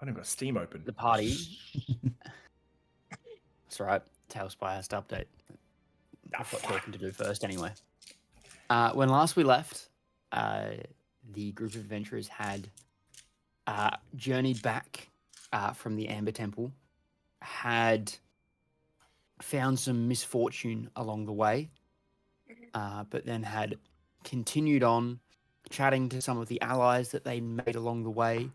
I got Steam open. The party. That's right. Tailspy has to update. I've got talking to do first anyway. When last we left, the group of adventurers had journeyed back from the Amber Temple, had found some misfortune along the way, but then had continued on chatting to some of the allies that they made along the way,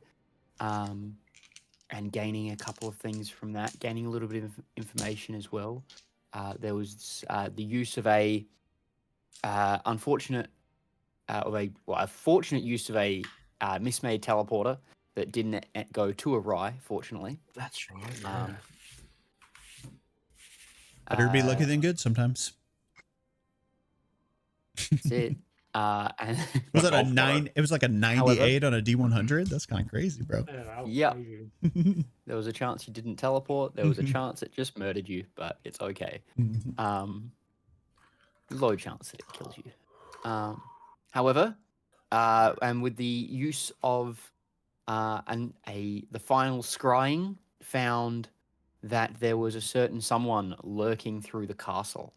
and gaining a couple of things from that, gaining a little bit of information as well. There was the use of a fortunate use of a mismade teleporter that didn't go too awry, fortunately. That's right. Yeah. Better be lucky than good sometimes. That's it. And was it a 9? It was like a 98 on a D100. That's kind of crazy, bro. Yeah. There was a chance you didn't teleport. There was a chance it just murdered you, but it's okay. Low chance that it kills you. However, and with the use of the final scrying, found that there was a certain someone lurking through the castle.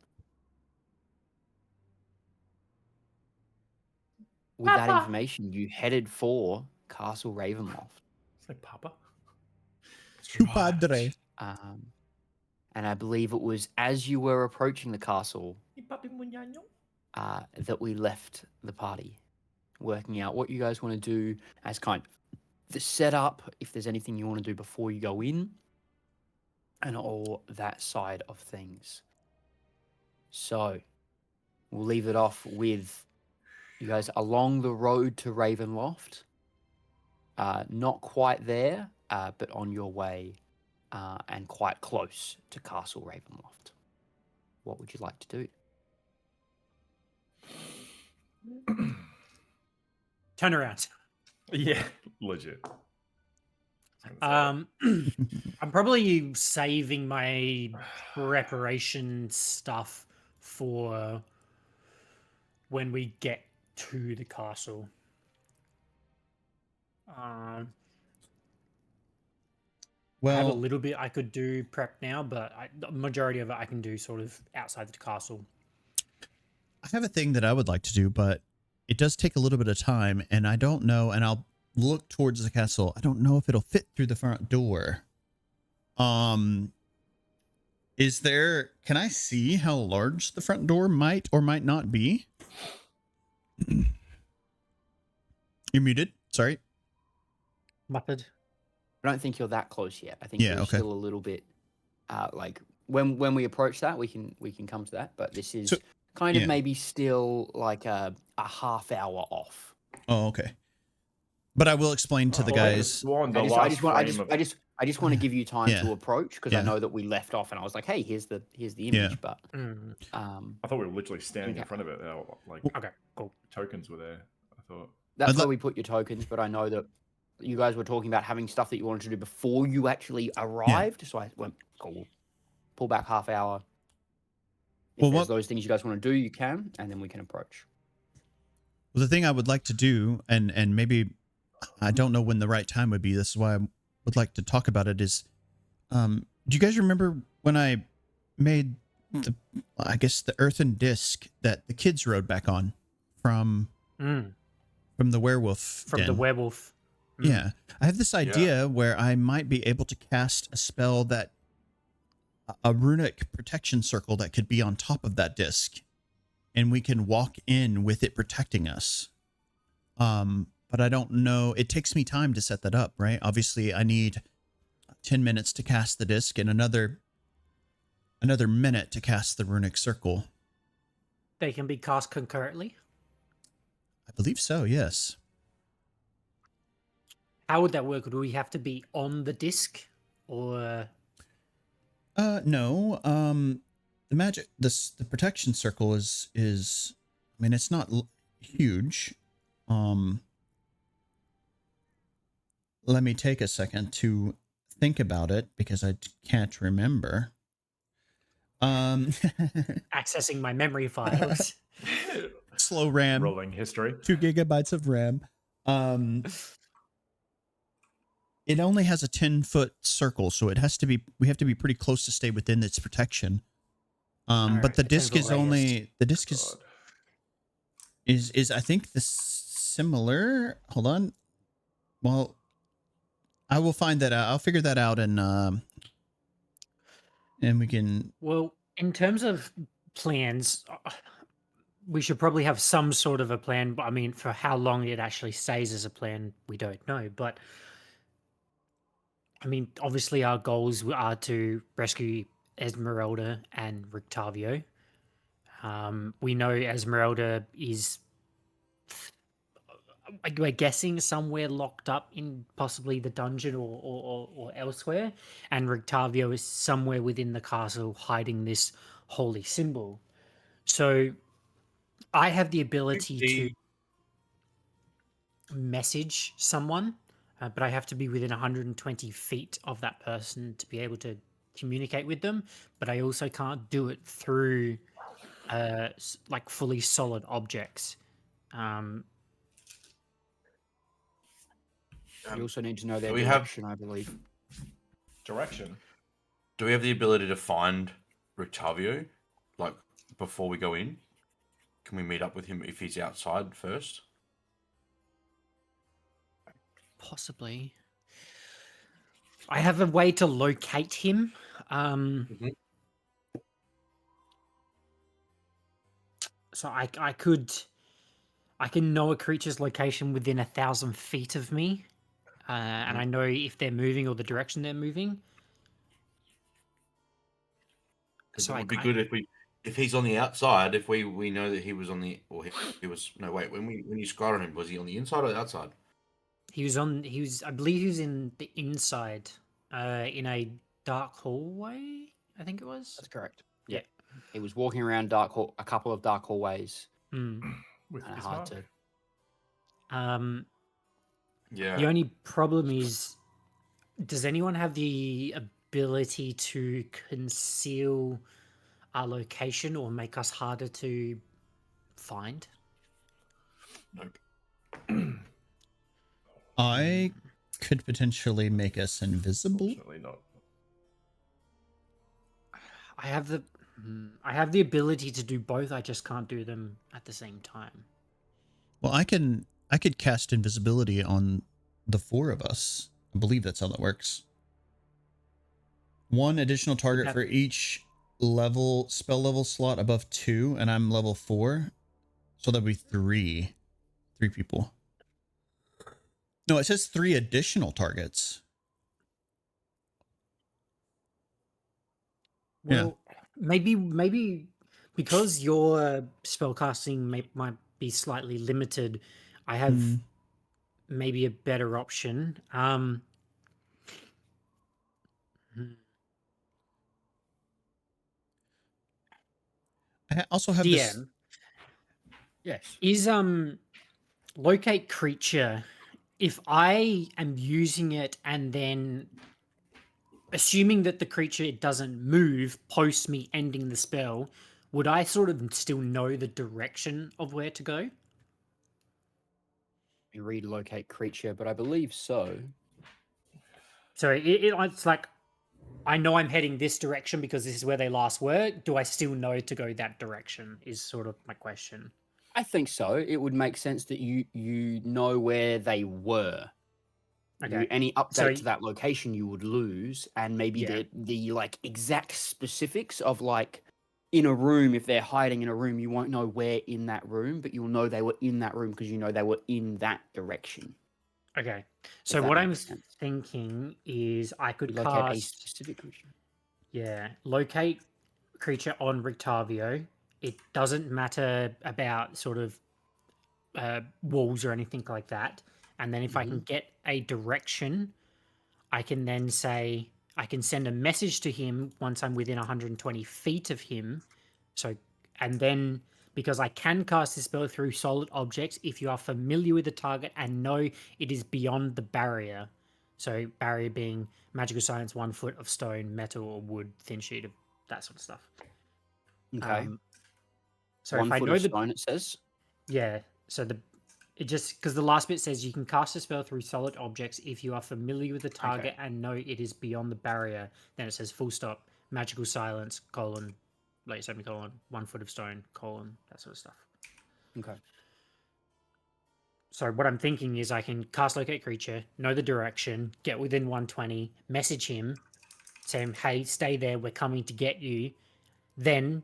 With that information, you headed for Castle Ravenloft. It's like Papa. Tu padre. And I believe it was as you were approaching the castle that we left the party, working out what you guys want to do as kind of the setup, if there's anything you want to do before you go in, and all that side of things. So we'll leave it off with you guys along the road to Ravenloft. Not quite there, but on your way and quite close to Castle Ravenloft. What would you like to do? Turn around. Yeah, legit. I'm probably saving my preparation stuff for when we get to the castle. I have a little bit I could do prep now, but the majority of it I can do sort of outside the castle. I have a thing that I would like to do, but it does take a little bit of time, and I don't know, and I'll look towards the castle. I don't know if it'll fit through the front door. Is there, can I see how large the front door might or might not be? You're muted. Sorry. Muppet. I don't think you're that close yet. I think you're still a little bit like when we approach that, we can come to that, but this is kind of maybe still like a half hour off. Oh, okay. But I will explain to the guys. I just want to give you time to approach, because I know that we left off and I was like, hey, here's the image. But I thought we were literally standing in front of it. Like, okay, cool. Tokens were there. I thought that's where we put your tokens, but I know that you guys were talking about having stuff that you wanted to do before you actually arrived. So I went, cool, pull back half hour. If there's those things you guys want to do, you can, and then we can approach. Well, the thing I would like to do, and maybe I don't know when the right time would be, this is why I would like to talk about it, is do you guys remember when I made the earthen disc that the kids rode back on from the werewolf den? The werewolf. Yeah. I have this idea where I might be able to cast a spell that a runic protection circle that could be on top of that disc, and we can walk in with it protecting us. But I don't know. It takes me time to set that up, right? Obviously, I need 10 minutes to cast the disc and another minute to cast the runic circle. They can be cast concurrently? I believe so, yes. How would that work? Would we have to be on the disc, or? No. The magic, the protection circle is. I mean, it's not huge. Let me take a second to think about it because I can't remember. Accessing my memory files. Slow RAM. Rolling history. 2 gigabytes of RAM. It only has a 10-foot circle, so it has to be. We have to be pretty close to stay within its protection. But the Alright, disc 10-foot is radius. only the disc God. is I think the similar. Hold on. Well, I will find that out. I'll figure that out, and we can. Well, in terms of plans, we should probably have some sort of a plan. But I mean, for how long it actually stays as a plan, we don't know. But I mean, obviously, our goals are to rescue Esmeralda and Rictavio. We know Esmeralda is, we're guessing, somewhere locked up in possibly the dungeon or elsewhere, and Rictavio is somewhere within the castle hiding this holy symbol. So I have the ability to message someone, but I have to be within 120 feet of that person to be able to communicate with them. But I also can't do it through like fully solid objects. You also need to know their do we have- direction, I believe. Direction. Do we have the ability to find Rictavio, like, before we go in? Can we meet up with him if he's outside first? Possibly. I have a way to locate him. So I can know a creature's location within 1,000 feet of me, and I know if they're moving or the direction they're moving. Because So it would be good if he's on the outside. If we know that he was on the he was no wait when you scryed on him, was he on the inside or the outside? I believe he was in the inside, in a dark hallway, I think it was. That's correct. Yeah. He was walking around a couple of dark hallways. With Kinda his hard mark. to. Yeah. The only problem is, does anyone have the ability to conceal our location or make us harder to find? Nope. I could potentially make us invisible. Fortunately not. I have the ability to do both. I just can't do them at the same time. Well, I could cast invisibility on the 4 of us. I believe that's how that works. 1 additional target for each spell level slot above 2, and I'm level 4, so that'd be 3 people. No, it says 3 additional targets. Well, maybe because your spellcasting might be slightly limited, I have maybe a better option. I also have this. DM Yes. is locate creature. If I am using it and then assuming that the creature doesn't move post me ending the spell, would I sort of still know the direction of where to go? You read locate creature, but I believe so. So it's like, I know I'm heading this direction because this is where they last were. Do I still know to go that direction is sort of my question. I think so. It would make sense that you know where they were. Okay. Any update So- to that location you would lose, and maybe Yeah. the like exact specifics of like in a room. If they're hiding in a room, you won't know where in that room, but you'll know they were in that room because you know they were in that direction. Okay. So that what I'm makes sense. thinking is I could Locate a cast specific creature. locate creature on Rictavio. It doesn't matter about sort of walls or anything like that. And then if I can get a direction, I can then say I can send a message to him once I'm within 120 feet of him. So, and then because I can cast this spell through solid objects if you are familiar with the target and know it is beyond the barrier. So, barrier being magical science, 1 foot of stone, metal, or wood, thin sheet of that sort of stuff. Okay. So 1 if I foot know of the stone, it says. yeah, so It just because the last bit says you can cast a spell through solid objects if you are familiar with the target and know it is beyond the barrier. Then it says full stop, magical silence, colon, like semicolon, 1 foot of stone, colon, that sort of stuff. Okay. So what I'm thinking is I can cast locate creature, know the direction, get within 120, message him, say him, hey, stay there, we're coming to get you. Then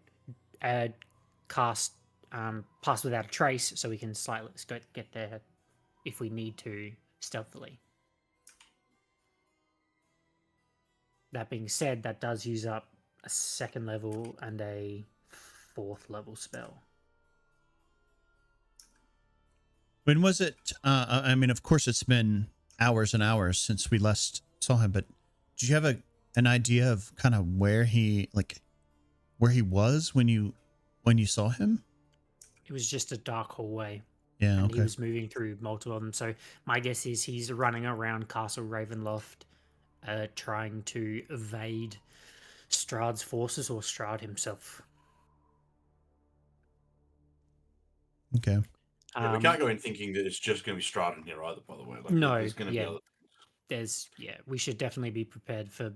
cast pass without a trace, so we can slightly get there if we need to stealthily. That being said, that does use up a 2nd level and a 4th level spell. When was it? I mean, of course, it's been hours and hours since we last saw him, but did you have an idea of kind of where he was when you saw him? It was just a dark hallway. Yeah, and okay. he was moving through multiple of them. So my guess is he's running around Castle Ravenloft, trying to evade Strahd's forces or Strahd himself. Okay. Yeah, we can't go in thinking that it's just going to be Strahd in here either, by the way. Like, No, there's going to be other... we should definitely be prepared for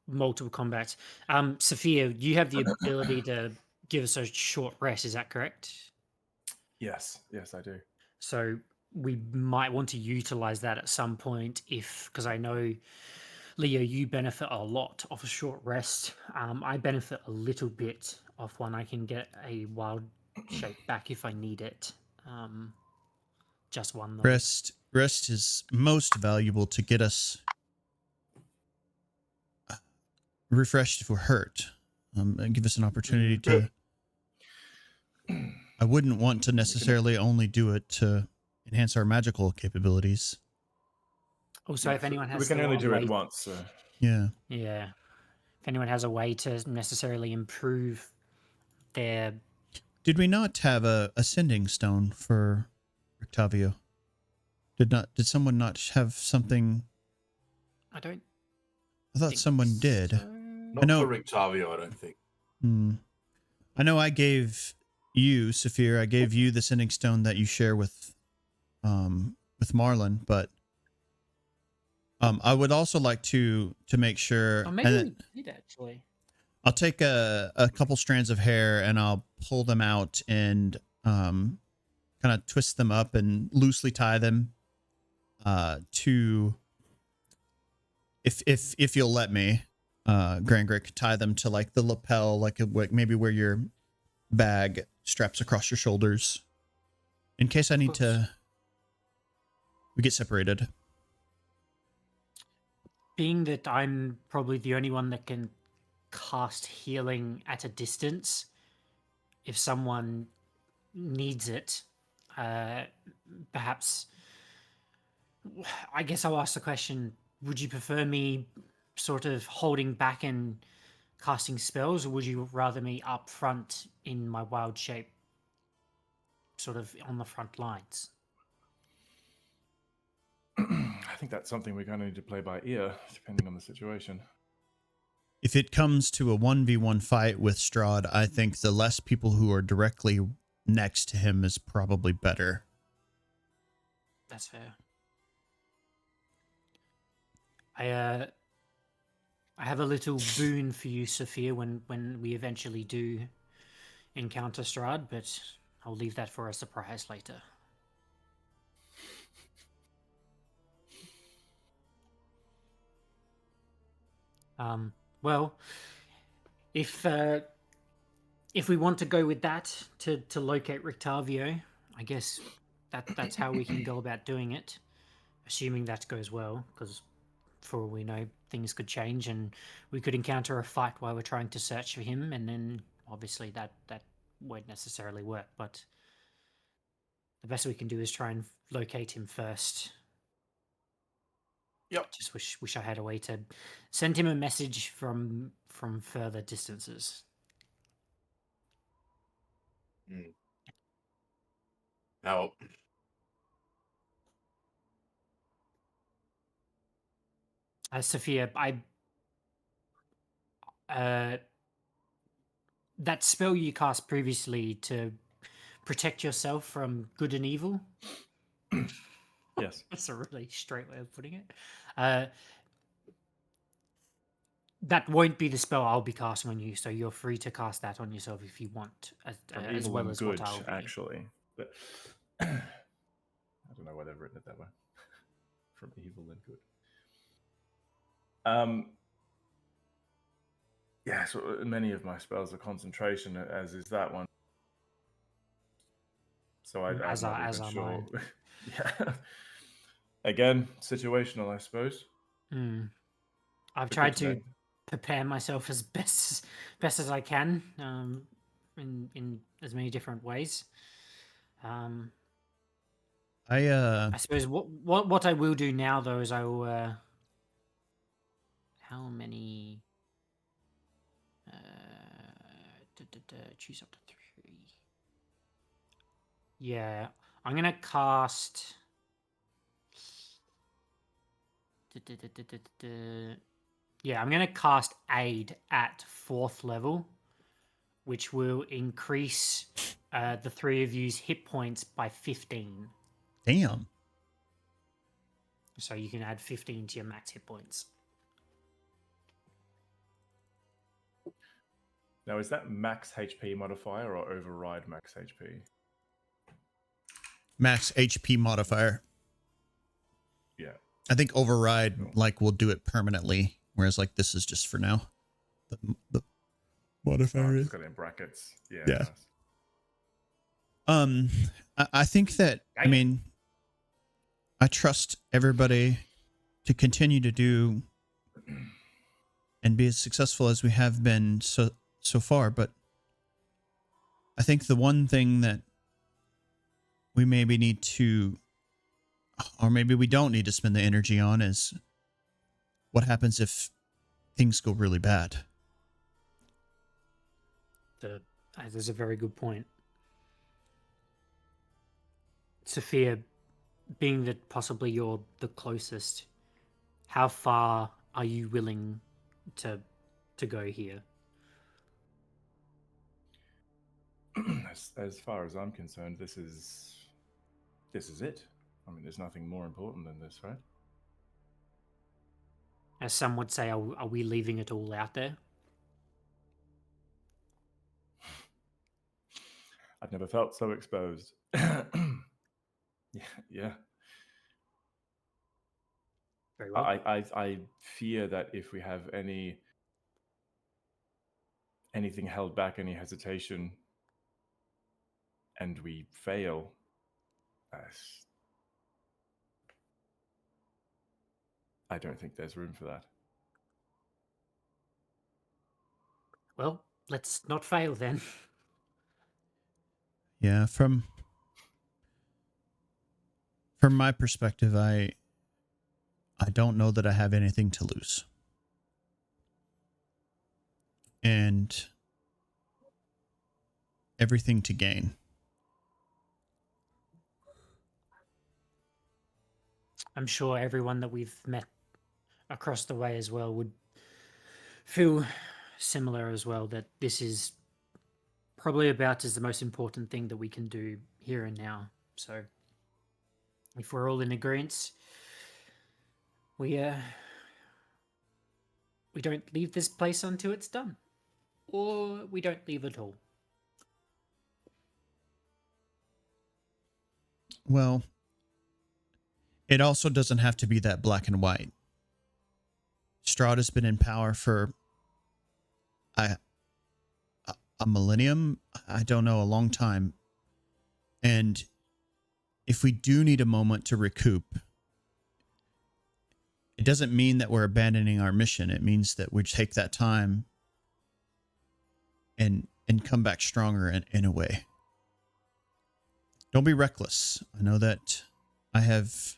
multiple combats. Sephir, you have the ability to give us a short rest, is that correct? Yes, I do. So we might want to utilize that at some point because I know, Leo, you benefit a lot off a short rest. I benefit a little bit off one. I can get a wild shape back if I need it. Just one though. Rest is most valuable to get us refreshed if we're hurt. And give us an opportunity to... I wouldn't want to necessarily only do it to enhance our magical capabilities. Also, if anyone has... We can only do it once. So. Yeah. Yeah. If anyone has a way to necessarily improve their... Did we not have a ascending stone for Octavio? Did someone not have something? I thought someone did. So. Not for Rictavio, I don't think. I know I gave you, Sephir, I gave you the sending stone that you share with Merlon, but I would also like to make sure. Oh, maybe we did actually. I'll take a couple strands of hair and I'll pull them out and kind of twist them up and loosely tie them to, if you'll let me, Grangrik, tie them to like the lapel, like maybe where your bag straps across your shoulders, in case I need to. We get separated. Being that I'm probably the only one that can cast healing at a distance, if someone needs it, perhaps, I guess I'll ask the question, would you prefer me sort of holding back and casting spells, or would you rather me up front in my wild shape, sort of on the front lines? I think that's something we're going to need to play by ear, depending on the situation. If it comes to a 1v1 fight with Strahd, I think the less people who are directly next to him is probably better. That's fair. I have a little boon for you, Sephir, when we eventually do encounter Strahd, but I'll leave that for a surprise later. Well, if we want to go with that to locate Rictavio, I guess that's how we can go about doing it, assuming that goes well, because for all we know, things could change and we could encounter a fight while we're trying to search for him, and then obviously that won't necessarily work, but the best we can do is try and locate him first. Yep. Just wish I had a way to send him a message from further distances. Now, Sephir, that spell you cast previously to protect yourself from good and evil. Yes. That's a really straight way of putting it. That won't be the spell I'll be casting on you, so you're free to cast that on yourself if you want, From as evil well and as good, what I'll be. actually. But I don't know why they've written it that way. From evil and good. Yeah, so many of my spells are concentration, as is that one. So I'm As not are even sure. mine. Yeah. Again, situational, I suppose. I've But tried good to know. prepare myself as best as I can, in as many different ways. I I suppose what I will do now though is I will. How many? Choose up to 3. Yeah, I'm gonna cast. Yeah, I'm gonna cast Aid at 4th level, which will increase the 3 of you's hit points by 15. damn. So you can add 15 to your max hit points. Now, is that max HP modifier or override max HP? Max HP modifier. Yeah. I think override Cool. like will do it permanently, whereas like this is just for now. The modifier I've is. just got it in brackets. Yeah. Yeah. Nice. I think that I mean I trust everybody to continue to do and be as successful as we have been so far, but I think the one thing that we maybe need to, or maybe we don't need to spend the energy on, is what happens if things go really bad. That's a very good point. Sephir, being that possibly you're the closest, how far are you willing to go here? As far as I'm concerned, this is it. I mean, there's nothing more important than this, right? As some would say, are we leaving it all out there? I've never felt so exposed. Yeah. Very well. I fear that if we have anything held back, any hesitation, and we fail, I don't think there's room for that. Well, let's not fail then. Yeah, from my perspective, I don't know that I have anything to lose. And everything to gain. I'm sure everyone that we've met across the way as well would feel similar as well, that this is probably about as the most important thing that we can do here and now. So if we're all in agreement, we don't leave this place until it's done, or we don't leave at all. Well, it also doesn't have to be that black and white. Strahd has been in power for a millennium, I don't know, a long time. And if we do need a moment to recoup, it doesn't mean that we're abandoning our mission. It means that we take that time and come back stronger in a way. Don't be reckless. I know that I've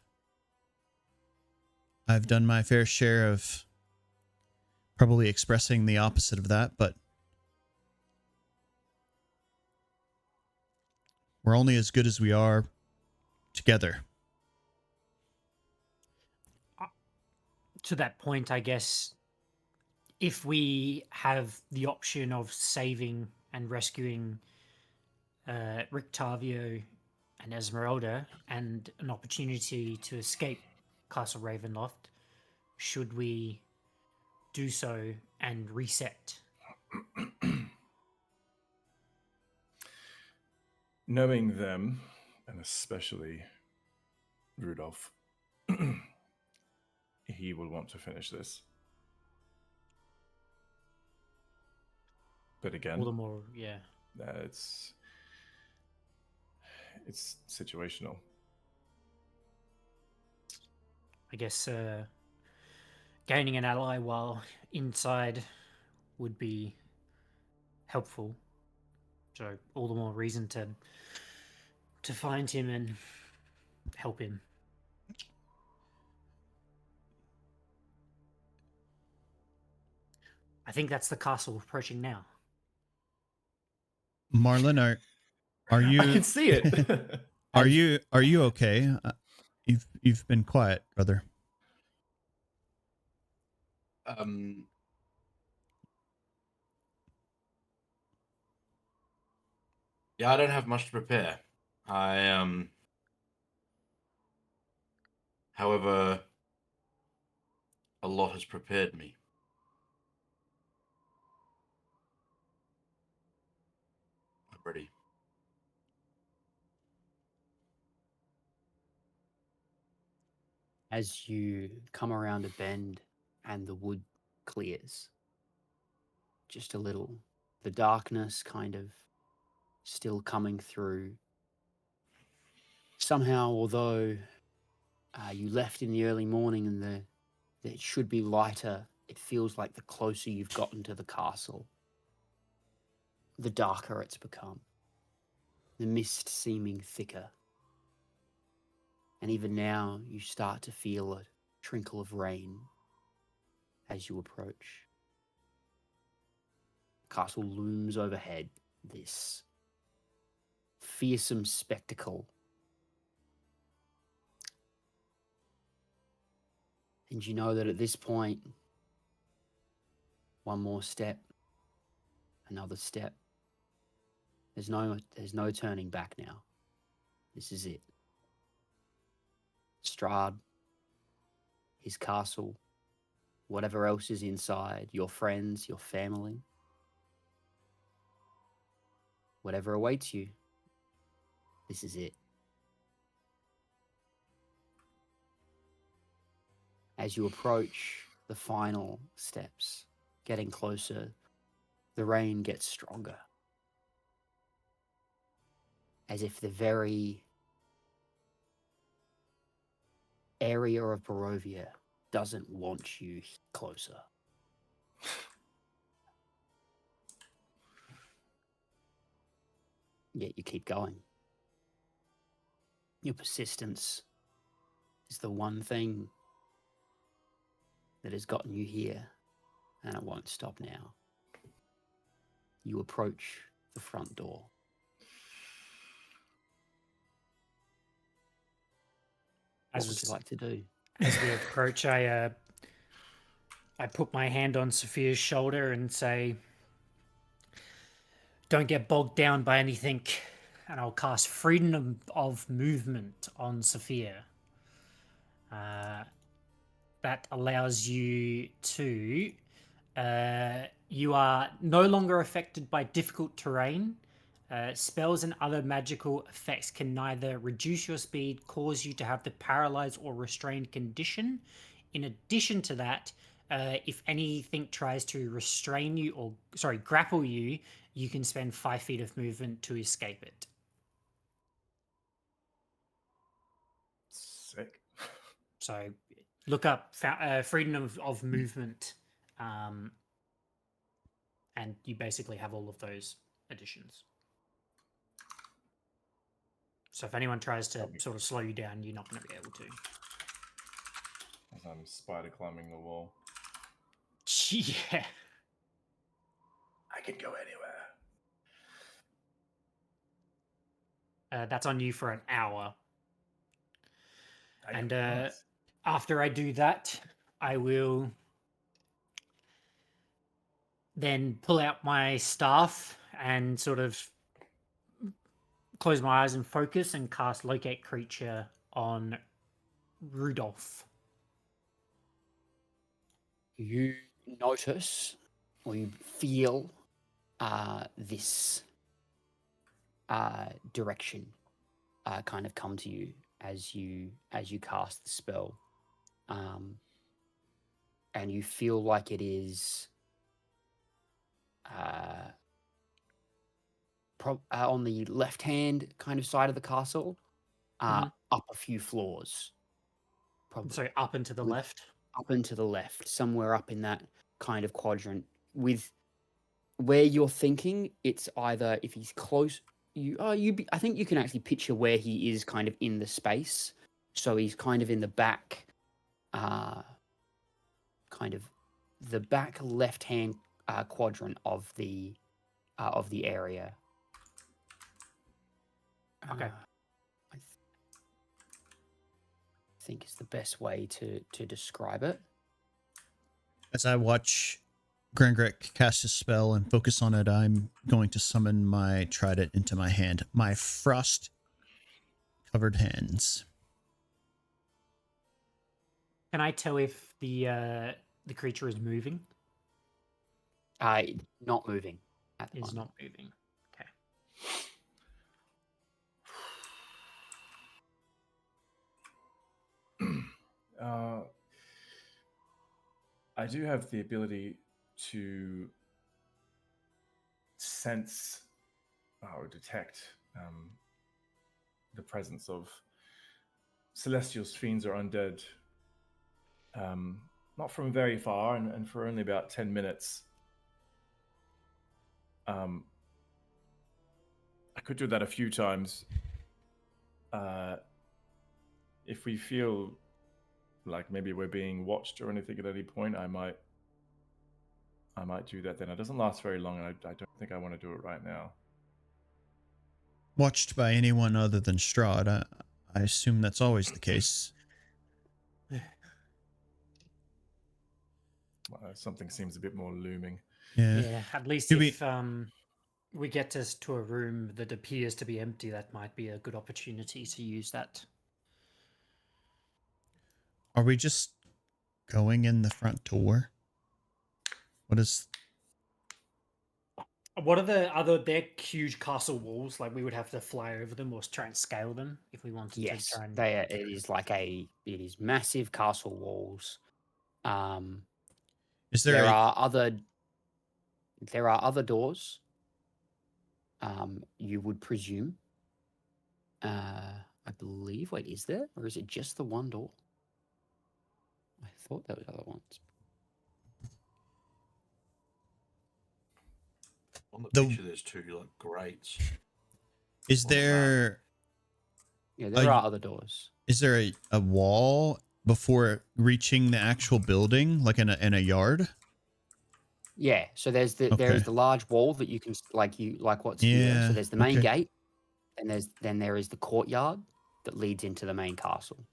done my fair share of probably expressing the opposite of that, but we're only as good as we are together. To that point, I guess, if we have the option of saving and rescuing Rictavio and Esmeralda and an opportunity to escape Castle Ravenloft, should we do so and reset? Knowing them, and especially Rudolph, he will want to finish this. But again, All the more, yeah. it's situational. I guess gaining an ally while inside would be helpful. So all the more reason to find him and help him. I think that's the castle approaching now. Marlon, are you? I can see it. Are you okay? You've been quiet, brother. Yeah, I don't have much to prepare. However, a lot has prepared me. I'm ready. As you come around a bend and the wood clears, just a little, the darkness kind of still coming through. Somehow, although you left in the early morning and it should be lighter, it feels like the closer you've gotten to the castle, the darker it's become. The mist seeming thicker. And even now, you start to feel a trickle of rain as you approach. The castle looms overhead, this fearsome spectacle. And you know that at this point, one more step, another step. There's no turning back now. This is it. Strahd, his castle, whatever else is inside, your friends, your family, whatever awaits you, this is it. As you approach the final steps, getting closer, the rain gets stronger. As if the very area of Barovia doesn't want you closer. Yet you keep going. Your persistence is the one thing that has gotten you here, and it won't stop now. You approach the front door. What would you like to do? As we approach, I put my hand on Sephir's shoulder and say, "Don't get bogged down by anything," and I'll cast Freedom of Movement on Sephir. That allows you to... you are no longer affected by difficult terrain. Spells and other magical effects can neither reduce your speed, cause you to have the paralyzed or restrained condition. In addition to that, if anything tries to restrain you or, grapple you, you can spend 5 feet of movement to escape it. Sick. So look up freedom of movement, and you basically have all of those additions. So if anyone tries to sort of slow you down, you're not going to be able to. As I'm spider climbing the wall. Yeah. I can go anywhere. That's on you for an hour. And Nice. after I do that, I will then pull out my staff and sort of close my eyes and focus and cast Locate Creature on Rudolph. You notice or you feel this direction kind of come to you as you cast the spell, and you feel like it is on the left hand kind of side of the castle, up a few floors, probably. So up and to the left. Up and to the left, somewhere up in that kind of quadrant. With where you're thinking, it's either if he's close, I think you can actually picture where he is kind of in the space. So he's kind of in the back, kind of the back left-hand quadrant of the area. Okay. I think is the best way to describe it. As I watch Grangrik cast his spell and focus on it, I'm going to summon my trident into my hand. My frost-covered hands. Can I tell if the creature is moving? Not moving. Is not moving. Okay. I do have the ability to sense or detect the presence of celestials, fiends, or undead. Not from very far, and for only about 10 minutes. I could do that a few times. If we feel like maybe we're being watched or anything at any point, I might do that then. It doesn't last very long, and I don't think I want to do it right now. Watched by anyone other than Strahd. I assume that's always the case. Something seems a bit more looming. Yeah, at least Do if we get us to a room that appears to be empty, that might be a good opportunity to use that. Are we just going in the front door? What are the other? They're huge castle walls. Like we would have to fly over them or try and scale them if we wanted to try and. It is massive castle walls. Is there there are other doors. You would presume. I believe. Wait, is there, or is it just the one door? I thought there was other ones. On the picture, there's two like grates. Is there? Yeah, there are other doors. Is there a wall before reaching the actual building, like in a yard? Yeah, so there is the large wall that you can like what's here. Yeah, So there's the main okay. gate, and there is the courtyard that leads into the main castle.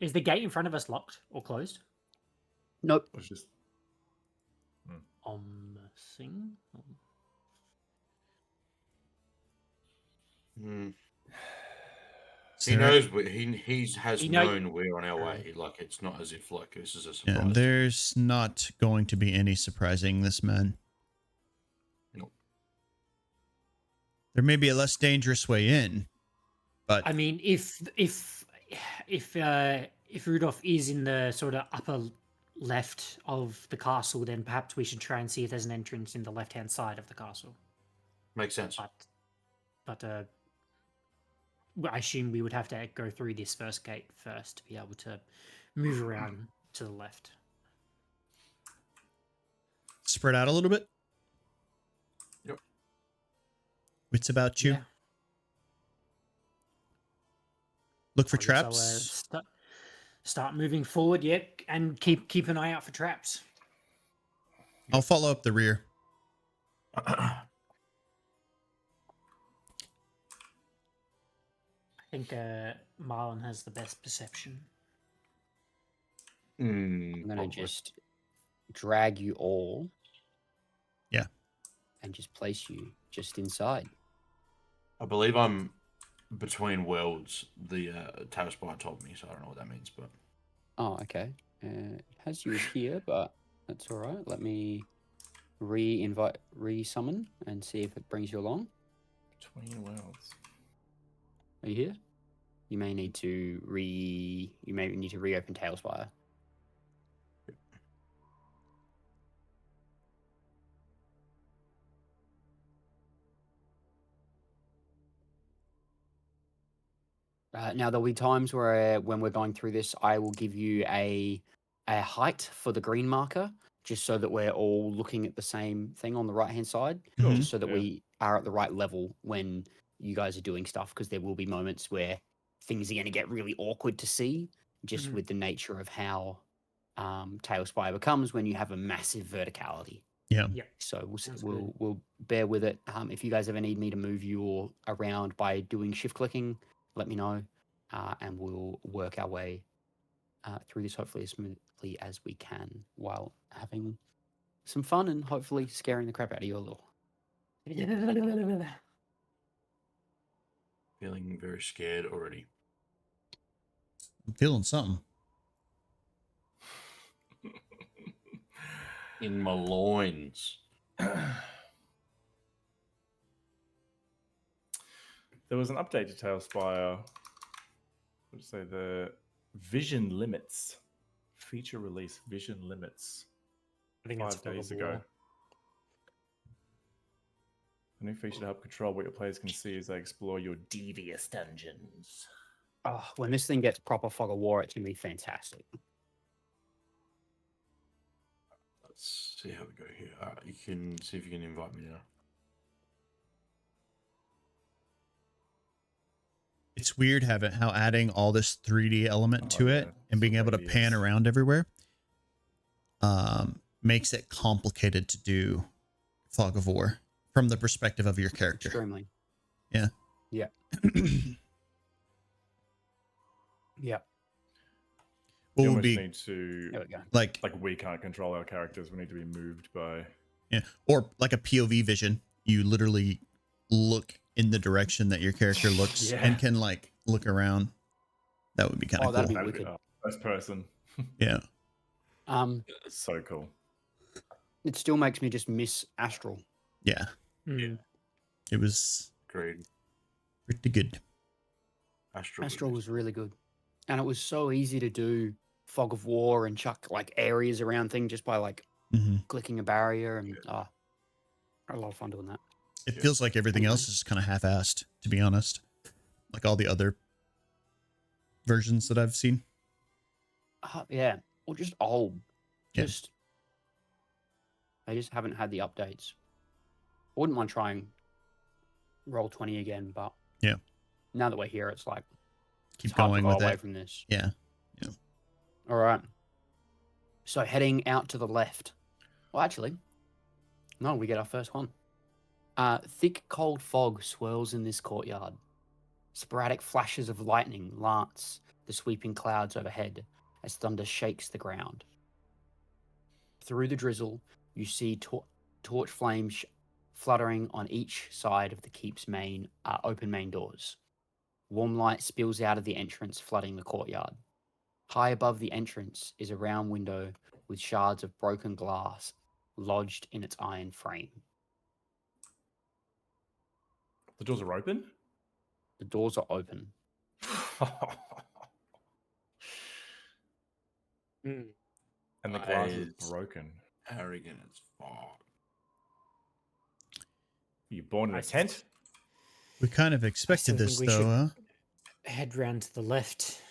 Is the gate in front of us locked or closed? Nope. It's just On the thing. He knows he has He known we're on our way. Like it's not as if like this is a surprise. Yeah, there's not going to be any surprising this man. Nope. There may be a less dangerous way in, but I mean, if Rudolph is in the sort of upper left of the castle, then perhaps we should try and see if there's an entrance in the left-hand side of the castle. Makes sense. But I assume we would have to go through this first gate first to be able to move around to the left. spread out a little bit. Yep. Wits about you. Yeah. Look for I guess I'll, traps. start moving forward, yeah, and keep an eye out for traps. I'll follow up the rear. I think Merlon has the best perception. I'm gonna just drag you all and just place you just inside. I believe I'm between worlds. The Tail Spire told me, so I don't know what that means, but Oh, okay. It has you as here, but that's all right. Let me re-summon and see if it brings you along. Between worlds. Are you here? You may need to reopen Tailspire. Now there'll be times where when we're going through this, I will give you a height for the green marker, just so that we're all looking at the same thing on the right hand side, Cool. just so that Yeah. we are at the right level when you guys are doing stuff, because there will be moments where things are going to get really awkward to see, just with the nature of how Tailspire becomes when you have a massive verticality. Yeah. Yeah. So Sounds we'll bear with it. If you guys ever need me to move you all around by doing shift clicking, let me know, and we'll work our way through this hopefully as smoothly as we can, while having some fun and hopefully scaring the crap out of you a little. feeling very scared already. I'm feeling something. In my loins. There was an update to Tailspire. What did it say? The vision limits. Feature release vision limits. I think that's 5 days Fog of ago. War. A new feature to help control what your players can see as they explore your devious dungeons. Oh, when this thing gets proper Fog of War, it's going to be fantastic. Let's see how we go here. You can see if you can invite me now. It's weird how adding all this 3D element to it and being able to pan radius. around everywhere makes it complicated to do Fog of War from the perspective of your character. Extremely. Yeah. Yeah. Yeah. What We would almost be need to There we go. like we can't control our characters. We need to be moved by. yeah, or like a POV vision. You literally look in the direction that your character looks Yeah. and can like look around. That would be kind of Oh, that'd cool. be wicked. First person. Yeah. So cool. It still makes me just miss Astral. Yeah. Mm. It was Great. pretty good. Astral was really good. And it was so easy to do Fog of War and chuck like areas around things just by like Mm-hmm. clicking a barrier, and I had a lot of fun doing that. It feels like everything Anyway. else is kind of half-assed, to be honest. Like all the other versions that I've seen. Yeah, or just old. Yeah. Just they just haven't had the updates. I wouldn't mind trying Roll20 again, but Yeah. now that we're here, it's like Keep it's hard going to go with away it. from this. Yeah. All right. So heading out to the left. Well, actually, no, we get our first one. Thick, cold fog swirls in this courtyard. Sporadic flashes of lightning lance the sweeping clouds overhead as thunder shakes the ground. Through the drizzle, you see torch flames fluttering on each side of the keep's open main doors. Warm light spills out of the entrance, flooding the courtyard. High above the entrance is a round window with shards of broken glass lodged in its iron frame. The doors are open. The doors are open. Mm. And the glass is It's broken. arrogant as fuck. Were you born in a I tent? We kind of expected still this, think we though, huh? Head round to the left.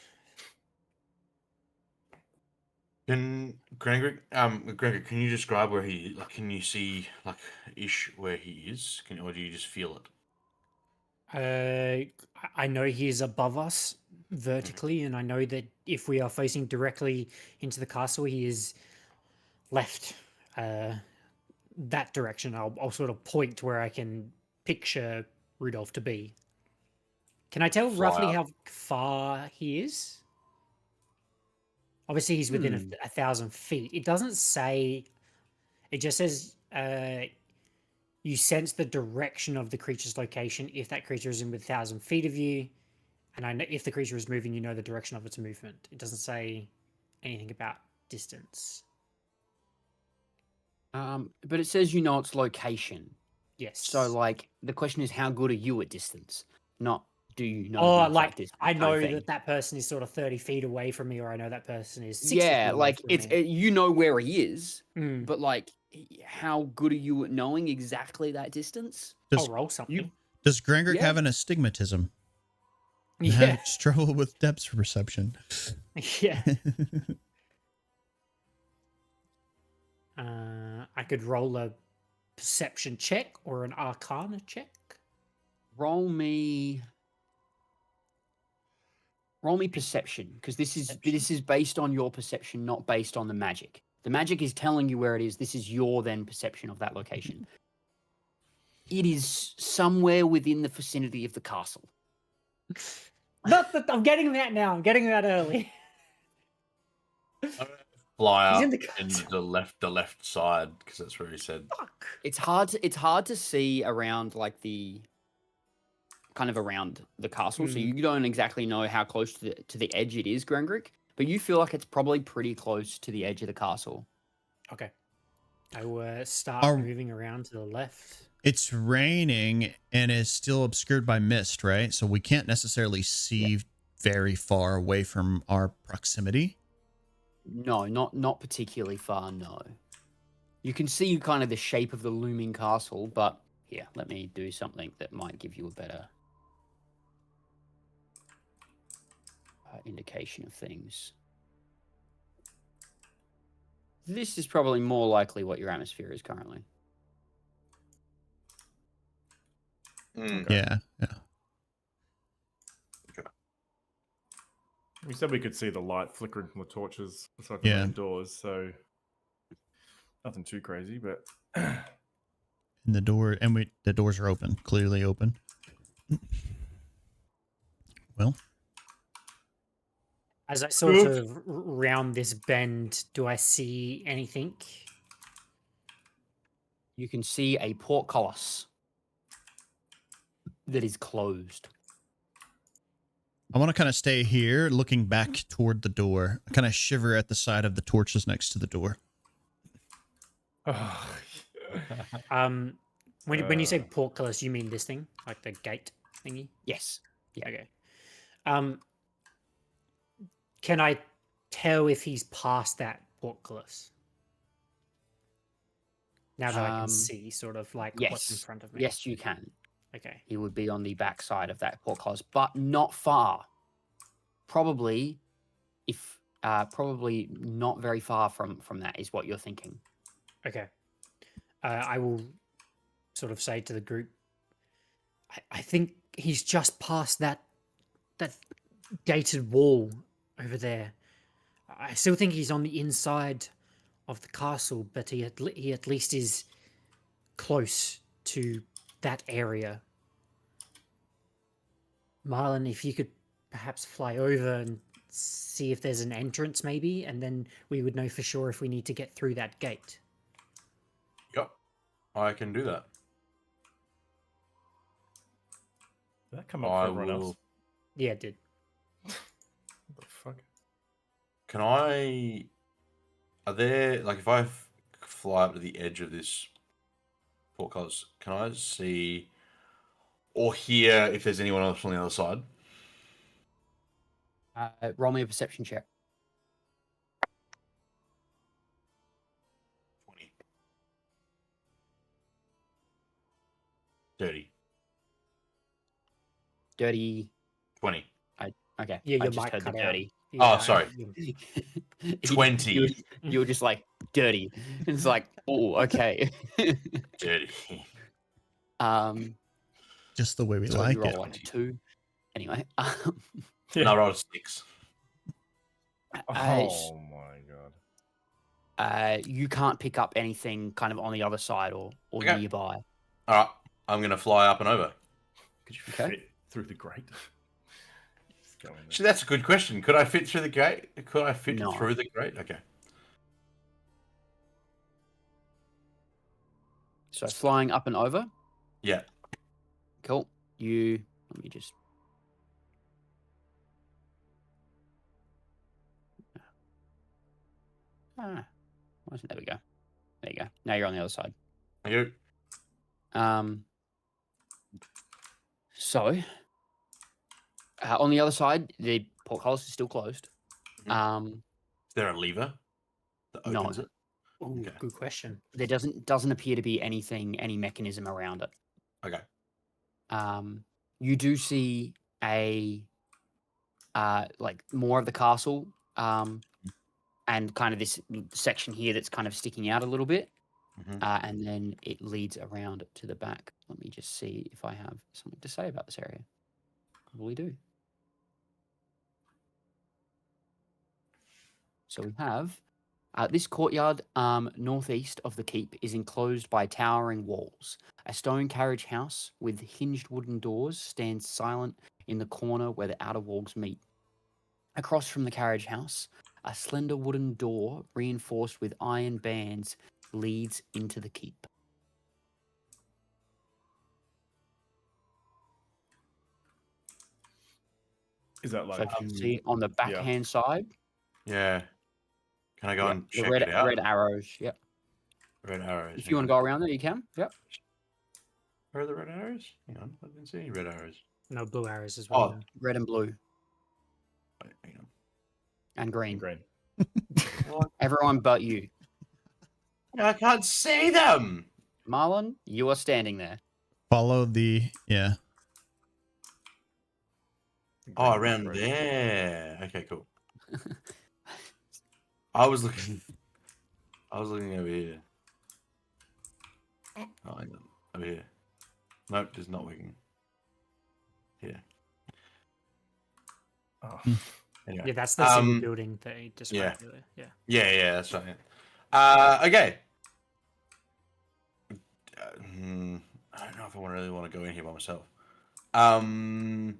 Can Grangrik, can you describe where he like? Can you see like ish where he is? Or do you just feel it? I know he is above us vertically, and I know that if we are facing directly into the castle, he is left that direction. I'll sort of point to where I can picture Rudolph to be. Can I tell Fly roughly up. how far he is? Obviously, he's within 1,000 feet. It doesn't say. It just says you sense the direction of the creature's location if that creature is in within 1,000 feet of you. And I know if the creature is moving, you know the direction of its movement. It doesn't say anything about distance. But it says you know its location. Yes. So, like, the question is, how good are you at distance? Not do you know oh, the exact like distance I kind of know thing. that that person is sort of 30 feet away from me, or I know that person is 60 Yeah, feet away like from it's me. you know where he is, Mm. but like, how good are you at knowing exactly that distance? I'll roll something. Does Grangrik Yeah. have an astigmatism? And Yeah. have trouble with depth perception? Yeah. I could roll a perception check or an arcana check. Roll me perception, because this is based on your perception, not based on the magic. The magic is telling you where it is. This is your then perception of that location. It is somewhere within the vicinity of the castle. Not that I'm getting that now. I'm getting that early. Fly He's up in the in castle. the left side because that's where he said. Fuck. It's hard to see around like the kind of around the castle, so you don't exactly know how close to the edge it is, Grangrik, but you feel like it's probably pretty close to the edge of the castle. Okay. I will start moving around to the left. It's raining and is still obscured by mist, right? So we can't necessarily see very far away from our proximity. No, not particularly far, no. You can see kind of the shape of the looming castle, but here, let me do something that might give you a better indication of things. This is probably more likely what your atmosphere is currently. Okay. Yeah. We said we could see the light flickering from the torches aside from Yeah. the indoors, so nothing too crazy, but And the doors are open, clearly open. Well, As I sort of round this bend, do I see anything? You can see a portcullis that is closed. I want to kind of stay here, looking back toward the door. I kind of shiver at the side of the torches next to the door. When you say portcullis, you mean this thing, like the gate thingy? Yes. Yeah. Okay. Can I tell if he's past that portcullis? Now that I can see sort of like what's in Yes. front of me. Yes, you can. Okay. He would be on the back side of that portcullis, but not far. Probably not very far from that is what you're thinking. Okay. I will sort of say to the group, I think he's just past that gated wall over there. I still think he's on the inside of the castle, but he at least is close to that area. Marlon, if you could perhaps fly over and see if there's an entrance maybe, and then we would know for sure if we need to get through that gate. Yep, I can do that. Did that come up for everyone else? Yeah, it did. What the fuck? Can I? Are there like if I fly up to the edge of this portcullis, can I see or hear if there's anyone else on the other side? Roll me a perception check. 20. 30. Dirty. 20. Okay. Yeah, I your just mic heard the cut out. dirty. Yeah, sorry. 20. You were just like dirty. It's like, oh, okay. Dirty. Just the way we So like you roll it. like a 2. Anyway. And I rolled a 6. Oh my god. You can't pick up anything kind of on the other side or Okay. nearby. All right, I'm gonna fly up and over. Could you Okay. fit through the grate? Just go in there. So that's a good question. Could I fit through the gate? Could I fit No. through the grate? Okay. So flying up and over. Yeah. Cool. Let me just. There we go. There you go. Now you're on the other side. Thank you. So on the other side, the portcullis is still closed. Is there a lever that No. opens it? Ooh, Okay. good question. There doesn't appear to be any mechanism around it. Okay. You do see a like more of the castle, and kind of this section here that's kind of sticking out a little bit, and then it leads around to the back. Let me just see if I have something to say about this area. Probably do. So we have this courtyard northeast of the keep is enclosed by towering walls. A stone carriage house with hinged wooden doors stands silent in the corner where the outer walls meet. Across from the carriage house, a slender wooden door reinforced with iron bands leads into the keep. Is that So like if you see on the backhand side, Yeah. Can I go and the check it out? red arrows. Yep. Red arrows. If you want to go around there, you can. Yep. Where are the red arrows? Hang on. I didn't see any red arrows. No blue arrows as well. Oh. Red and blue Wait, hang on. and green. green? What? Everyone but you. I can't see them. Marlon, you are standing there. Follow the Oh, Green, around red. there. Okay, cool. I was looking over here. Oh, hang on. Over here. Nope, it's not working. Here. Oh. Anyway. Yeah, that's the city building that he described earlier. Yeah. Yeah, that's right. Okay. I don't know if I really want to go in here by myself. Can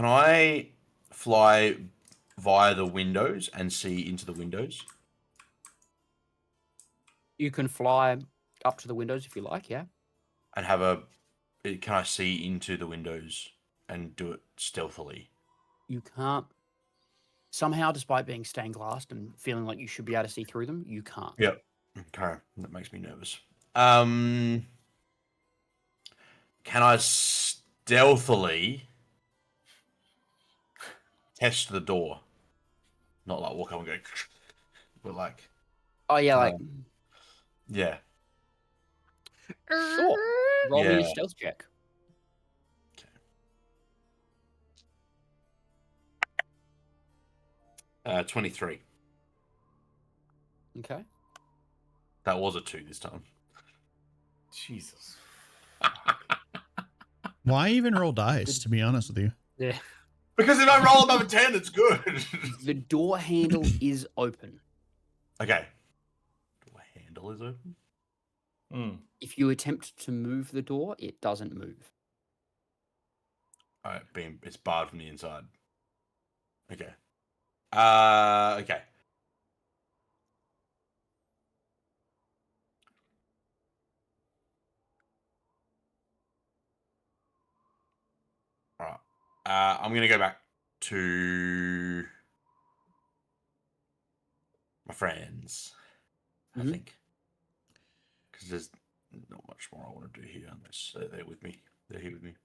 I fly via the windows and see into the windows? You can fly up to the windows if you like, yeah. And can I see into the windows and do it stealthily? You can't. Somehow, despite being stained glassed and feeling like you should be able to see through them, you can't. Yep. Okay, that makes me nervous. Can I stealthily test the door? Not like walk up and go, but like. Oh yeah, like. Yeah. Sure. Roll me a Yeah. stealth check. Okay. 23. Okay. That was a 2 this time. Jesus. Why even roll dice, to be honest with you? Yeah. Because if I roll above a 10, it's good. The door handle is open. Okay. Door handle is open? If you attempt to move the door, it doesn't move. Alright, it's barred from the inside. Okay. Okay. Alright. I'm gonna go back to my friends. I think. Because there's not much more I want to do here unless they're with me. They're here with me.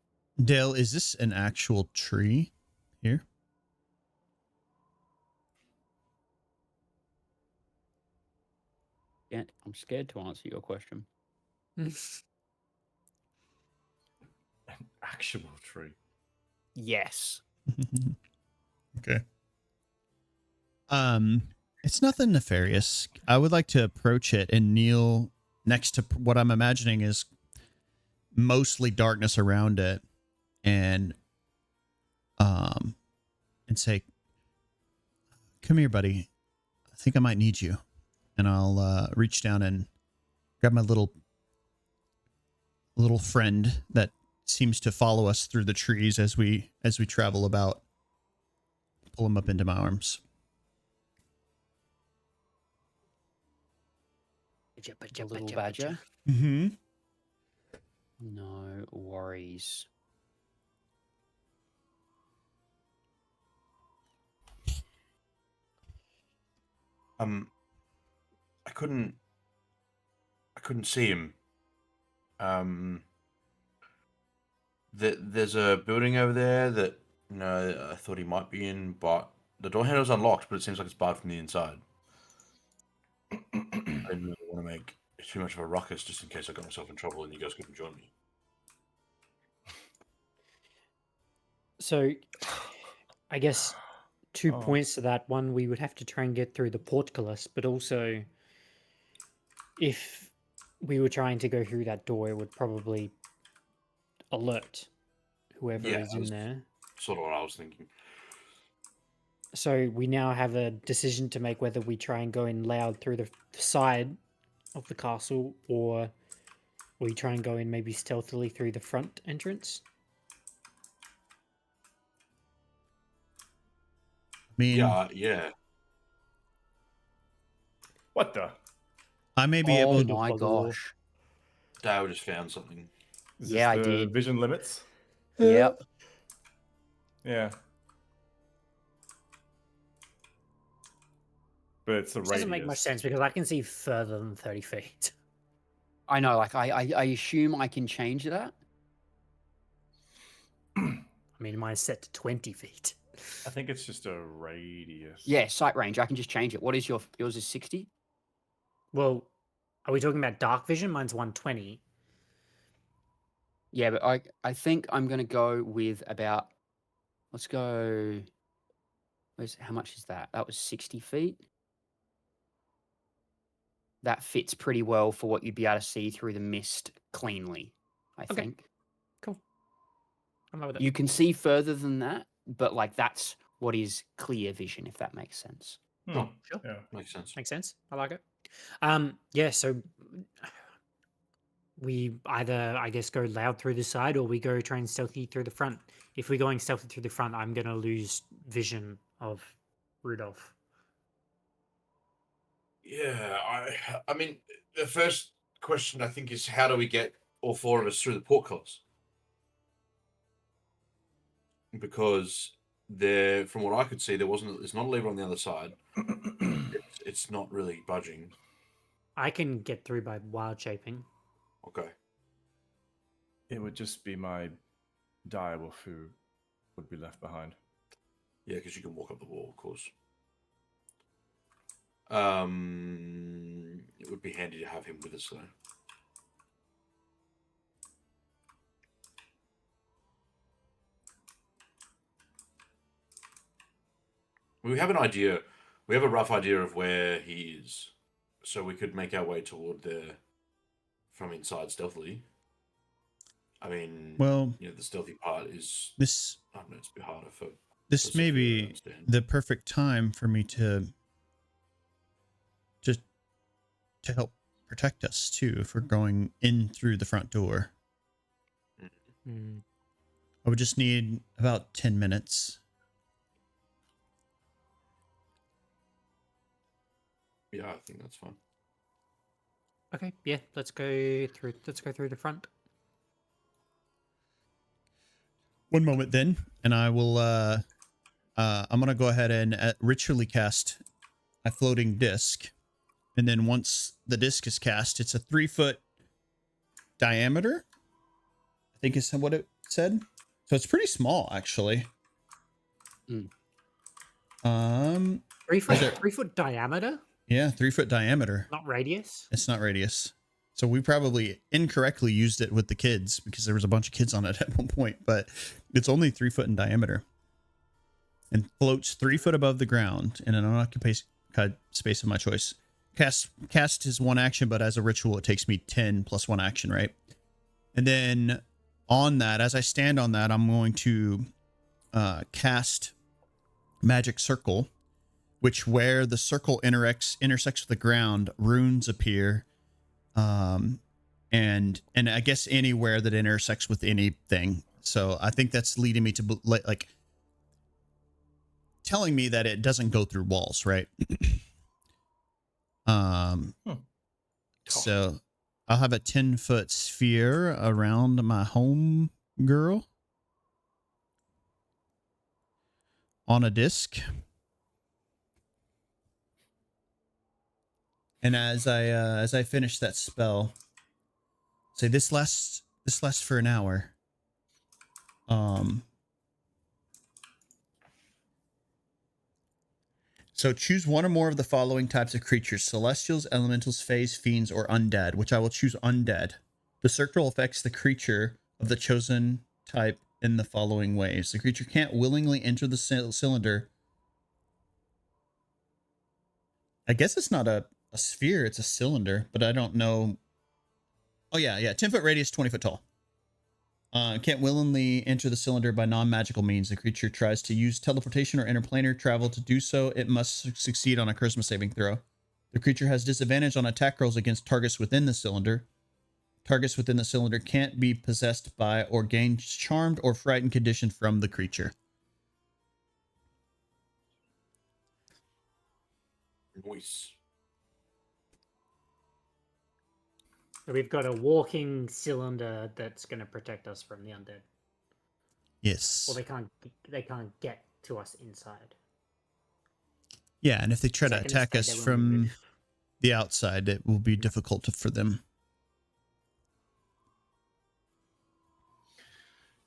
Dale, is this an actual tree here? Yeah, I'm scared to answer your question. An actual tree. Yes. Okay. It's nothing nefarious. I would like to approach it and kneel next to what I'm imagining is mostly darkness around it, and say, "Come here, buddy. I think I might need you." And I'll reach down and grab my little friend that seems to follow us through the trees as we travel about. Pull him up into my arms. The little badger. Mm-hmm. No worries. I couldn't see him. There's a building over there that I thought he might be in, but the door handle's unlocked, but it seems like it's barred from the inside. I didn't really want to make too much of a ruckus just in case I got myself in trouble and you guys couldn't join me. So, I guess 2 Oh. points to that. One, we would have to try and get through the portcullis, but also, if we were trying to go through that door, it would probably alert whoever Yeah, is in there. Sort of what I was thinking. So we now have a decision to make whether we try and go in loud through the side of the castle, or we try and go in maybe stealthily through the front entrance. I mean, Yeah. What the? I may be Oh able. my follow. gosh. Dale just found something. Is Yeah, this I the did. Vision limits? Yep. Yeah. But it's the Which radius. doesn't make much sense because I can see further than 30 feet. I know, like I assume I can change that. I mean, mine's set to 20 feet. I think it's just a radius. Yeah, sight range. I can just change it. What is yours is 60? Well, are we talking about dark vision? Mine's 120. Yeah, but I think I'm gonna go with about, let's go, how much is that? That was 60 feet. That fits pretty well for what you'd be able to see through the mist cleanly, I Okay. think. Cool. I'm over that. You can see further than that, but like that's what is clear vision, if that makes sense. Hmm. Sure. Yeah. Makes sense. Makes sense. I like it. Yeah, so we either, I guess, go loud through the side or we go try and stealthy through the front. If we're going stealthy through the front, I'm going to lose vision of Rudolph. Yeah, I mean, the first question I think is how do we get all four of us through the portcullis? Because there, from what I could see, there's not a lever on the other side. It's not really budging. I can get through by wild shaping. Okay. It would just be my direwolf who would be left behind. Yeah, because you can walk up the wall, of course. It would be handy to have him with us, though. We have an idea. We have a rough idea of where he is, so we could make our way toward there from inside stealthily. I mean, Well, the stealthy part is, this I don't know, it's a bit harder for. this may Sephir to be understand. the perfect time for me to just to help protect us too if we're going in through the front door. Hmm. I would just need about 10 minutes. Yeah, I think that's fine. Okay, yeah, let's go through the front. One moment then, and I will I'm going to go ahead and ritually cast a floating disc. And then once the disc is cast, it's a 3-foot diameter. I think is what it said. So it's pretty small, actually. Mm. 3 foot, Is there- 3 foot diameter, Yeah, 3-foot diameter. not radius. It's not radius. So we probably incorrectly used it with the kids because there was a bunch of kids on it at one point, but it's only 3 foot in diameter and floats 3 foot above the ground in an unoccupied space of my choice. Cast is one action, but as a ritual, it takes me 10 plus 1 action, right? And then on that, as I stand on that, I'm going to cast Magic Circle, which where the circle intersects with the ground, runes appear. And I guess anywhere that intersects with anything. So I think that's leading me to like telling me that it doesn't go through walls, right? So I'll have a 10-foot sphere around my home girl on a disc. And as I finish that spell, say this lasts for an hour. So choose one or more of the following types of creatures: celestials, elementals, fays, fiends, or undead, which I will choose undead. The circle affects the creature of the chosen type in the following ways. The creature can't willingly enter the cylinder. I guess it's not a sphere, it's a cylinder, but I don't know. Oh, yeah. 10-foot radius, 20-foot tall. Can't willingly enter the cylinder by non-magical means. The creature tries to use teleportation or interplanar travel to do so. It must succeed on a charisma saving throw. The creature has disadvantage on attack rolls against targets within the cylinder. Targets within the cylinder can't be possessed by or gain charmed or frightened condition from the creature. Nice. So we've got a walking cylinder that's going to protect us from the undead. Yes. Or they can't get to us inside. Yeah, and if they try to Second attack stay us there when we from move. the outside, it will be difficult for them.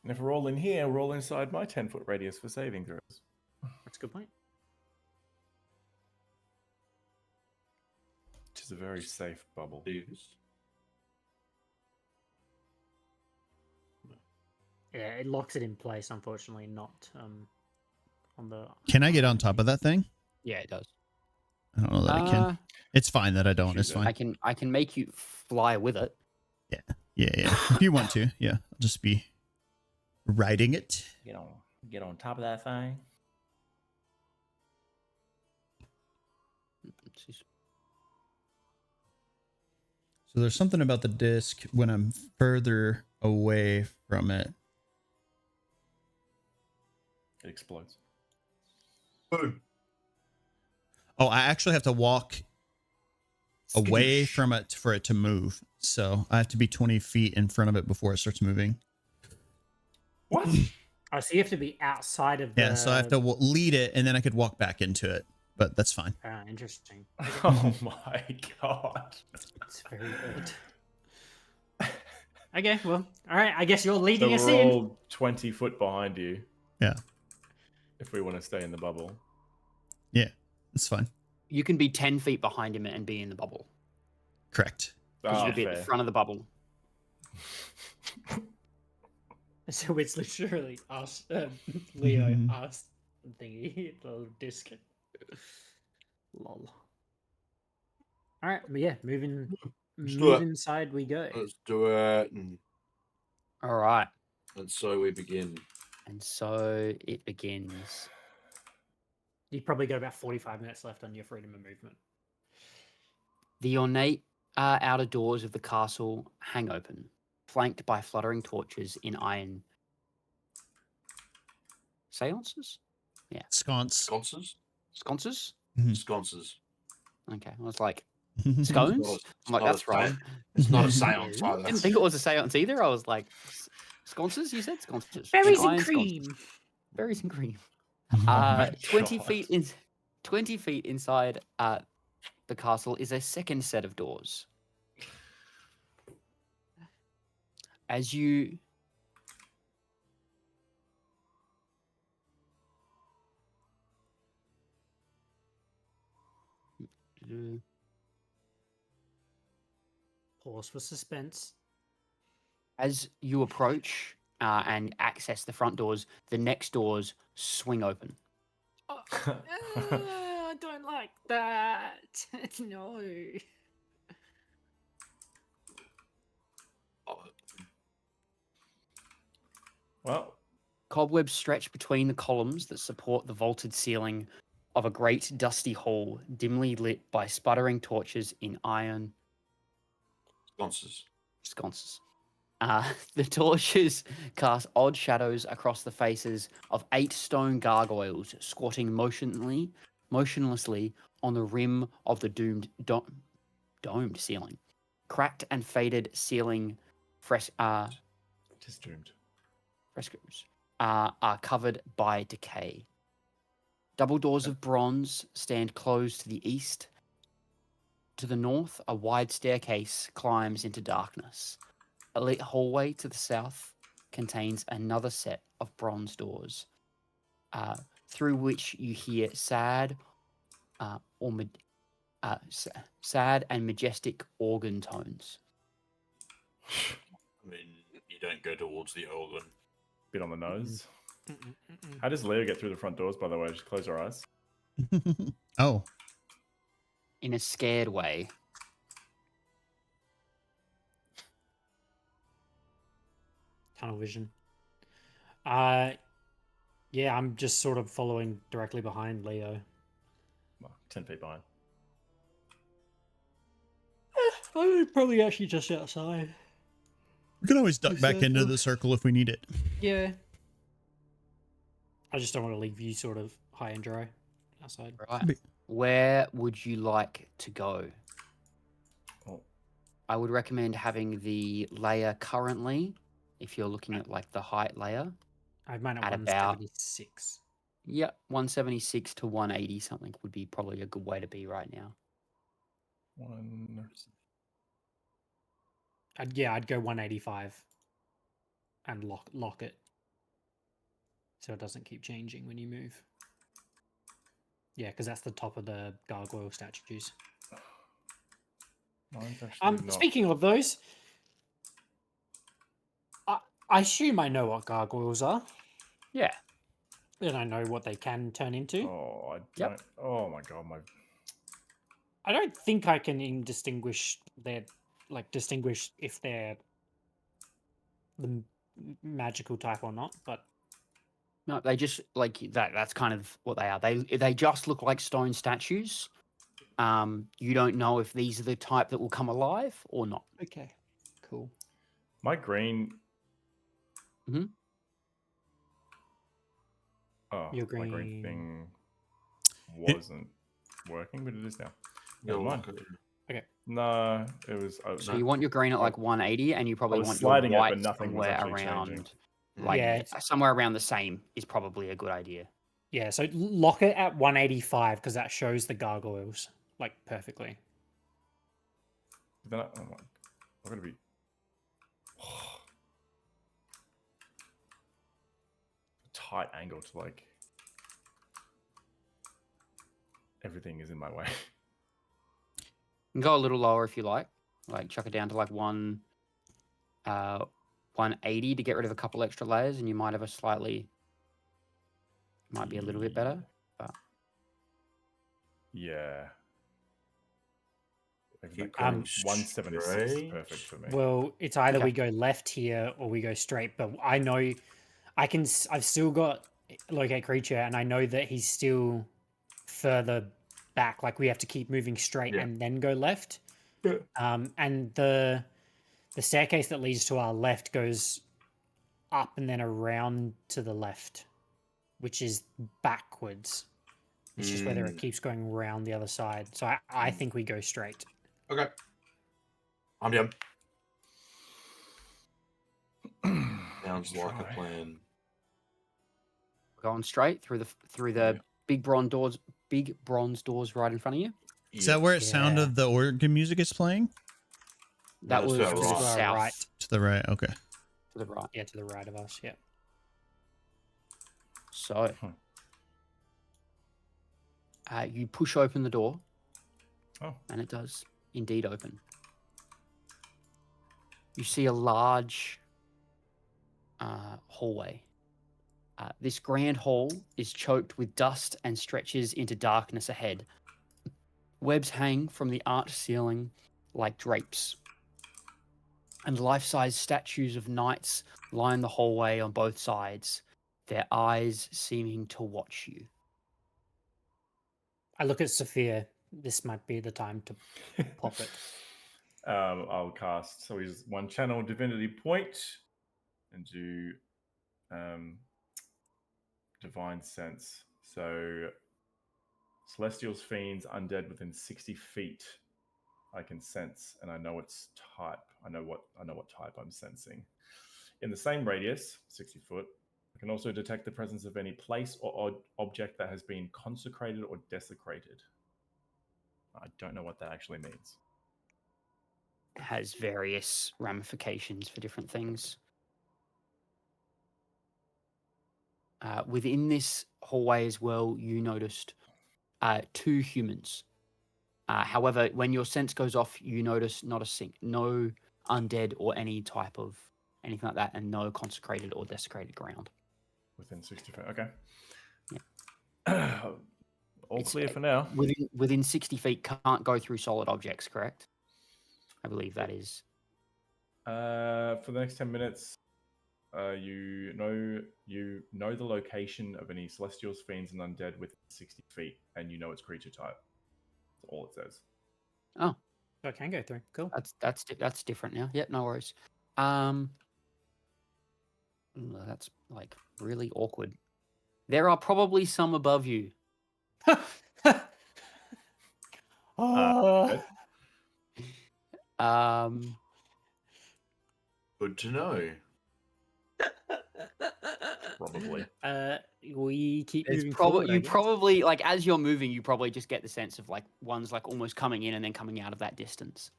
And if we're all in here, we're all inside my 10-foot radius for saving throws. That's a good point. Which is a very safe bubble. Yeah, it locks it in place, unfortunately, not on the... Can I get on top of that thing? Yeah, it does. I don't know that I can. It's fine that I don't. It's fine. I can make you fly with it. Yeah. If you want to, yeah. I'll just be riding it. Get on top of that thing. So there's something about the disc when I'm further away from it. It explodes. Boom. Oh, I actually have to walk away from it for it to move. So I have to be 20 feet in front of it before it starts moving. What? Oh, so you have to be outside of the... Yeah, so I have to lead it, and then I could walk back into it. But that's fine. Interesting. Oh my god. It's very odd. Okay, well, all right. I guess you're leading us we're in. all 20 foot behind you. Yeah. If we want to stay in the bubble. Yeah, it's fine. You can be 10 feet behind him and be in the bubble. Correct. Because you'll be at the front of the bubble. So it's literally us, Leo, us, thingy, the little disc. Lol. All right, but yeah, move inside we go. Let's do it. All right. And so we begin. And so it begins. You've probably got about 45 minutes left on your freedom of movement. The ornate outer doors of the castle hang open, flanked by fluttering torches in iron seances? Yeah. Sconces? Sconces? Sconces. Okay. I was like, scones? I'm like, that's wrong. It's not a seance either. Didn't think it was a seance either. I was like, sconces? You said sconces. Berries and iron cream. Sconces. Berries and cream. my 20 God. feet 20 feet inside the castle is a second set of doors. As you Pause for suspense. As you approach and access the front doors, the next doors swing open. I don't like that. No. Well, Cobwebs stretch between the columns that support the vaulted ceiling of a great dusty hall, dimly lit by sputtering torches in iron sconces. The torches cast odd shadows across the faces of 8 stone gargoyles squatting motionlessly on the rim of the domed ceiling. cracked and faded ceiling Just doomed. frescoes are covered by decay. Double doors of bronze stand closed to the east. To the north, a wide staircase climbs into darkness. A lit hallway to the south contains another set of bronze doors, through which you hear sad and majestic organ tones. I mean, you don't go towards the organ. Bit on the nose. How does Leo get through the front doors, by the way? Just close her eyes. Oh, In a scared way. Tunnel vision. Yeah, I'm just sort of following directly behind Leo. Well, 10 feet behind. I'm probably actually just outside. we can always duck back Exactly. into the circle if we need it. Yeah. I just don't want to leave you sort of high and dry outside. Right. Where would you like to go? Oh. I would recommend having the layer currently, if you're looking at like the height layer. I have mine at At about- 176. Yep, 176 to 180 something would be probably a good way to be right now. I'd go 185 and lock it so it doesn't keep changing when you move. Yeah, because that's the top of the gargoyle statues. Mine's actually not. Speaking of those, I assume I know what gargoyles are, Yeah. and I know what they can turn into. Oh, I Yep. don't. Oh my god, my. I don't think I can even distinguish if they're the magical type or not. But No, they just like that. That's kind of what they are. They just look like stone statues. You don't know if these are the type that will come alive or not. okay, cool. My green. Mhm. Oh, Your my green green- thing wasn't working, but it is now. Never mind. No, it was. So you want your green at like 180, and you probably was want sliding it, your but white nothing was somewhere actually around, changing. like Yeah. somewhere around the same is probably a good idea. Yeah, so lock it at 185 because that shows the gargoyles like perfectly. Then I'm gonna be. Tight angle to like. Everything is in my way. You can go a little lower if you like chuck it down to like 180 to get rid of a couple extra layers, and you might have might be a little bit better. Yeah. Maybe Keep that going 176 is straight. perfect for me. Well, it's either Okay. we go left here or we go straight. But I know I've still got locate creature, and I know that he's still further back. Like we have to keep moving straight Yeah. and then go left. Yeah. And the staircase that leads to our left goes up and then around to the left, which is backwards. It's just whether it keeps going around the other side. So I think we go straight. Okay. I'm down. Sounds like a Try. plan. Going straight through the big bronze doors right in front of you. Is that where it sound Yeah. of the organ music is playing? That No, was it's to to the the right. south, Right. To the right. Okay. to the right. Yeah, to the right of us. Yeah. So you push open the door, Oh. and it does indeed open. You see a large hallway. This grand hall is choked with dust and stretches into darkness ahead. Webs hang from the arched ceiling like drapes, and life-size statues of knights line the hallway on both sides, their eyes seeming to watch you. I look at Sephir. This might be the time to pop it. I'll cast. So he's one channel divinity point and do divine sense. So celestials, fiends, undead within 60 feet I can sense, and I know its type. I know what type I'm sensing. In the same radius, 60 foot, I can also detect the presence of any place or object that has been consecrated or desecrated. I don't know what that actually means. It has various ramifications for different things. Within this hallway as well, you noticed 2 humans. However, when your sense goes off, you notice no undead or any type of anything like that, and no consecrated or desecrated ground. Within 60 feet. Okay. Yeah. All It's, clear for now. Within 60 feet, can't go through solid objects, correct? I believe that is. For the next 10 minutes, you know the location of any celestials, fiends, and undead within 60 feet, and you know its creature type. That's all it says. Oh, So I can go through. Cool. that's different now. Yep, no worries. That's like really awkward. There are probably some above you. Good. Good to know. Probably. We keep It's moving forward. I guess. probably like as you're moving, you probably just get the sense of like one's like almost coming in and then coming out of that distance.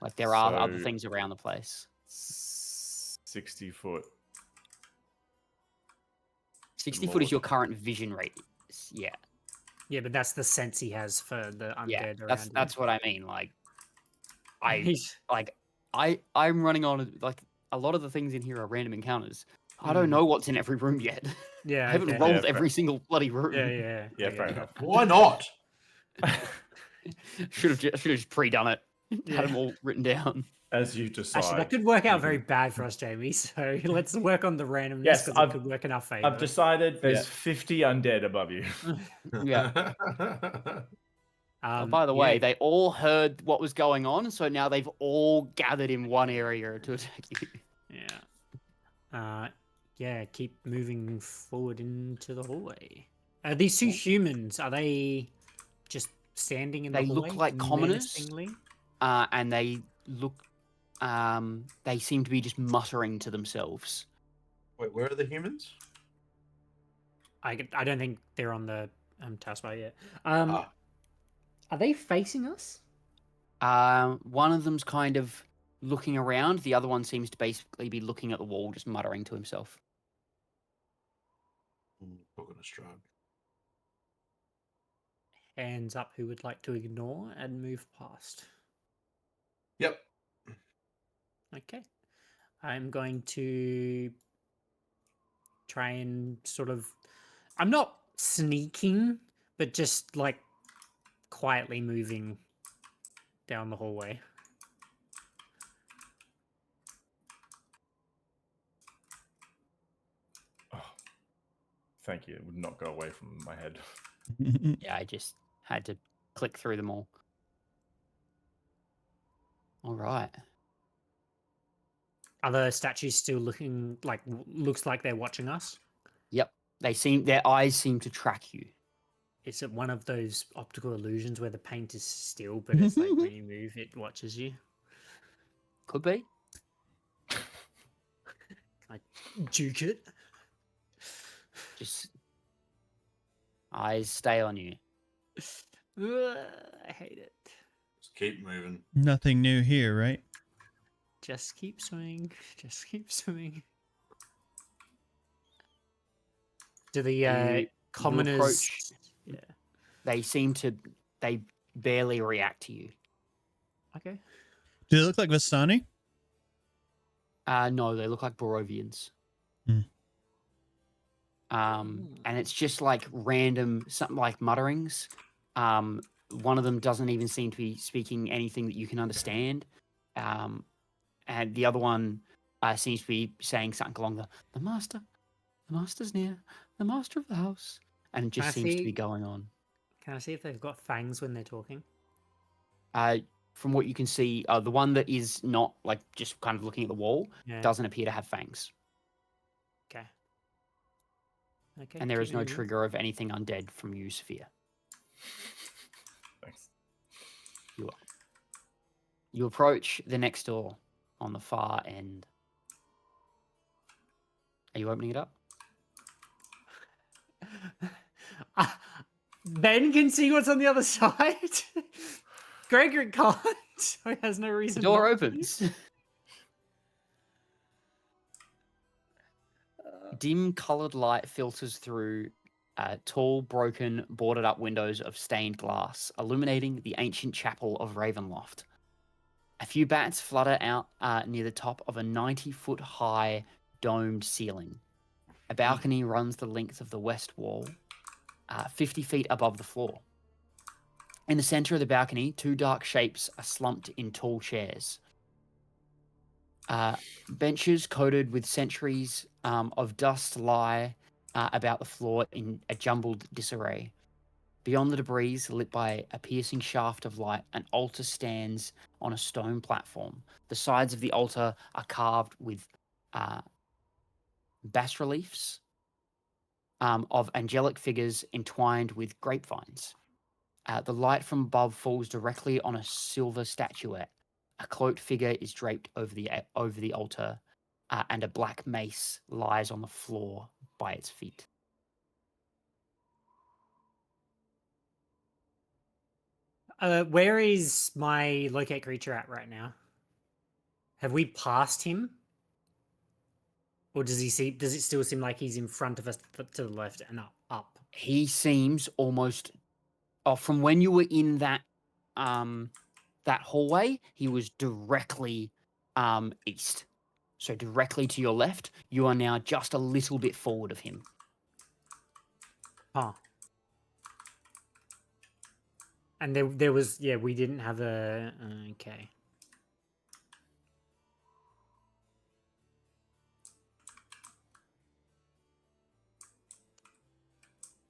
Like there are other So- things around the place. 60 foot. 60 What foot is was your it? current vision radius. Yeah. Yeah, but that's the sense he has for the undead Yeah. around That's what I mean. Like him. I'm running on like a lot of the things in here are random encounters. I don't Hmm. know what's in every room yet. Yeah, I haven't okay. rolled Yeah, every single bloody room. Yeah. Yeah, I fair get enough. Why not? should have just pre-done it. Yeah. Had them all written down. As you decide. Actually, that could work out very you can- bad for us, Jamie. So let's work on the randomness Yes, because it could work in our favor. I've decided there's Yeah. 50 undead above you. Yeah. Oh, by the way, they all heard what was going on, so now they've all gathered in one area to attack you. yeah, keep moving forward into the hallway. These 2 humans, are they just standing in the They hallway? look like commoners. menacingly? And they look, they seem to be just muttering to themselves. Wait, where are the humans? I don't think they're on the taskbar yet. Are they facing us? One of them's kind of looking around. The other one seems to basically be looking at the wall, just muttering to himself. Beckoned of Strahd. Hands up who would like to ignore and move past. Yep. Okay. I'm going to try and sort of... I'm not sneaking, but just like quietly moving down the hallway. Oh, thank you. It would not go away from my head. Yeah, I just had to click through them all. All right. Are the statues still looking like... looks like they're watching us? Yep. Their eyes seem to track you. Is it one of those optical illusions where the paint is still, but it's like when you move, it watches you? Could be. I juke it. Just eyes stay on you. I hate it. Just keep moving. Nothing new here, right? Just keep swimming. Just keep swimming. Do the You commoners... approach- Yeah. They barely react to you. Okay. Do they look like Vistani? No, they look like Barovians. Hmm. And it's just like random, something like mutterings. One of them doesn't even seem to be speaking anything that you can understand. And the other one seems to be saying something along the master's near, the master of the house. And it just I seems to be see. going on. Can I see if they've got fangs when they're talking? From what you can see, the one that is not like just kind of looking at the wall Yeah. doesn't appear to have fangs. Okay. Okay. And there is keep no moving. trigger of anything undead from you, Sephir. Thanks. You are. You approach the next door on the far end. Are you opening it up? Ben can see what's on the other side. Grangrik can't, so he has no The reason. door not to. opens. Dim coloured light filters through tall, broken, boarded up windows of stained glass, illuminating the ancient chapel of Ravenloft. A few bats flutter out near the top of a 90-foot high domed ceiling. A balcony runs the length of the west wall, 50 feet above the floor. In the center of the balcony, two dark shapes are slumped in tall chairs. Benches coated with centuries of dust lie about the floor in a jumbled disarray. Beyond the debris, lit by a piercing shaft of light, an altar stands on a stone platform. The sides of the altar are carved with bas-reliefs of angelic figures entwined with grapevines. The light from above falls directly on a silver statuette. A cloaked figure is draped over the altar, and a black mace lies on the floor by its feet. Where is my locate creature at right now? Have we passed him? Or does it still seem like he's in front of us to the left and up? He seems almost from when you were in that that hallway, he was directly east. So directly to your left, you are now just a little bit forward of him. Huh. And there was, we didn't have a, okay.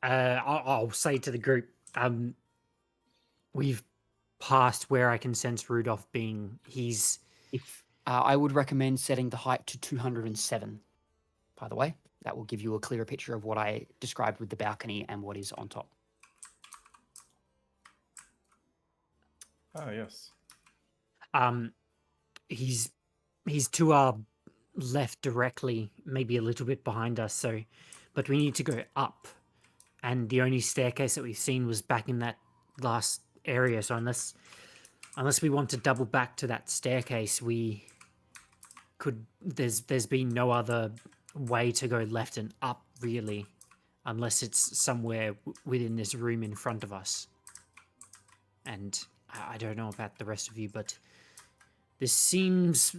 I'll say to the group, we've passed where I can sense Rudolph being. If I would recommend setting the height to 207, by the way. That will give you a clearer picture of what I described with the balcony and what is on top. Ah, yes. He's to our left directly, maybe a little bit behind us. So, but we need to go up, and the only staircase that we've seen was back in that last area. So unless we want to double back to that staircase, we could. There's been no other way to go left and up really, unless it's somewhere within this room in front of us. And I don't know about the rest of you, but this seems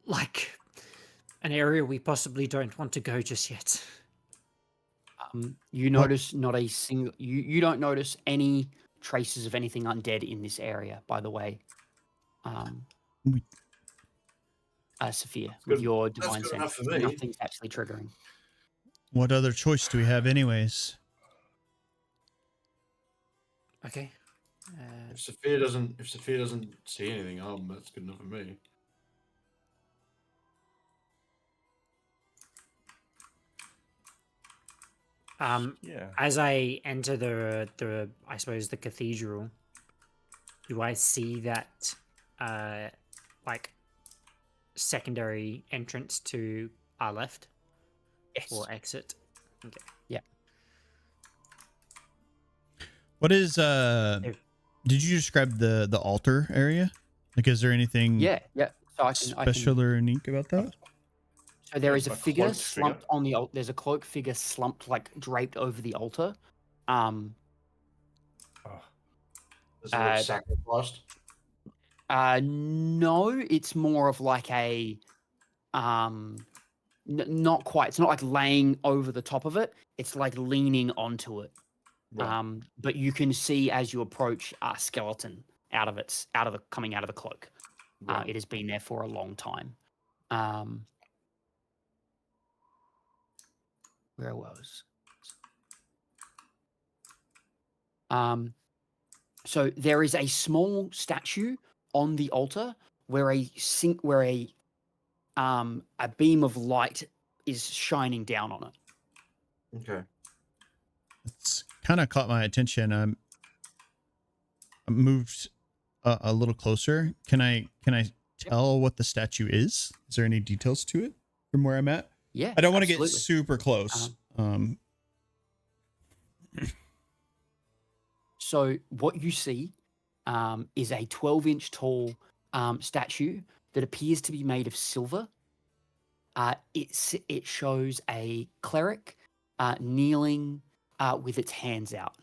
like an area we possibly don't want to go just yet. You notice not a single. You don't notice any traces of anything undead in this area. By the way, Sephir, with your divine sense, nothing's actually triggering. What other choice do we have, anyways? Okay. If Sephir doesn't see anything, that's good enough for me. As I enter the I suppose the cathedral, do I see that like secondary entrance to our left? Yes. Or exit? Okay. Yeah. What is did you describe the altar area? Like, is there anything Yeah. So special or unique about that? So there is a Like figure cloaked slumped figure? on the altar. There's a cloaked figure slumped, like draped over the altar. Oh, Does it look sacrificed? No, it's more of like a not quite. It's not like laying over the top of it. It's like leaning onto it. Right. But you can see as you approach a skeleton coming out of the cloak. Right. It has been there for a long time. Where was? So there is a small statue on the altar where a beam of light is shining down on it. Okay. It's kind of caught my attention. I moved a little closer, can I tell what the statue is? Is there any details to it from where I'm at? Yeah, I don't want to get absolutely. super close. So what you see is a 12-inch tall statue that appears to be made of silver. It shows a cleric kneeling with its hands out.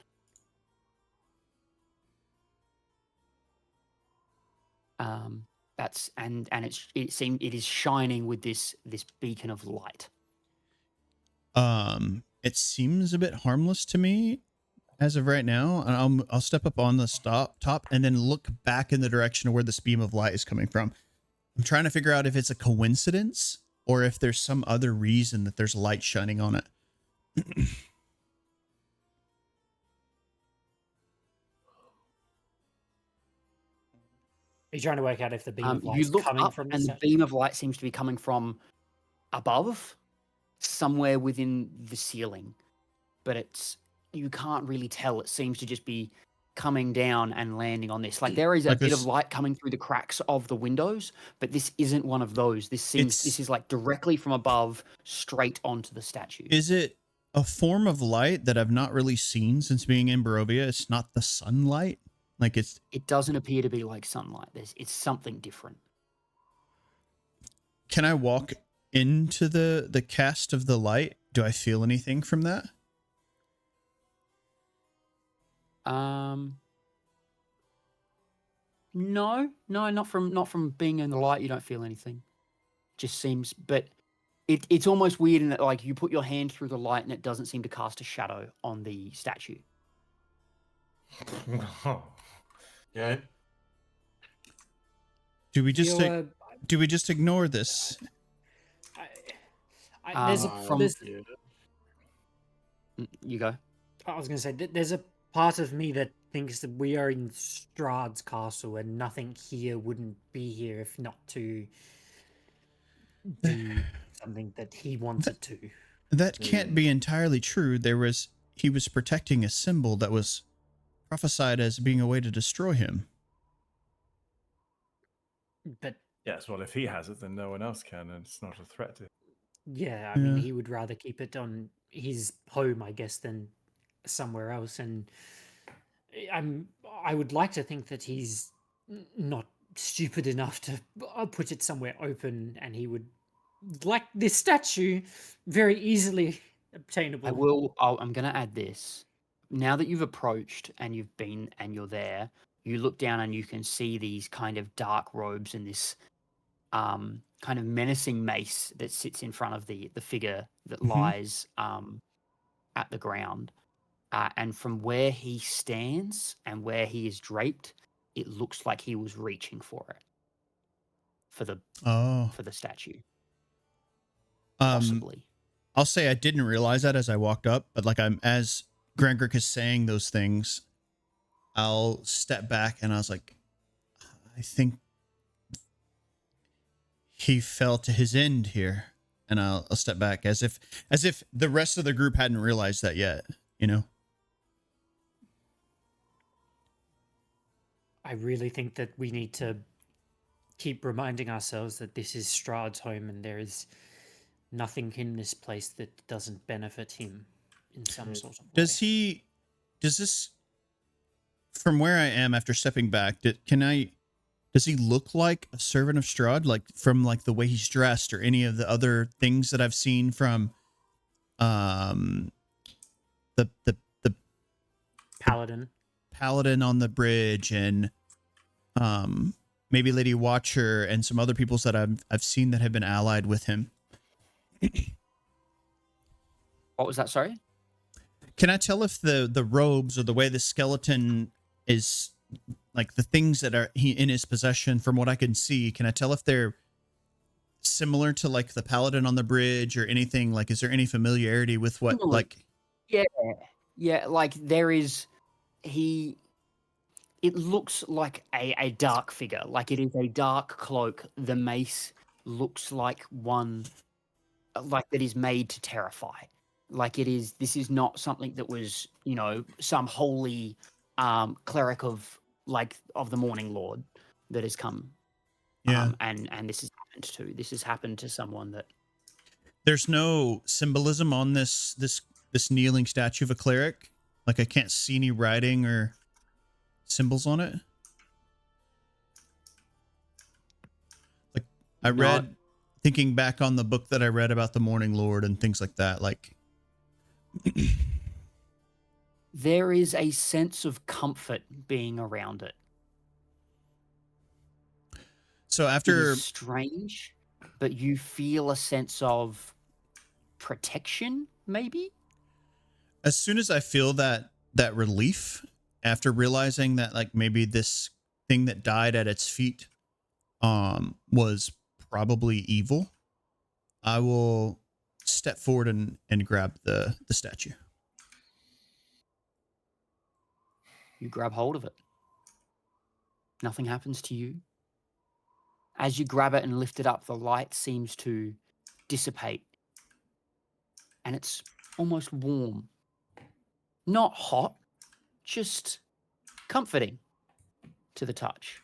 That's and it is shining with this beacon of light. It seems a bit harmless to me as of right now. And I'll step up on the top and then look back in the direction of where this beam of light is coming from. I'm trying to figure out if it's a coincidence or if there's some other reason that there's light shining on it. Are you trying to work out if the beam of light You is look coming up, from and the statue? beam of light seems to be coming from above, somewhere within the ceiling, but you can't really tell. It seems to just be coming down and landing on this. Like there is a Like bit of this- light coming through the cracks of the windows, but this isn't one of those. This is like directly from above, straight onto the statue. Is it a form of light that I've not really seen since being in Barovia? It's not the sunlight. Like It doesn't appear to be like sunlight. It's something different. Can I walk into the cast of the light? Do I feel anything from that? No, not from being in the light. You don't feel anything. Just seems, but it's almost weird in that like you put your hand through the light and it doesn't seem to cast a shadow on the statue. Yeah. Do we just You're, do we just ignore this? there's a, From- there's, You go. I was going to say, there's a part of me that thinks that we are in Strahd's castle and nothing here wouldn't be here if not to do something that he wanted to. That can't be entirely true. He was protecting a symbol that was prophesied as being a way to destroy him. But Yes, well, if he has it, then no one else can, and it's not a threat to him. yeah, I mean, Yeah. he would rather keep it on his home, I guess, than somewhere else. And I would like to think that he's not stupid enough to put it somewhere open, and he would, like this statue, very easily obtainable. I'm going to add this. Now that you've approached and you've been and you're there, you look down and you can see these kind of dark robes and this kind of menacing mace that sits in front of the figure that Mhm. lies at the ground. And from where he stands and where he is draped, it looks like he was reaching for it. For the statue. Possibly. I'll say I didn't realize that as I walked up, but like as Grangrik is saying those things, I'll step back and I was like, I think he fell to his end here. And I'll step back as if the rest of the group hadn't realized that yet, you know? I really think that we need to keep reminding ourselves that this is Strahd's home and there is nothing in this place that doesn't benefit him in some sort of way. Does this, from where I am after stepping back, does he look like a servant of Strahd? Like from like the way he's dressed or any of the other things that I've seen from, the paladin on the bridge and, maybe Lady Watcher and some other peoples that I've seen that have been allied with him. What was that? Sorry? Can I tell if the robes or the way the skeleton is, like the things that are in his possession, from what I can see, can I tell if they're similar to like the paladin on the bridge or anything? Like, is there any familiarity with what, Similar. like? Yeah, like there is, it looks like a dark figure, like it is a dark cloak. The mace looks like one, like that is made to terrify. Like this is not something that was, some holy cleric of of the Morning Lord that has come. Yeah. And this has happened to. This has happened to someone that. There's no symbolism on this kneeling statue of a cleric. Like I can't see any writing or symbols on it. Like I read, thinking back on the book that I read about the Morning Lord and things like that. Like There is a sense of comfort being around it. so It after is strange, but you feel a sense of protection, maybe? as soon as I feel that relief after realizing that like maybe this thing that died at its feet was probably evil, I will step forward and grab the statue. You grab hold of it. Nothing happens to you. As you grab it and lift it up, the light seems to dissipate. And it's almost warm. Not hot, just comforting to the touch.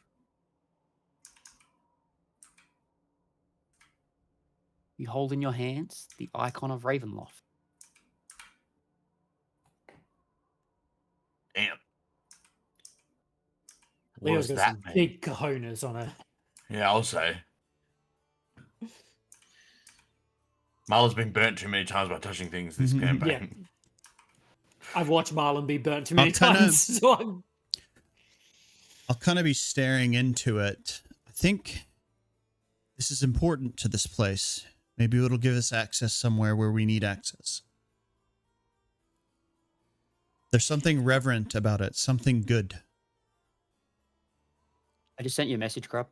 You hold in your hands the icon of Ravenloft. Damn. What Leo's does got some that mean? big cojones on it. Yeah, I'll say. Marla's been burnt too many times by touching things this campaign. I've watched Marlon be burnt too many kinda- times. So I'll kind of be staring into it. I think this is important to this place. Maybe it'll give us access somewhere where we need access. There's something reverent about it, something good. I just sent you a message, Grub.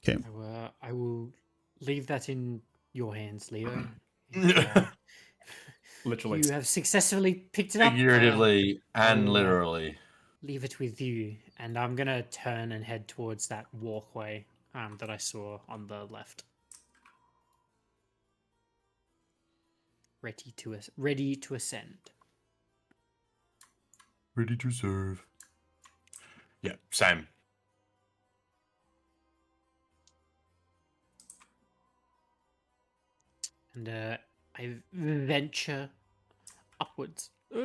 Okay. I will leave that in your hands, Leo. Literally. You have successfully picked it up. Figuratively and I'll, literally. Leave it with you, and I'm gonna turn and head towards that walkway that I saw on the left. Ready to ascend. Ready to serve. Yeah, same. And I venture upwards. Eep.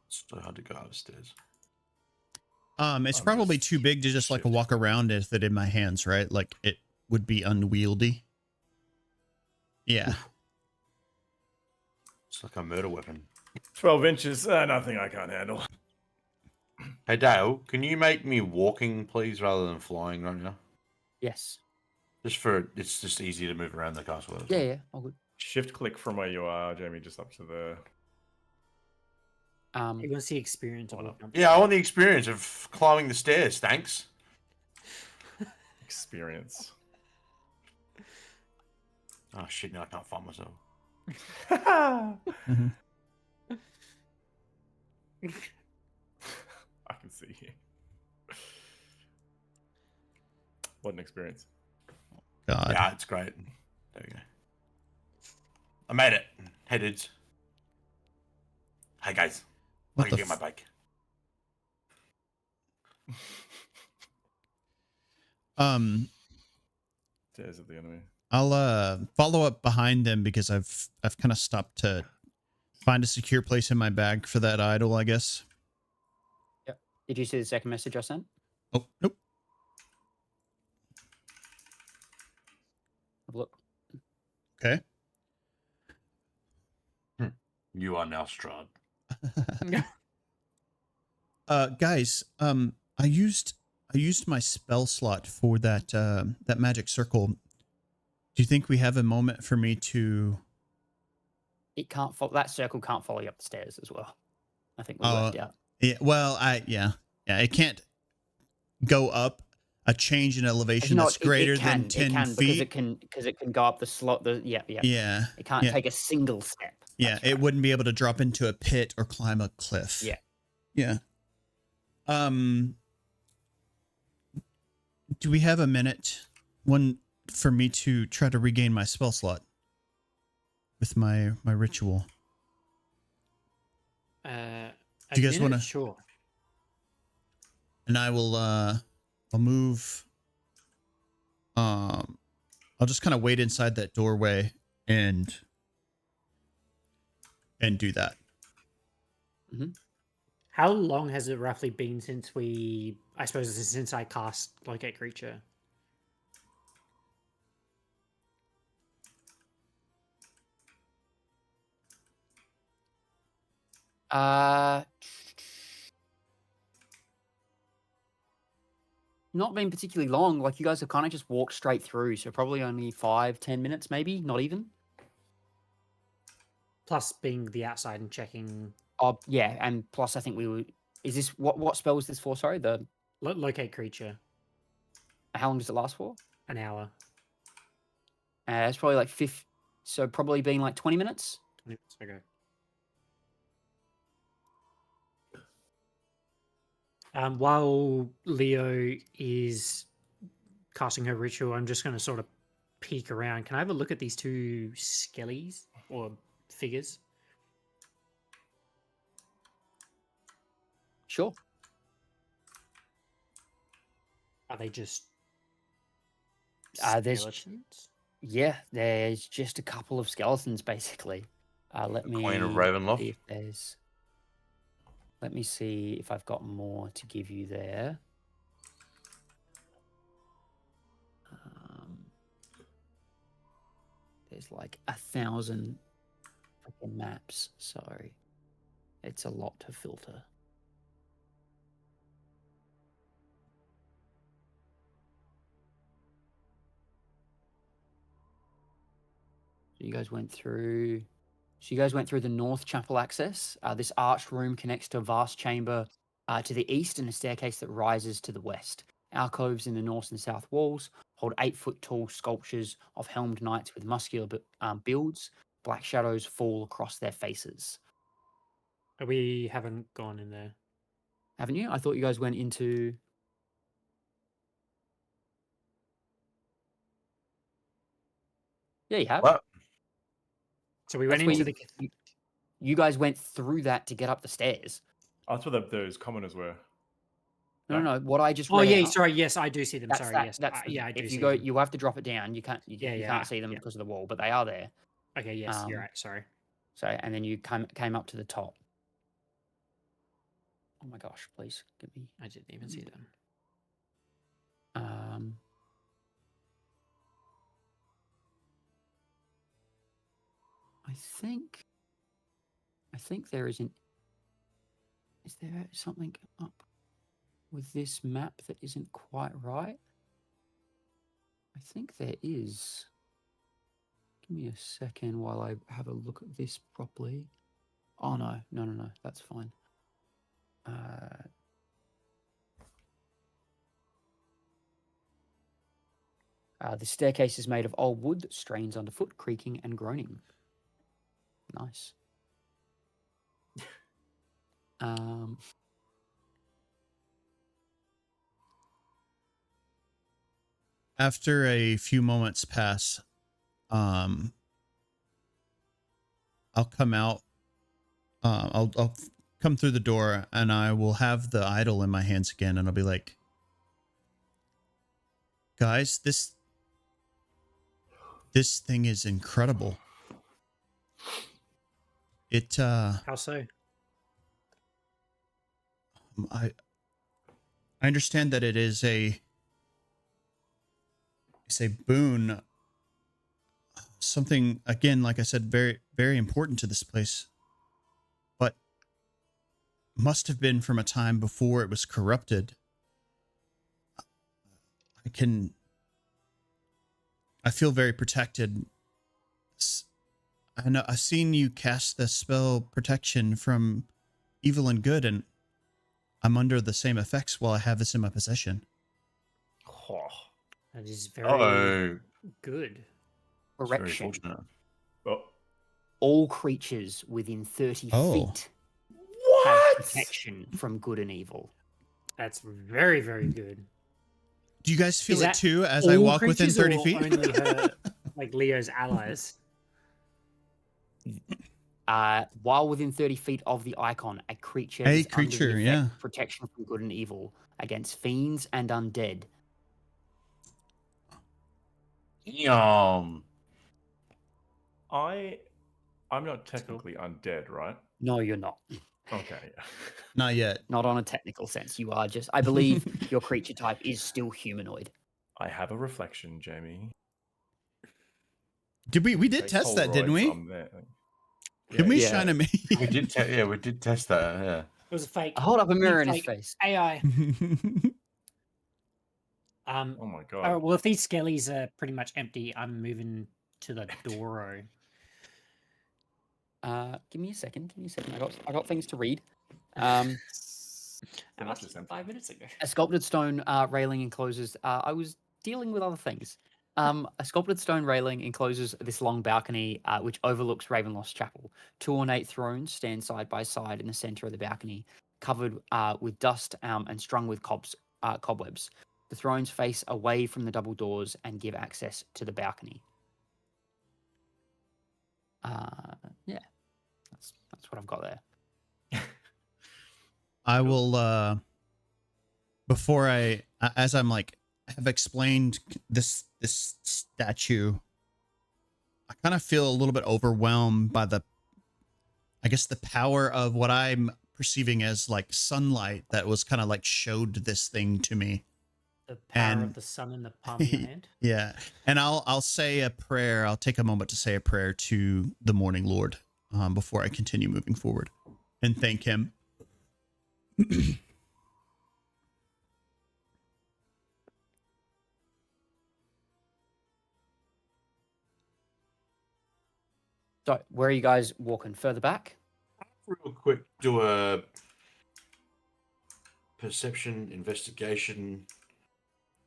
It's so hard to go upstairs. It's probably too big to just like walk around with it in my hands, right? Like it would be unwieldy. Yeah. It's like a murder weapon. 12 inches, nothing I can't handle. Hey Dale, can you make me walking, please, rather than flying right now? Yes. It's just easier to move around the castle. Yeah, all good. Shift click from where you are, Jamie, just up to the... You want to see experience? Yeah, I want the experience of climbing the stairs. Thanks. experience. Oh shit! Now I can't find myself. Mhm. I can see you. What an experience. God. Yeah, it's great. There we go. I made it. Hey dudes. Hey guys. What I the can get my bike. Stairs of the enemy. I'll follow up behind them because I've kind of stopped to find a secure place in my bag for that idol, I guess. Yep. Did you see the second message I sent? Oh, nope. Have a look. Okay. You are now Strahd. Guys, I used my spell slot for that magic circle. Do you think we have a moment for me to? It can't follow. That circle can't follow you up the stairs as well. I think we worked out. Yeah. Well, yeah. It can't go up a change in elevation that's greater than 10 feet. Because it can go up the slot. Yeah. Yeah. It can't take a single step. Yeah, it wouldn't be able to drop into a pit or climb a cliff. Yeah. Yeah. Do we have a minute? One for me to try to regain my spell slot with my ritual. Do Do you guys wanna- Sure. And I will I'll move I'll just kind of wait inside that doorway and do that. How long has it roughly been since I suppose since I cast Locate Creature? Not been particularly long. Like, you guys have kind of just walked straight through, so probably only 5-10 minutes, maybe, not even. Plus being the outside and checking. Oh yeah, and plus I think we were. Is this what spell is this for? Sorry, the Locate Creature. how long does it last for? An hour. It's probably like so probably been like 20 minutes. 20 minutes. Okay. While Leo is casting her ritual, I'm just going to sort of peek around. Can I have a look at these two skellies or figures? Sure. Are they just There's skeletons? there's just a couple of skeletons basically. Let me Queen of Ravenloft. see if there's. Let me see if I've got more to give you there. There's like 1,000 freaking maps. Sorry. It's a lot to filter. So you guys went through the north chapel access. This arched room connects to a vast chamber to the east and a staircase that rises to the west. Alcoves in the north and south walls hold 8-foot tall sculptures of helmed knights with muscular builds. Black shadows fall across their faces. We haven't gone in there. Haven't you? I thought you guys went into. Yeah, you have. What? So we went That's where into the. You guys went through that to get up the stairs. Oh, that's where those commoners were. No. What I just. Oh read yeah, out, sorry. Yes, I do see them. That's Sorry. that. Yes. That's Yeah, I do if see you go, them. you have to drop it down. You can't. You can't see them yeah. because of the wall, but they are there. Okay. Yes, you're Um, right. Sorry. So, and then you came up to the top. Oh my gosh! Please give me. I didn't even see them. I think there isn't. Is there something up with this map that isn't quite right? I think there is. Give me a second while I have a look at this properly. Oh no, that's fine. The staircase is made of old wood that strains underfoot, creaking and groaning. Nice. After a few moments pass, I'll come out. I'll come through the door and I will have the idol in my hands again, and I'll be like, guys, this thing is incredible. It How so? I understand that it is a boon, something, again, like I said, very, very important to this place, but must have been from a time before it was corrupted. I feel very protected. I know I've seen you cast the spell protection from evil and good, and I'm under the same effects while I have this in my possession. Oh, That is very Oh, good. it's very Correction. fortunate. well, All creatures within 30 Oh. feet have protection from good and evil. That's very, very good. Do you guys feel Is it that too as I all walk within creatures 30 or feet? only her, like Leo's allies? While within 30 feet of the icon, a creature A is under creature, the effect yeah. of protection from good and evil against fiends and undead. Yum. I'm not technically undead, right? No, you're not. Okay. Not yet. Not on a technical sense. You are just, I believe your creature type is still humanoid. I have a reflection, Jamie. Did we did Take test that, didn't Polaroids, we? I'm there. Didn't we yeah. shine a me? We did test that, yeah. It was a fake. I hold up a mirror in his Deep fake face. AI. Oh my god. All right, well, if these skellies are pretty much empty, I'm moving to the Doro. Give me a second. I got things to read. And They're not that's just empty. 5 minutes ago. A sculpted stone railing encloses. I was dealing with other things. A sculpted stone railing encloses this long balcony, which overlooks Ravenloft's chapel. 2 ornate thrones stand side by side in the center of the balcony, covered with dust and strung with cobwebs. The thrones face away from the double doors and give access to the balcony. Yeah, that's what I've got there. I will before as I'm like have explained this statue, I kind of feel a little bit overwhelmed by the power of what I'm perceiving as like sunlight that was kind of like showed this thing to me. The power And- of the sun in the palm of your hand. Yeah. And I'll say a prayer. I'll take a moment to say a prayer to the Morning Lord before I continue moving forward and thank him. So, where are you guys walking? Further back? Real quick, do a perception investigation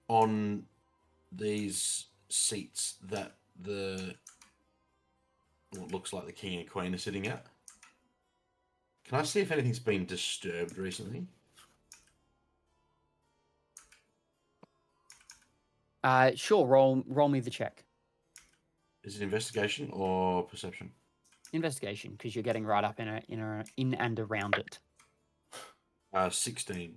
on these seats that what looks like the king and queen are sitting at. Can I see if anything's been disturbed recently? Sure. Roll me the check. Is it investigation or perception? Investigation, because you're getting right up in and around it. 16.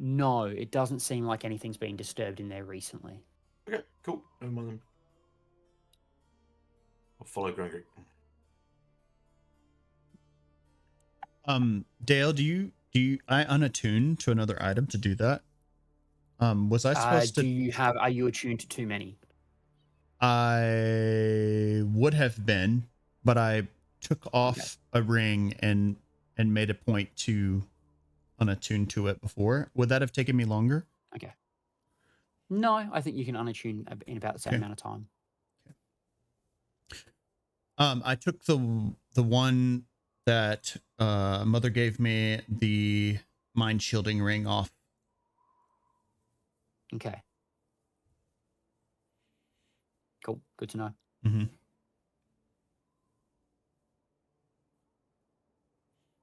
No, it doesn't seem like anything's been disturbed in there recently. Okay, cool. Never mind them. I'll follow Grangrik. Dale, do you I unattuned to another item to do that? Was I supposed to Are you attuned to too many? I would have been, but I took off a ring and made a point to unattune to it before. Would that have taken me longer? Okay. No, I think you can unattune in about the same Okay. amount of time. I took the one that Mother gave me, the mind shielding ring, off. Okay. Cool. Good to know. Mm-hmm.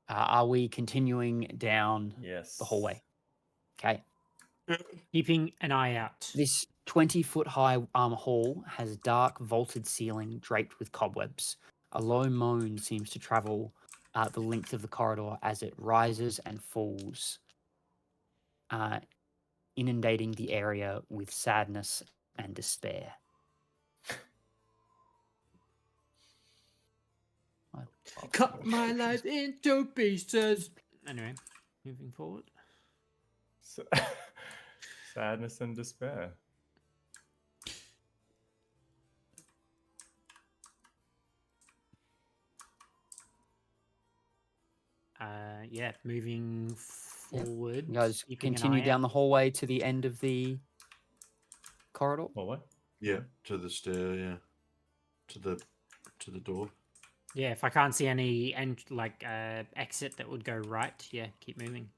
Are we continuing down Yes. the hallway? Okay. Keeping an eye out. This 20-foot high hall has a dark vaulted ceiling draped with cobwebs. A low moan seems to travel the length of the corridor as it rises and falls, inundating the area with sadness and despair. Cut my life into pieces. Anyway, moving forward. Sadness and despair. Yeah, moving forward. You guys keeping an continue eye down out. the hallway to the end of the corridor. Well, what? Yeah, to the stair. Yeah, to the door. Yeah, if I can't see any exit that would go right, yeah, keep moving.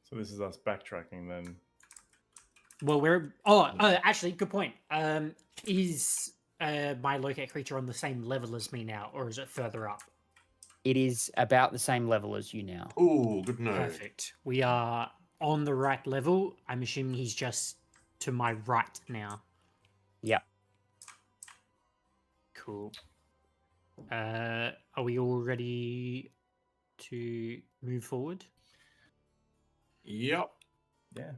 So this is us backtracking then. Well, actually, good point. Is my locate creature on the same level as me now, or is it further up? It is about the same level as you now. Ooh, good to know. Perfect. We are on the right level. I'm assuming he's just to my right now. Yep. Cool. Are we all ready to move forward? Yep. Yeah.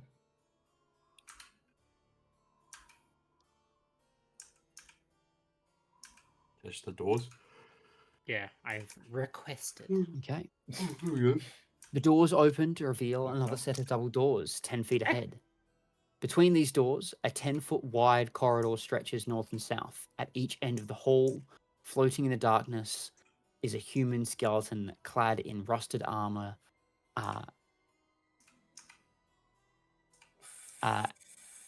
Test the doors. Yeah, I've requested. Okay. Oh, here we go. The doors open to reveal another set of double doors 10 feet ahead. Between these doors, a 10-foot wide corridor stretches north and south. At each end of the hall, floating in the darkness, is a human skeleton clad in rusted armor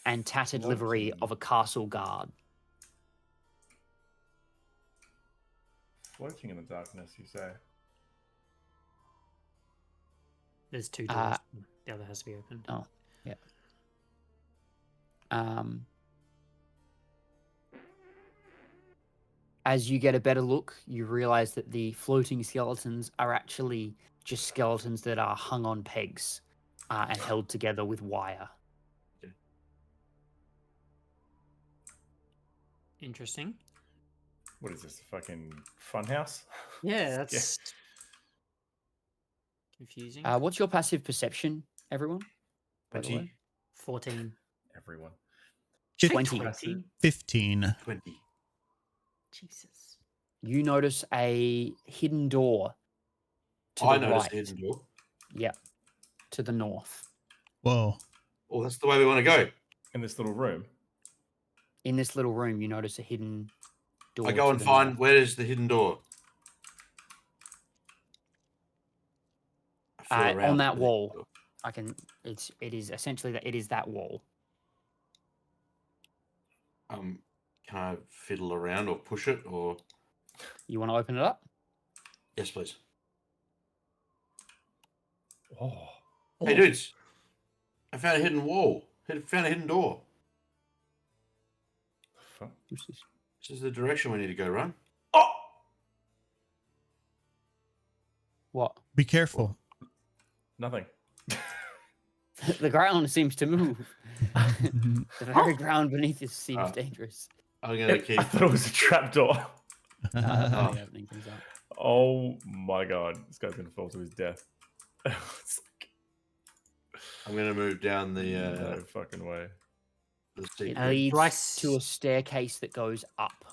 and tattered livery of a castle guard. Floating in the darkness, you say? There's two doors. The other has to be opened. Oh, yeah. As you get a better look, you realize that the floating skeletons are actually just skeletons that are hung on pegs and held together with wire. Interesting. What is this, a fucking funhouse? Yeah, that's confusing. What's your passive perception, everyone? By the way? 20. 14. Everyone. 20. 15. 20. Jesus. You notice a hidden door to I the noticed right. the hidden door. Yep. To the north. Whoa. Oh, that's the way we want to go. In this little room. In this little room, you notice a hidden door. I go to and the find north. where is the hidden door. I feel around On that for the wall. door. It is essentially that it is that wall. Can I fiddle around or push it or? You want to open it up? Yes, please. Oh. Hey, dudes! I found a hidden wall. Found a hidden door. Fuck. What's this? This is the direction we need to go, right? Oh! What? Be careful. Nothing. The ground seems to move. Mhm. The very ground beneath us seems Ah. dangerous. I'm gonna keep. I thought it was a trapdoor. That's Oh. only opening things up. Oh my god. This guy's gonna fall to his death. I'm gonna move down the No fucking way. the It steep. leads to a staircase that goes up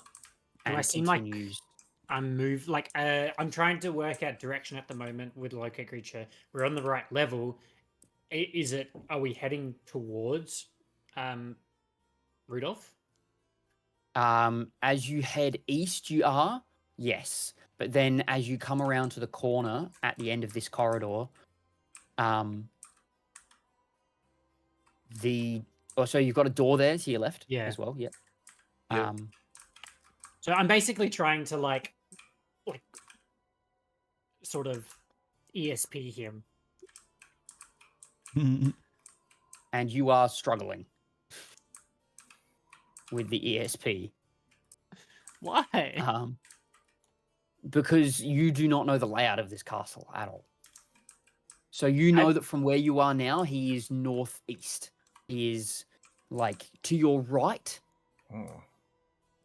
Do I and seem like continues. I'm trying to work out direction at the moment with locate creature. We're on the right level. Are we heading towards Rudolph? As you head east, you are, yes. But then as you come around to the corner at the end of this corridor, so you've got a door there to your left as well. Yep. Yeah. So I'm basically trying to like sort of ESP him. And you are struggling with the ESP. Why? Because you do not know the layout of this castle at all. So you know that from where you are now, he is northeast. He is like to your right,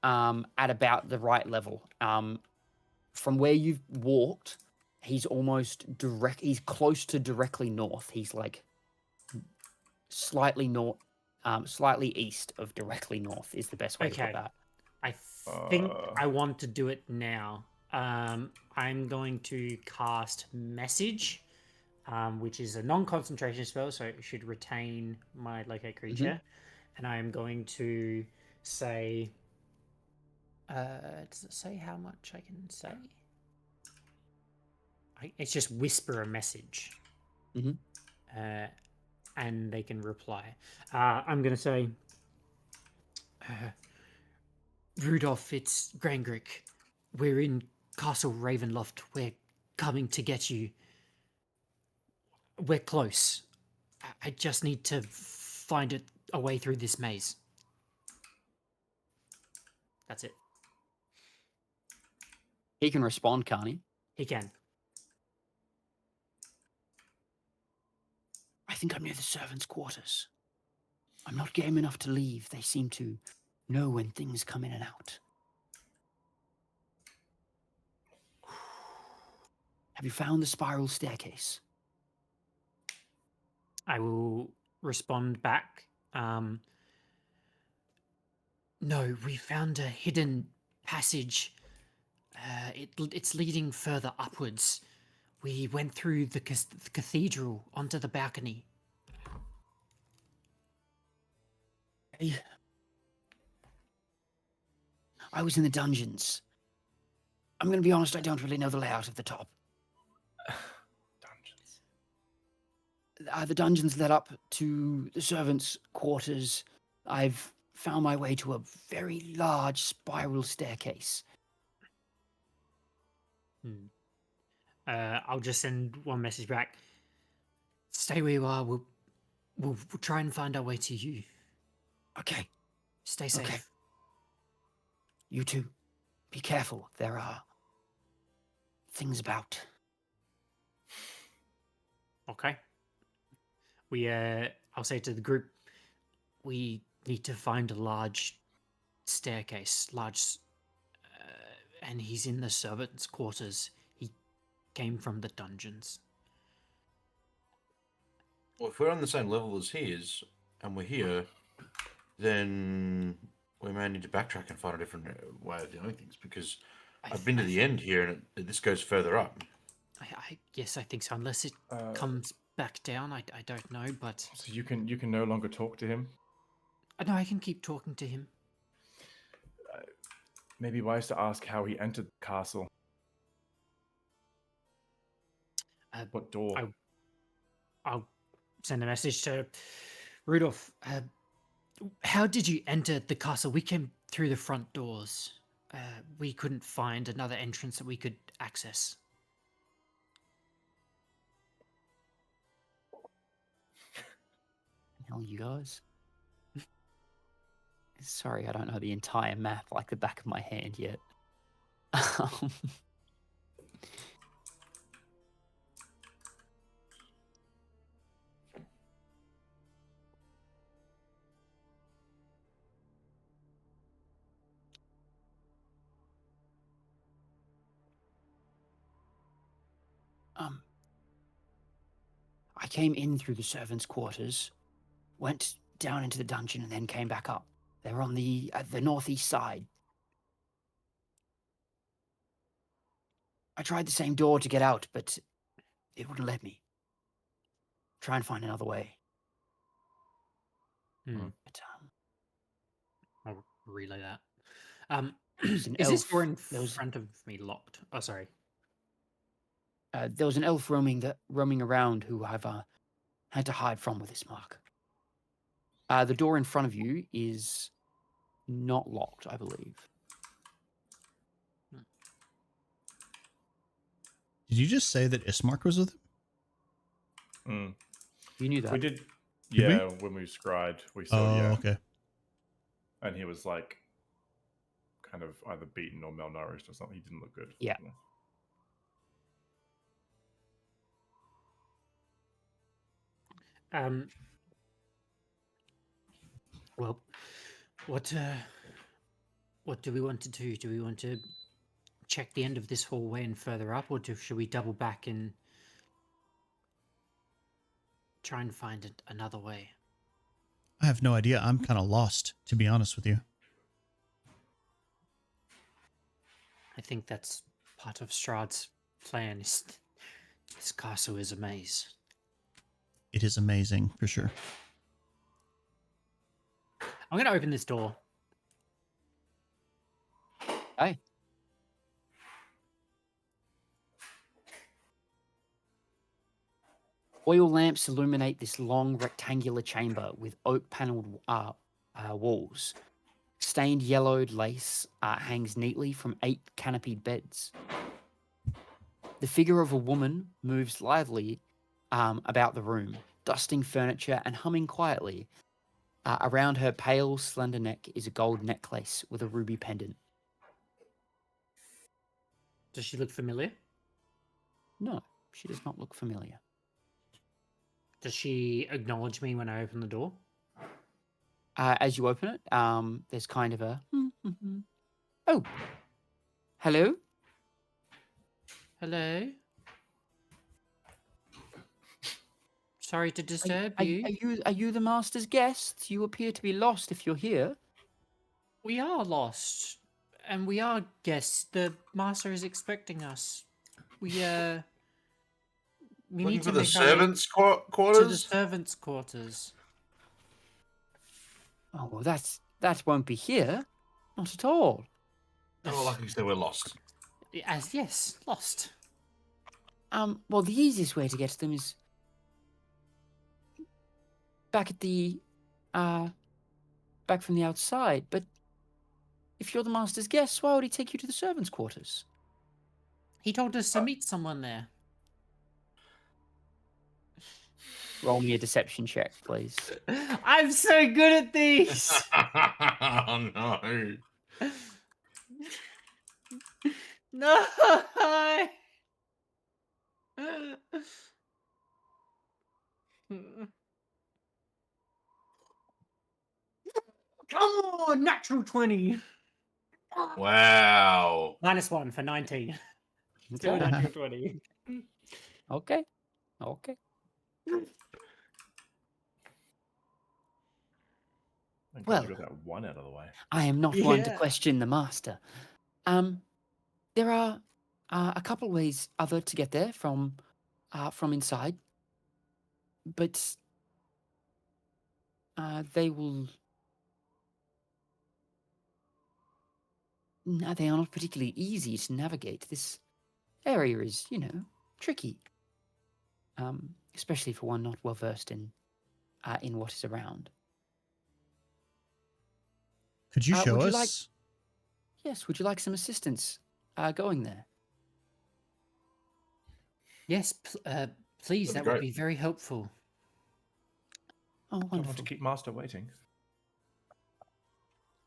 at about the right level. From where you've walked, he's almost direct. He's close to directly north. He's like slightly north, slightly east of directly north is the best way to put that. I think I want to do it now. I'm going to cast Message, which is a non-concentration spell, so it should retain my locate creature. And I am going to say... does it say how much I can say? It's just whisper a message. And they can reply. I'm going to say... Rudolph, it's Grangrik. We're in Castle Ravenloft. We're coming to get you. We're close. I just need to find a way through this maze. That's it. He can respond, can't he? He can. I think I'm near the servants' quarters. I'm not game enough to leave. They seem to know when things come in and out. Have you found the spiral staircase? I will respond back. No, we found a hidden passage. It's leading further upwards. We went through the cathedral onto the balcony. I was in the dungeons. I'm going to be honest, I don't really know the layout of the top. Dungeons. The dungeons led up to the servants' quarters. I've found my way to a very large spiral staircase. I'll just send one message back. Stay where you are. We'll try and find our way to you. Okay. Stay safe. Okay. You too. Be careful. There are things about. Okay. I'll say to the group, we need to find a large staircase, and he's in the servants' quarters. He came from the dungeons. Well, if we're on the same level as he is, and we're here, then we may need to backtrack and find a different way of doing things, because I've been to the end here, and this goes further up. Yes, I think so. Unless it comes back down, I don't know. But so you can no longer talk to him. No, I can keep talking to him. Maybe wise to ask how he entered the castle. What door? I'll send a message to Rudolph. How did you enter the castle? We came through the front doors. We couldn't find another entrance that we could access. Hell, you guys. Sorry, I don't know the entire map like the back of my hand yet. I came in through the servants' quarters, went down into the dungeon, and then came back up. They're on the northeast side. I tried the same door to get out, but it wouldn't let me. Try and find another way. But, I'll relay that. There's an Is this elf- door in there was- front of me locked? Oh, sorry. there was an elf roaming around who I've had to hide from with this mark. The door in front of you is not locked, I believe. Did you just say that Ismark was with him? You knew that. We did. Did we? Yeah, when we scried, we saw. Oh, Yeah, okay. and he was like, kind of either beaten or malnourished or something. He didn't look good. Yeah. Well, what do we want to do? Do we want to check the end of this hallway and further up, or should we double back and try and find another way? I have no idea. I'm kind of lost, to be honest with you. I think that's part of Strahd's plan. This castle is a maze. It is amazing, for sure. I'm going to open this door. Hey. Oil lamps illuminate this long rectangular chamber with oak-paneled walls. Stained yellowed lace hangs neatly from 8 canopied beds. The figure of a woman moves lively about the room, dusting furniture and humming quietly. Around her pale, slender neck is a gold necklace with a ruby pendant. Does she look familiar? No, she does not look familiar. Does she acknowledge me when I open the door? As you open it, there's kind of a... Oh, hello? Hello? Sorry to disturb you. Are you the master's guest? You appear to be lost if you're here. We are lost. And we are guests. The master is expecting us. We Looking need for to the make our way servants' to the quarters? servants' quarters. Oh, well, that won't be here. Not at all. Oh, like you said, we're lost. Yes, lost. Well, the easiest way to get to them is back at the, back from the outside. But if you're the master's guest, why would he take you to the servants' quarters? He told us to meet someone there. Roll me a deception check, please. I'm so good at these. Oh no. No. Come on, natural 20. Wow. -1 for 19. Still Okay. natural 20. Okay. I'm glad Well. you got that one out of the way. I am not one to Yeah. question the master. There are a couple ways other to get there from inside, but they will. No, they are not particularly easy to navigate. This area is, tricky, especially for one not well versed in what is around. Could you show would you us? like- Yes, would you like some assistance going there? Yes, please. That'd be That would great. be very helpful. Oh, Don't want wonderful. to keep Master waiting.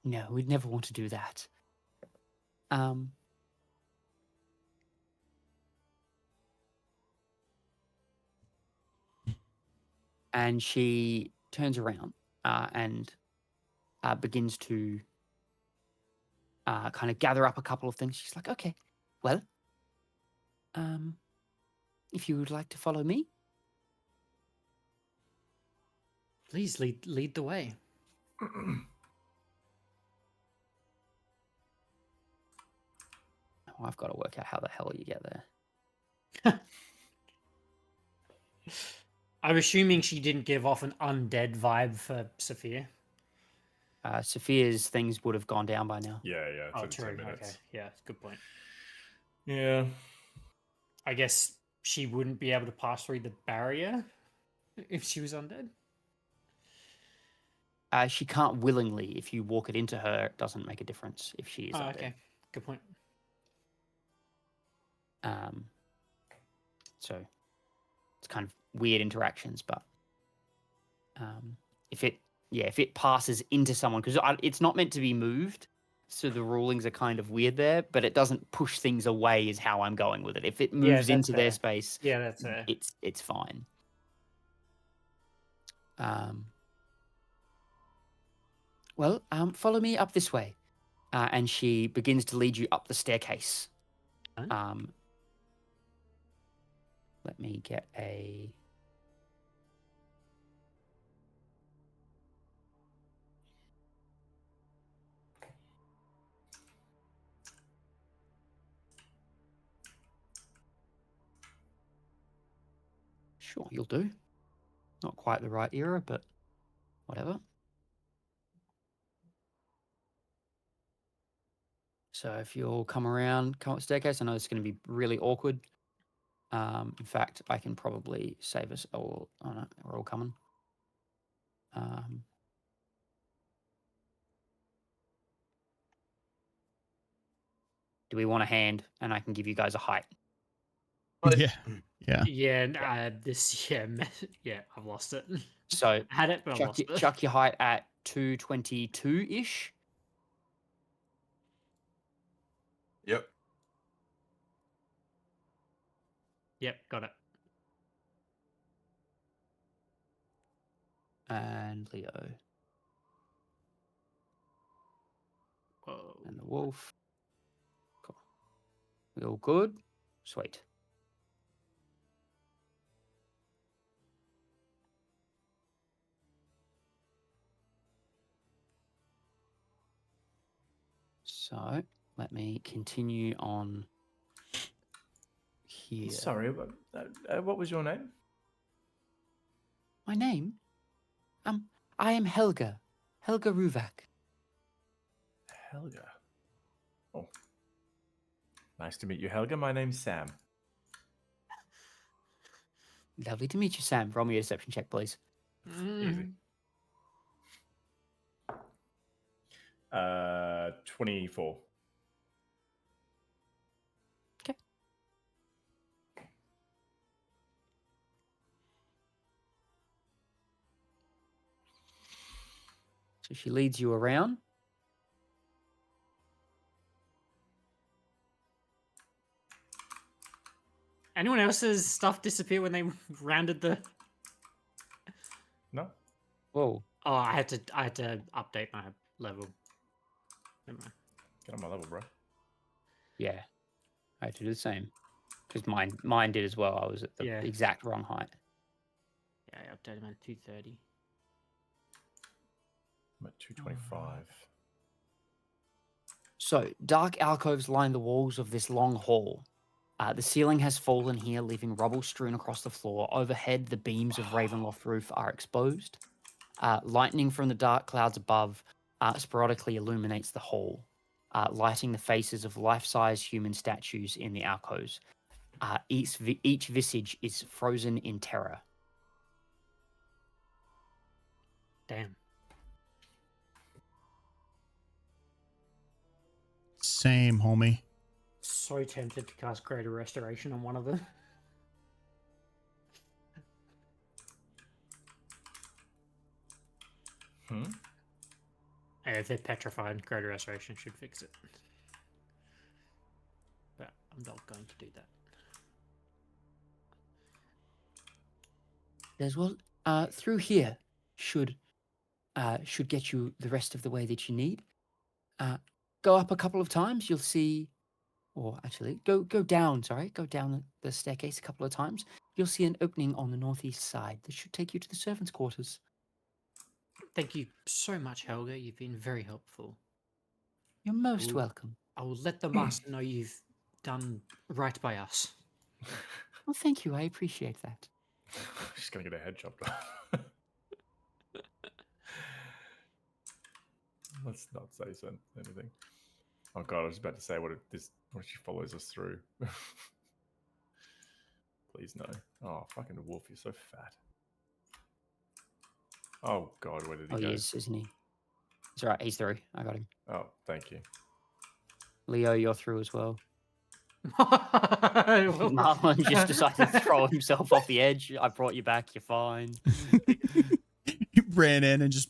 No, we'd never want to do that. And she turns around and begins to kind of gather up a couple of things. She's like, okay, well, if you would like to follow me. Please lead the way. Oh, I've got to work out how the hell you get there. I'm assuming she didn't give off an undead vibe for Sephir. Sophia,'s things would have gone down by now. Yeah, Oh, 32 true. minutes. Okay, yeah, good point. Yeah. I guess she wouldn't be able to pass through the barrier if she was undead. She can't willingly. If you walk it into her, it doesn't make a difference if she is Oh, undead. okay, good point. So it's kind of weird interactions, but if it passes into someone, because it's not meant to be moved, so the rulings are kind of weird there, but it doesn't push things away is how I'm going with it. If it moves that's into their fair. space, Yeah, that's fair. it's fine. Well, follow me up this way, and she begins to lead you up the staircase. Huh? Let me get a. Sure, you'll do. Not quite the right era, but whatever. So if you'll come up the staircase, I know it's going to be really awkward. In fact, I can probably save us all. Oh no, we're all coming. Do we want a hand? And I can give you guys a height. But- Yeah. Yeah. Yeah, yeah, I've lost it. So I had it, but I lost it. chuck your height at 222-ish. Yep. Yep, got it. And Leo. Whoa. And the wolf. Cool. We all good? Sweet. So let me continue on here. Sorry, what was your name? My name? I am Helga. Helga Ruvak. Helga. Oh. Nice to meet you, Helga. My name's Sam. Lovely to meet you, Sam. Roll me a deception check, please. Easy. 24. Okay. So she leads you around. Anyone else's stuff disappear when they rounded the? No? Whoa. Oh, I had to update my level. Never mind. Get on my level, bro. Yeah. I had to do the same. Because mine did as well. I was at the Yeah. exact wrong height. Yeah, I updated my 230. I'm at 225. So, dark alcoves line the walls of this long hall. The ceiling has fallen here, leaving rubble strewn across the floor. Overhead, the beams of Ravenloft roof are exposed. Lightning from the dark clouds above sporadically illuminates the hall, lighting the faces of life-size human statues in the alcoves. Each visage is frozen in terror. Damn. Same, homie. So tempted to cast Greater Restoration on one of them. If they're petrified, Greater Restoration should fix it. But I'm not going to do that. There's through here should get you the rest of the way that you need. Go up a couple of times, you'll see, or actually go down. Sorry, go down the staircase a couple of times. You'll see an opening on the northeast side that should take you to the servants' quarters. Thank you so much, Helga. You've been very helpful. You're most Ooh. welcome. I will let the master know you've done right by us. Well, thank you. I appreciate that. She's gonna get her head chopped off. Let's not say anything. Oh god, I was about to say what she follows us through. Please no. Oh, fucking wolf, you're so fat. Oh god, where did he Oh, go? he is, isn't he? It's all right. He's through. I got him. Oh, thank you. Leo, you're through as well. Marlon just decided to throw himself off the edge. I brought you back. You're fine. He ran in and just.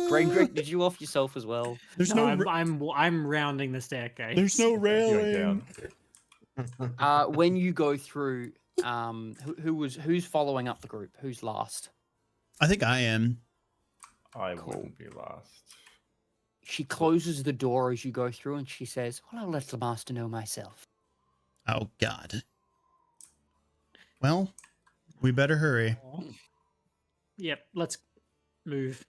Grangrik, did you off yourself as well? There's No, no. I'm rounding the staircase. There's no You went railing. down. When you go through, who's following up the group? Who's last? I think I am. I Cool. wouldn't be last. She closes the door as you go through, and she says, "Well, I'll let the master know myself." Oh God. Well, we better hurry. Yep, let's move.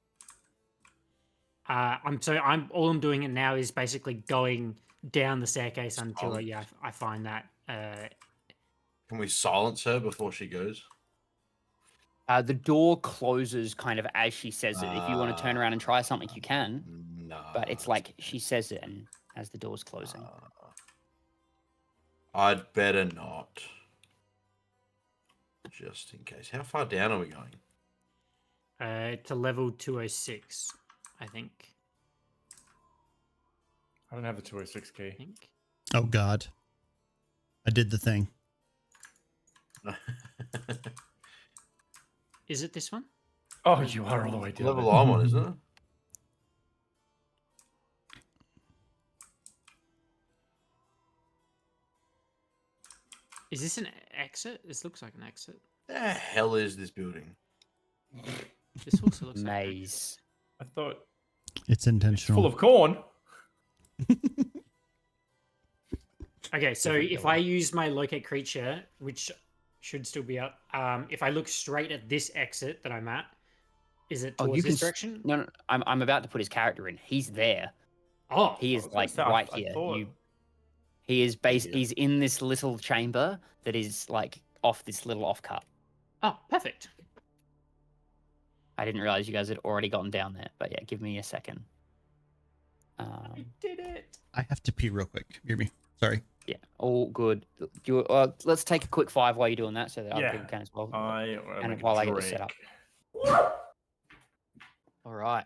All I'm doing it now is basically going down the staircase until I find that. Can we silence her before she goes? The door closes kind of as she says it. If you want to turn around and try something, you can. No. But it's like she says it, and as the door's closing. I'd better not. Just in case. How far down are we going? To level 206, I think. I don't have the 206 key. I think. Oh God, I did the thing. Is it this one? Oh, you are all the way down. Level there. I'm on, isn't it? Is this an exit? This looks like an exit. The hell is this building? This also looks like an exit. Maze. I thought It's it's intentional. full of corn. Okay, so Different if color. I use my locate creature, which should still be up, if I look straight at this exit that I'm at, is it Oh, towards you can. this direction? No, no. I'm about to put his character in. He's there. Oh, He I is was gonna like say, right I here. thought- He is base. Yeah. He's in this little chamber that is like off this little offcut. oh, perfect. I didn't realize you guys had already gotten down there, but yeah, give me a second. Did it? I have to pee real quick. Hear me? Sorry. Yeah, all good. Let's take a quick 5 while you're doing that, so that other Yeah. people can as well. I wanna And make a while I get this set drink. All right.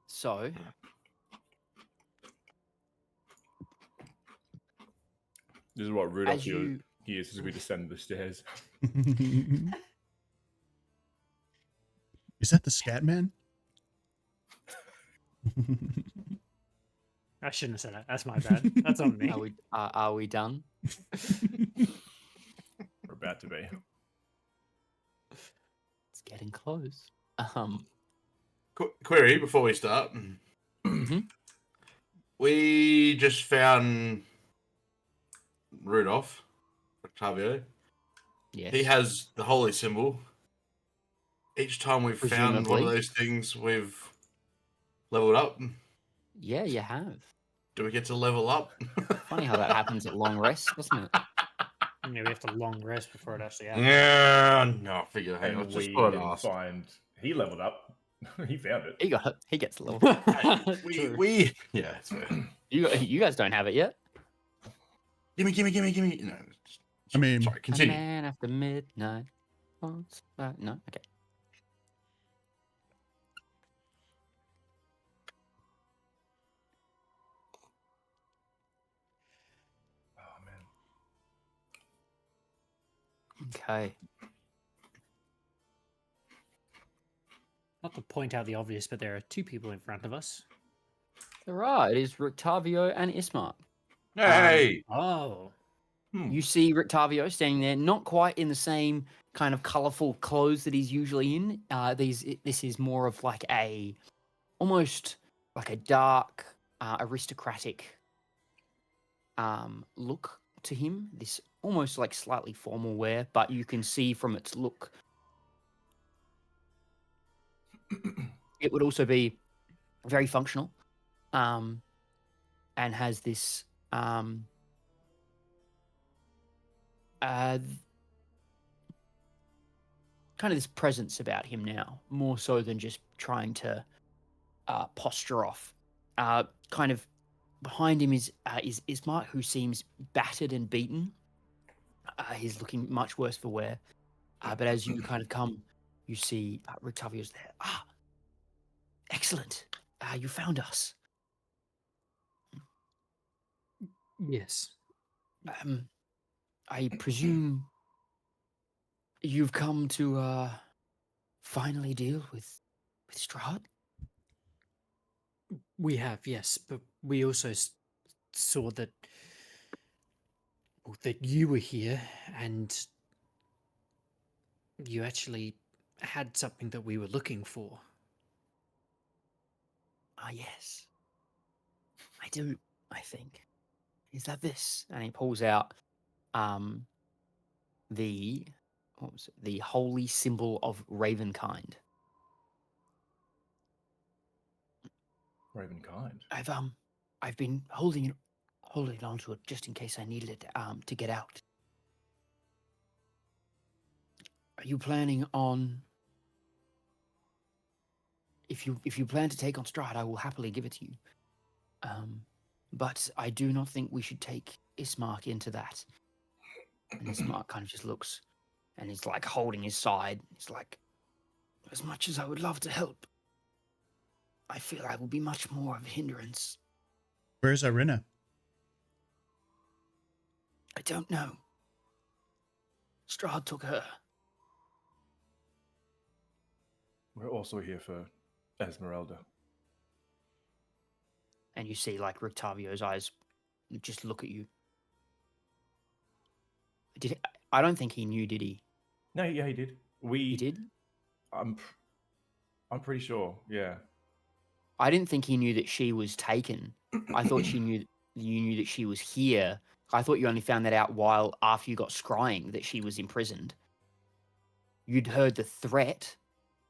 So This is what Rudolph as you hears as we descend the stairs. Is that the scat man? I shouldn't have said that. That's my bad. That's on me. are we done? We're about to be. It's getting close. Query before we start. Mhm. We just found Rudolph, Octavio. Yes. He has the holy symbol. Each time we've found one Presumably. of those things, we've leveled up. Yeah, you have. Do we get to level up? Funny how that happens at long rest, doesn't it? Yeah, we have to long rest before it actually happens. Yeah, no, I figured. Hey, I And just we thought I'd didn't ask. find he leveled up. He found it. He got it. He gets the level. We yeah, it's fair. You guys don't have it yet. Gimme. No, I mean, sorry, A continue. man after midnight. No, okay. Oh man. Okay. Not to point out the obvious, but there are two people in front of us. There are. It is Rictavio and Ismark. Hey, Oh. You see Rictavio standing there, not quite in the same kind of colourful clothes that he's usually in. This is more of like almost like a dark, aristocratic look to him. This almost like slightly formal wear, but you can see from its look, it would also be very functional, and has this kind of this presence about him now, more so than just trying to posture off. Kind of behind him is Ismark, who seems battered and beaten. He's looking much worse for wear. But as you kind of come, you see Rictavio's there. Excellent. You found us. Yes. I presume you've come to finally deal with Strahd? We have, yes, but we also saw that that you were here and you actually had something that we were looking for. Yes. I do, I think. Is that this? And he pulls out the holy symbol of Ravenkind. Ravenkind. I've been holding on to it just in case I needed it to get out. Are you planning on? If you plan to take on Strahd, I will happily give it to you. But I do not think we should take Ismark into that. And Ismark kind of just looks, and he's like holding his side. He's like, as much as I would love to help, I feel I will be much more of a hindrance. Where's Irina? I don't know. Strahd took her. We're also here for Esmeralda. And you see, like, Rictavio's eyes just look at you. I don't think he knew, did he? No, yeah, he did. He did? I'm pretty sure. Yeah. I didn't think he knew that she was taken. I thought you knew that she was here. I thought you only found that out while after you got scrying that she was imprisoned. You'd heard the threat,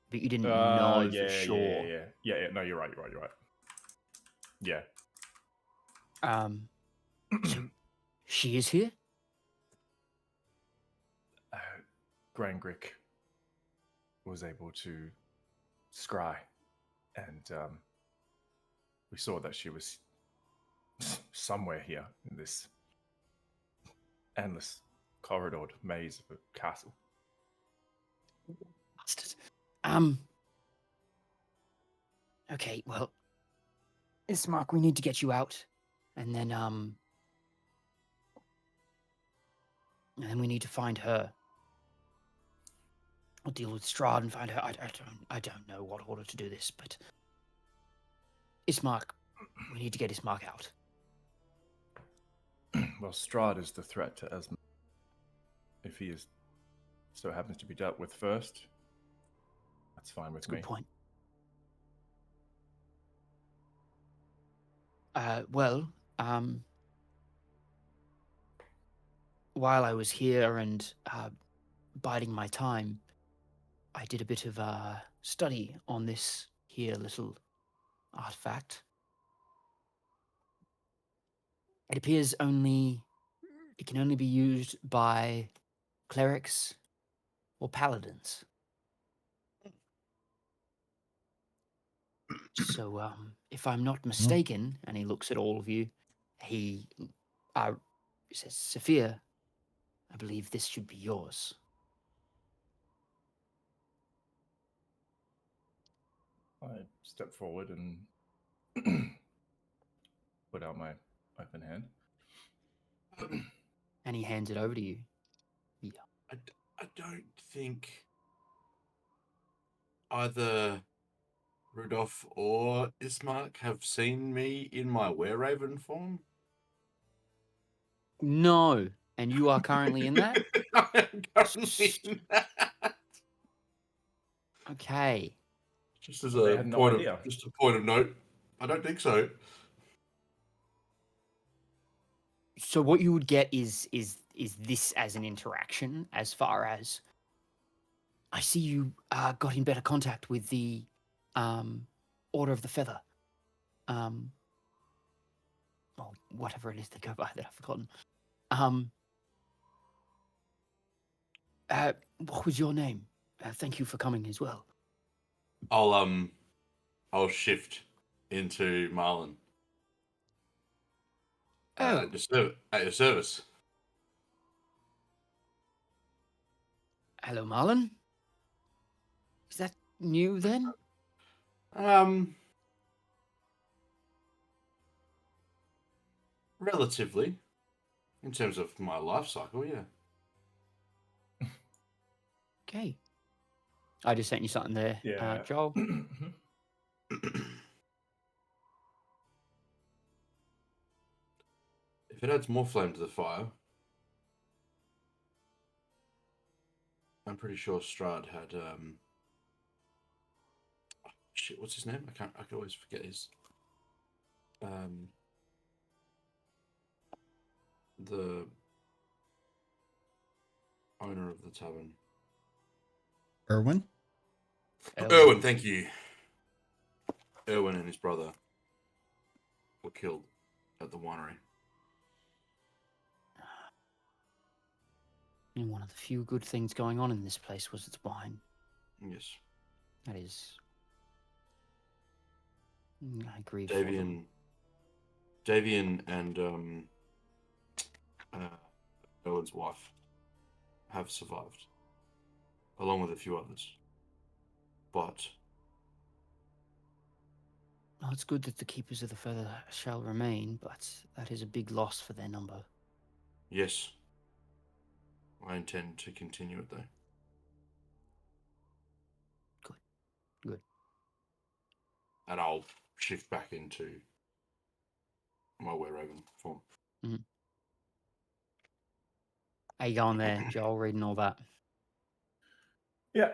but you didn't know for sure. Yeah. No, you're right. Yeah. So she is here? Grangrik was able to scry, and we saw that she was somewhere here in this endless corridored maze of a castle. Bastard. Okay, well, Ismark, we need to get you out, and then we need to find her. We'll deal with Strahd and find her. I don't know what order to do this, but Ismark, we need to get Ismark out. Well, Strahd is the threat to Esmeralda. If he is so happens to be dealt with first, that's fine with me. Good point. Well, while I was here and biding my time, I did a bit of study on this here little artifact. It appears it can only be used by clerics or paladins. So, if I'm not mistaken, and he looks at all of you, he says, Sephir, I believe this should be yours. I step forward and put out my open hand. And he hands it over to you. Yeah. I don't think either Rudolph or Ismark have seen me in my were-raven form. No. And you are currently in that? I am currently in that. Okay. Just as They a had no point idea. of note, I don't think so. So what you would get is this as an interaction, as far as I see you got in better contact with the Order of the Feather. Well, whatever it is they go by that I've forgotten. What was your name? Thank you for coming as well. I'll shift into Marlon. Oh. At your service. Hello, Marlon. Is that new then? Relatively, in terms of my life cycle, yeah. Okay. I just sent you something there, Yeah. Joel. If it adds more flame to the fire, I'm pretty sure Strahd had shit, what's his name? I can always forget his the owner of the tavern. Erwin? Erwin, thank you. Erwin and his brother were killed at the winery. And one of the few good things going on in this place was its wine. Yes. That is... I grieve for them. Davian and Erwin's wife have survived, along with a few others. But Well, it's good that the keepers of the feather shall remain, but that is a big loss for their number. Yes. I intend to continue it though. Good. And I'll shift back into my were-raven form. How you going there, Joel, reading all that? Yeah,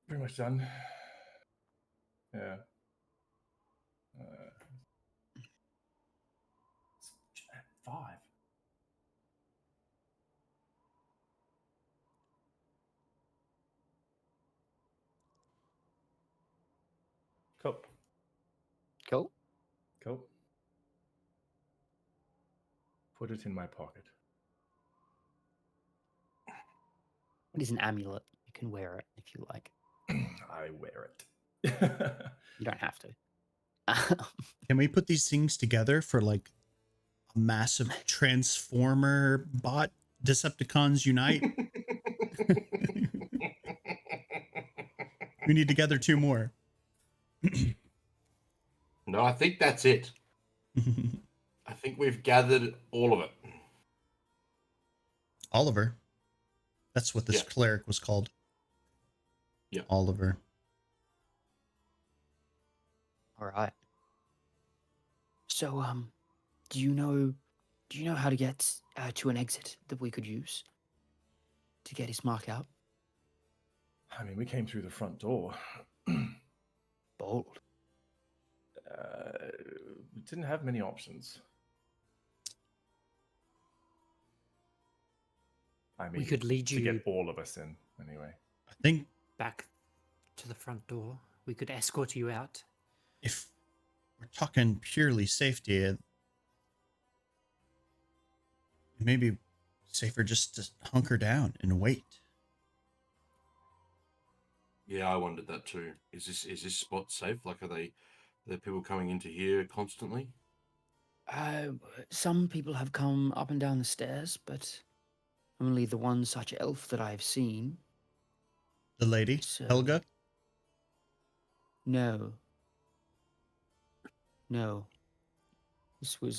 pretty much done. Yeah. It's 5. Cool. Cool. Cool. Put it in my pocket. It is an amulet. You can wear it if you like. I wear it. You don't have to. Can we put these things together for like a massive transformer bot Decepticons unite? We need to gather 2 more. No, I think that's it. I think we've gathered all of it. Oliver. That's what this Yeah. cleric was called. Yeah. Oliver. All right. So, do you know how to get to an exit that we could use to get his mark out? I mean, we came through the front door. Bold. We didn't have many options. I mean, We could lead to you get all of us in, anyway. I think back to the front door. We could escort you out. if we're talking purely safety, it may be safer just to hunker down and wait. Yeah, I wondered that too. Is this spot safe? Like, are there people coming into here constantly? Some people have come up and down the stairs, but only the one such elf that I've seen. The lady, So- Helga. No. This was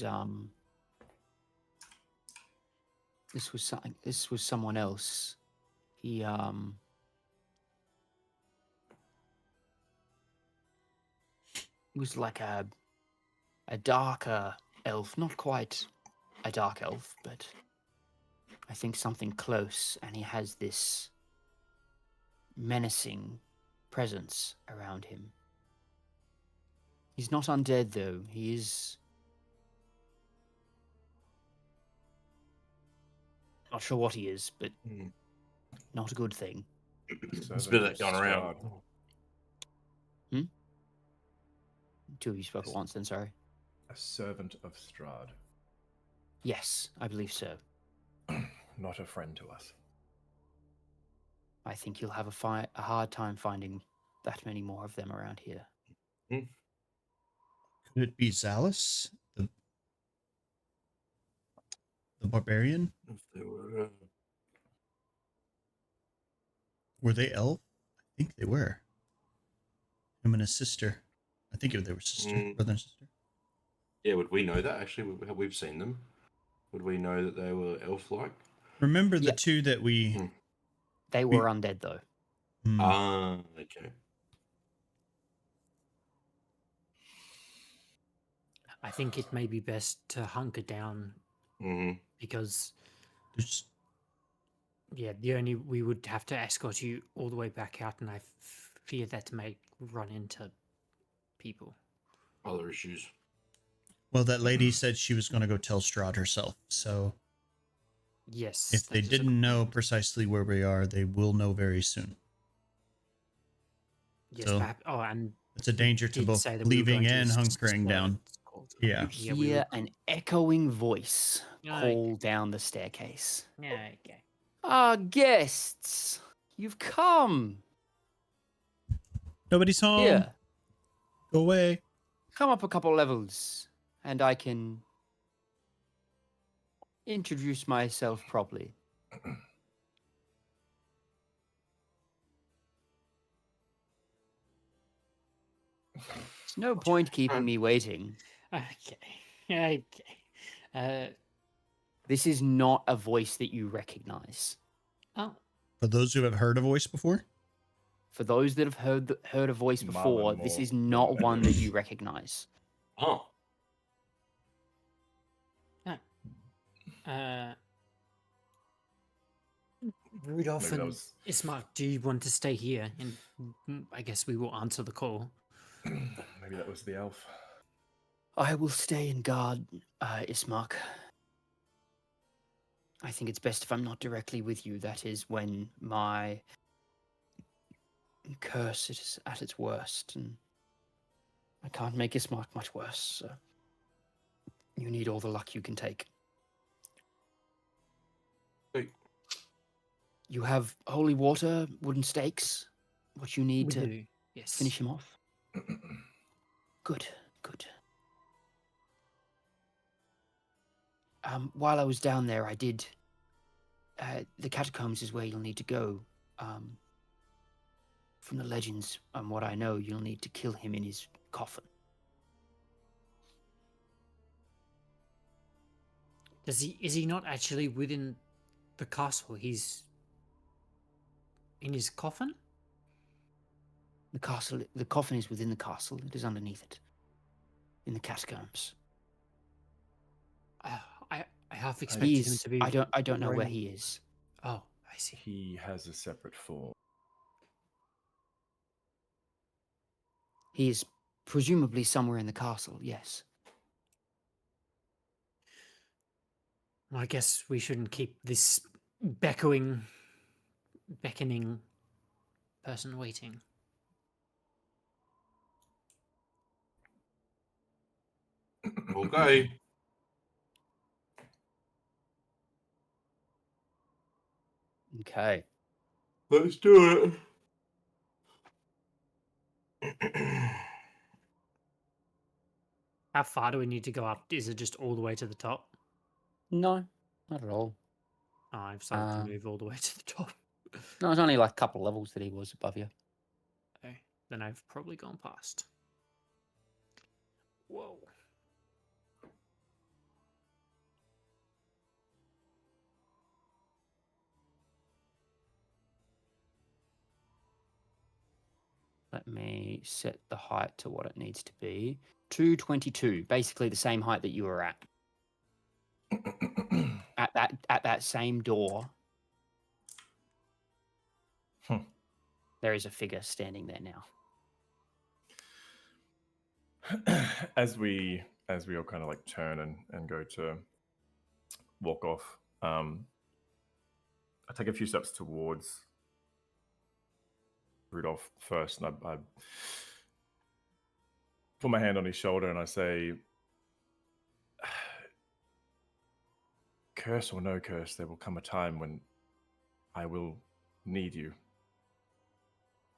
something. This was someone else. He was like a darker elf, not quite a dark elf, but I think something close, and he has this menacing presence around him. He's not undead, though. He is... Not sure what he is, but not a good thing. There's a bit of that going around. Two of you spoke at once, then, sorry. A servant of Strahd. Yes, I believe so. Not a friend to us. I think you'll have a hard time finding that many more of them around here. Could it be Zalus, the barbarian? If they were, Were they elf? I think they were. Him and his sister. I think they were brother and sister. yeah, would we know that? Actually, we've seen them. Would we know that they were elf-like? Remember the Yeah. 2 that we... They were undead, though. Ah, okay. I think it may be best to hunker down because, There's... yeah, we would have to escort you all the way back out, and I fear that may run into people. Other issues. Well, that lady said she was going to go tell Strahd herself, so Yes. if they that is a didn't know good point. precisely where we are, they will know very soon. Yes, so- perhaps. Oh, and It's a danger to did both say that we were leaving going to and s- hunkering slow down. it's called. Yeah. You we hear would- an echoing voice Oh, call down the staircase. Yeah, okay. Ah, guests! You've come! Nobody's home. Here, Go away. come up a couple levels, and I can introduce myself properly. There's no point keeping me waiting. Okay. This is not a voice that you recognize. Oh, For those who have heard a voice before, For those that have heard a voice before, Marlon this more is than not one that others. you recognize. Oh, Rudolph Maybe that and was Ismark, do you want to stay here? And I guess we will answer the call. maybe that was the elf. I will stay and guard Ismark. I think it's best if I'm not directly with you. That is when my curse is at its worst, and I can't make Ismark much worse. So you need all the luck you can take. Hey. You have holy water, wooden stakes, what you need We to do, yes. finish him off. Good. While I was down there, I did. The catacombs is where you'll need to go. From the legends and what I know, you'll need to kill him in his coffin. Is he not actually within the castle? He's in his coffin? The coffin is within the castle. It is underneath it, in the catacombs. I half expected him to be. I don't know where roaming. he is. Oh, I see. He has a separate form. He is presumably somewhere in the castle. Yes. I guess we shouldn't keep this beckoning person waiting. okay. Okay. Let's do it. How far do we need to go up? Is it just all the way to the top? No, not at all. Oh, I've started to move all the way to the top. No, it's only like a couple of levels that he was above you. Okay, then I've probably gone past. Whoa. Let me set the height to what it needs to be. 222, basically the same height that you were at. At that same door. There is a figure standing there now. As we all kind of like turn and go to walk off, I take a few steps towards Rudolph first, and I put my hand on his shoulder and I say, curse or no curse, there will come a time when I will need you.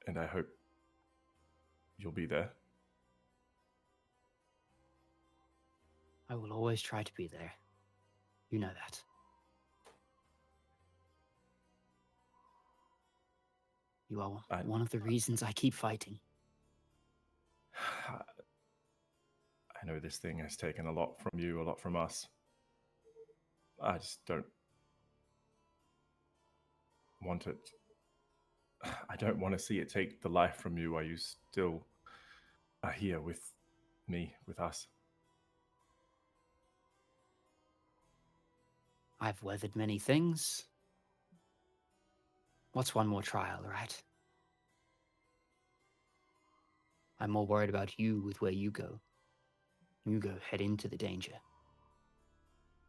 And I hope you'll be there. I will always try to be there. You know that. You are one of the reasons I keep fighting. I know this thing has taken a lot from you, a lot from us. I just don't want it. I don't want to see it take the life from you while you still are here with me, with us. I've weathered many things. What's one more trial, right? I'm more worried about you with where you go. You go head into the danger.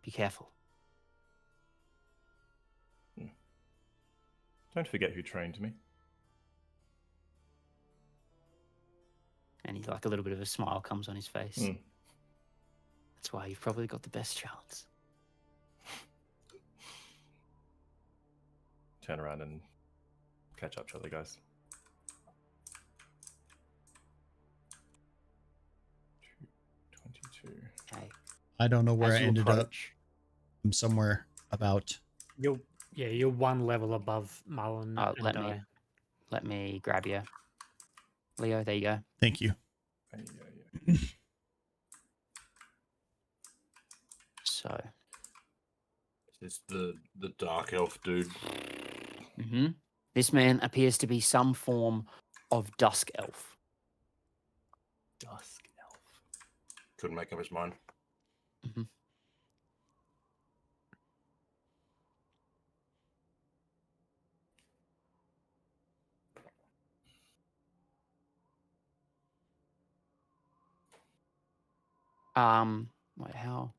Be careful. Don't forget who trained me. And he's like a little bit of a smile comes on his face. That's why you've probably got the best chance. Turn around and catch up to other guys. 22. Okay. I don't know where As I you ended up. approach, I'm somewhere about. You're one level above Marlon and I. let me grab you. Leo, there you go. Thank you. Yeah. So, It's the dark elf dude. this man appears to be some form of dusk elf. Dusk elf. Couldn't make up his mind. Wait, how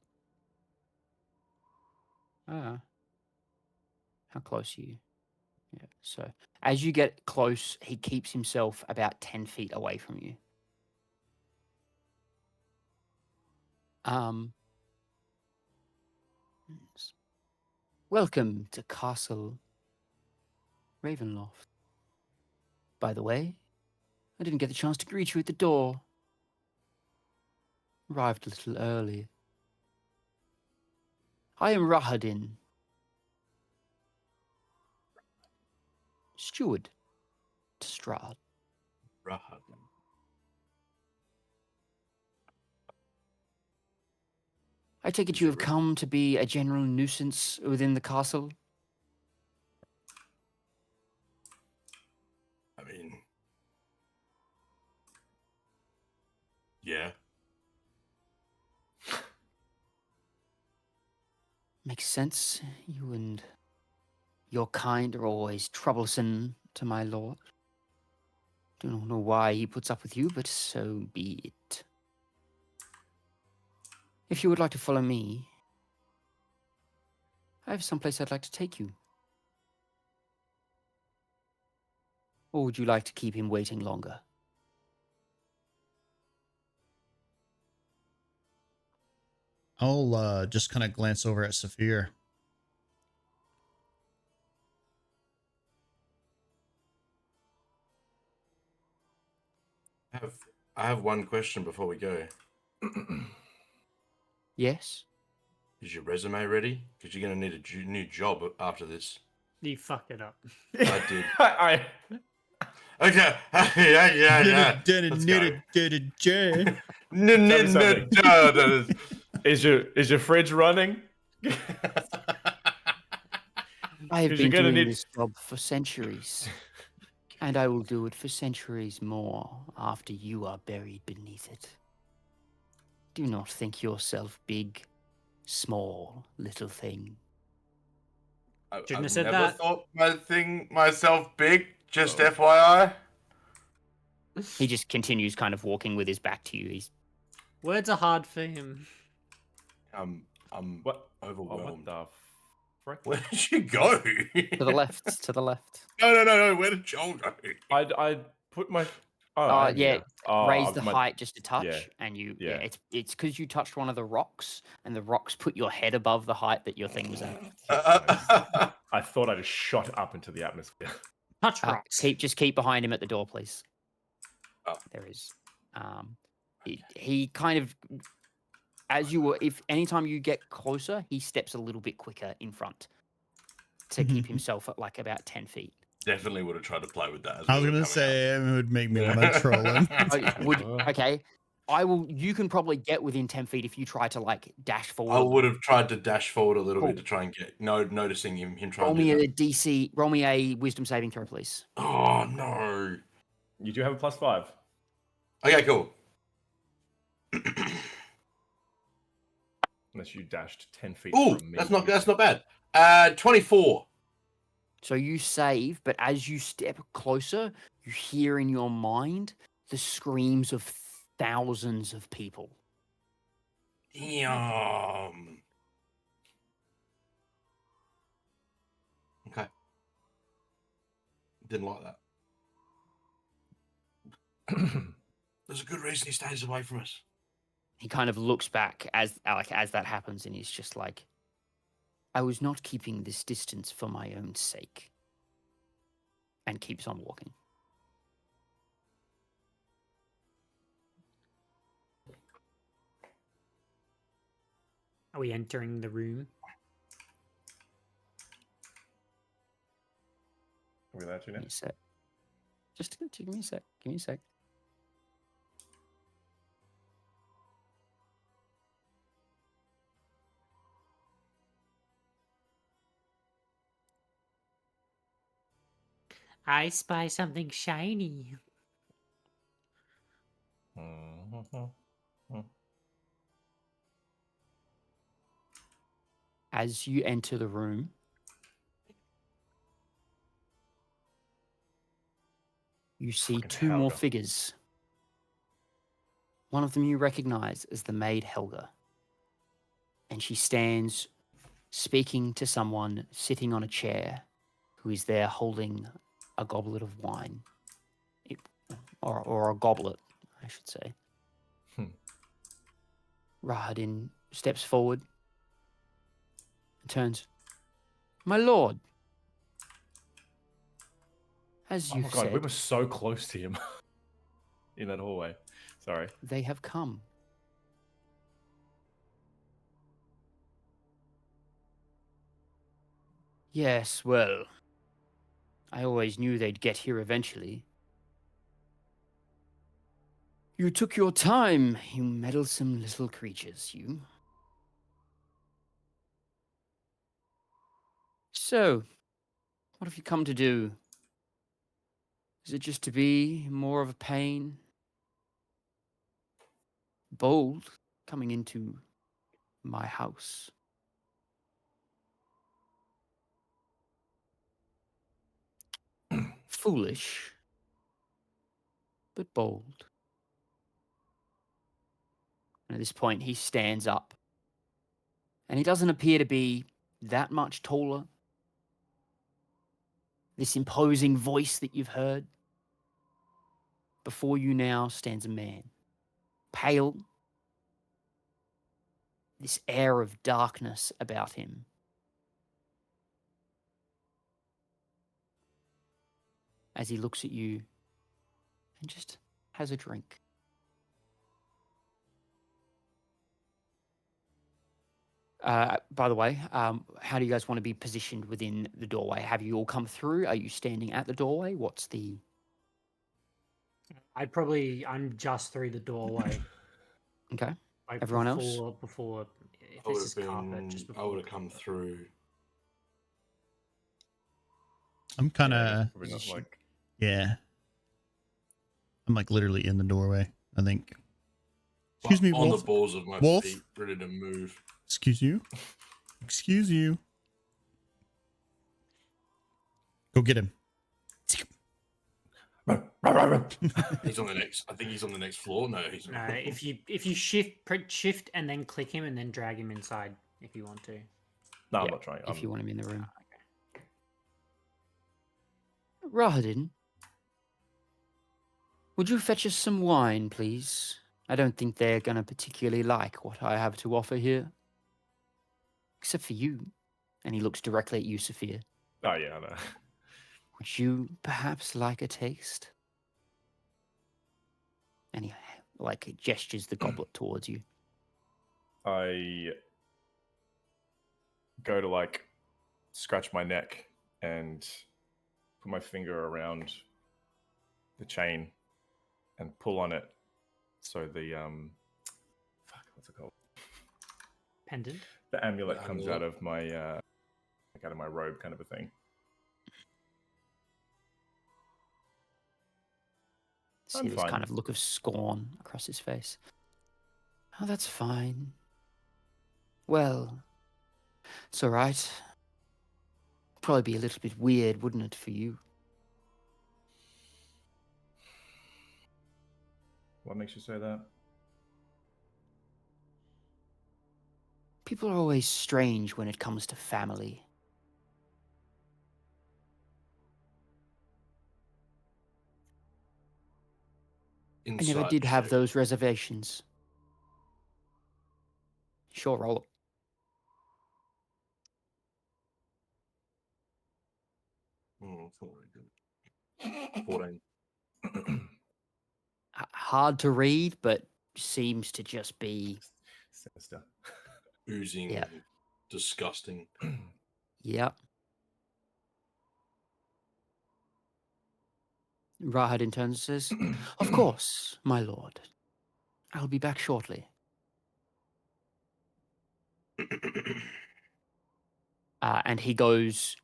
close are you? Yeah. So as you get close, he keeps himself about 10 feet away from you. Welcome to Castle Ravenloft. By the way, I didn't get the chance to greet you at the door. Arrived a little early. I am Rahadin, steward to Strahd. Rahadin. I take it you have come to be a general nuisance within the castle? I mean, yeah. Makes sense. You and your kind are always troublesome to my lord. Do not know why he puts up with you, but so be it. If you would like to follow me, I have someplace I'd like to take you. Or would you like to keep him waiting longer? I'll just kind of glance over at Sephir. I have one question before we go. Yes? Is your resume ready? Because you're going to need a new job after this. You fucked it up. I did. I Okay. yeah. Let's go. Is your fridge running? I have 'Cause been you're gonna doing need- this job for centuries. And I will do it for centuries more after you are buried beneath it. Do not think yourself big, small, little thing. Shouldn't have I've said never that. thought myself big, just FYI. He just continues kind of walking with his back to you. He's Words are hard for him. I'm What? overwhelmed. What the frick? Where did you go? to the left, to the left. No. Where did Joel go? I put my. Oh, I'm Yeah, here. Oh, raise the my- height just a touch, yeah, and you. yeah. It's because you touched one of the rocks, and the rocks put your head above the height that your thing was at. I thought I just shot up into the atmosphere. Touch rocks. Keep behind him at the door, please. Oh. There is. He kind of, as you were, if anytime you get closer, he steps a little bit quicker in front to keep himself at like about 10 feet. Definitely would have tried to play with that. I was going to say it would make me want to troll him. Okay. You can probably get within 10 feet if you try to like dash forward. I would have tried to dash forward a little Cool. bit to try and get noticing him trying Roll to do me that. a DC. Roll me a wisdom saving throw, please. Oh no. You do have a +5. Okay, cool. Unless you dashed 10 feet Oh, from me. that's not bad. 24. So you save, but as you step closer, you hear in your mind the screams of thousands of people. Damn. Okay. Didn't like that. There's a good reason he stays away from us. He kind of looks back as that happens, and he's just like, I was not keeping this distance for my own sake. And keeps on walking. Are we entering the room? Are we allowed to Give now? me a sec. Just give me a sec. Give me a sec. I spy something shiny. As you enter the room, you see Fucking two more Helga. figures. One of them you recognize as the maid Helga. And she stands speaking to someone sitting on a chair who is there holding a goblet of wine. Or a goblet, I should say. Rahadin steps forward and turns. My lord, as Oh you my god, we said, were so close to him in that hallway. Sorry. they have come. Yes, well, I always knew they'd get here eventually. You took your time, you meddlesome little creatures, you. So, what have you come to do? Is it just to be more of a pain? Bold, coming into my house. Foolish, but bold. And at this point, he stands up. And he doesn't appear to be that much taller. This imposing voice that you've heard. Before you now stands a man. Pale. This air of darkness about him. As he looks at you and just has a drink. By the way, how do you guys want to be positioned within the doorway? Have you all come through? Are you standing at the doorway? What's the... I'm just through the doorway. Okay. Like Everyone else? before, if I would this have is carpet, just been. I before. would have come through. I'm kind Yeah, I guess of, probably not like. yeah. I'm like literally in the doorway, I think. Excuse me, on Wolf. the balls of my Wolf? feet, ready to move. Excuse you. Excuse you. Go get him. He's on the next. I think he's on the next floor. No, he's No, not. if you shift and then click him and then drag him inside if you want to. No, I'm Yeah, not trying. if you want him in the room. Okay. Rahadin, would you fetch us some wine, please? I don't think they're going to particularly like what I have to offer here. Except for you. And he looks directly at you, Sephir. Oh yeah, I know. Would you perhaps like a taste? And he gestures the goblet towards you. I go to like scratch my neck and put my finger around the chain and pull on it so the fuck, what's it called? Pendant. The amulet The comes amulet. out of my out of my robe, kind of a thing. See I'm this fine. kind of look of scorn across his face. Oh, that's fine. Well, it's all right. Probably be a little bit weird, wouldn't it, for you? What makes you say that? People are always strange when it comes to family. I never Inside did have check. those reservations. Sure, roll it. It's not very good. 14. Hard to read, but seems to just be... Sinister. Oozing. Yeah. Disgusting. Yep. Rahadin turns and says, Of course, my lord. I'll be back shortly. And he goes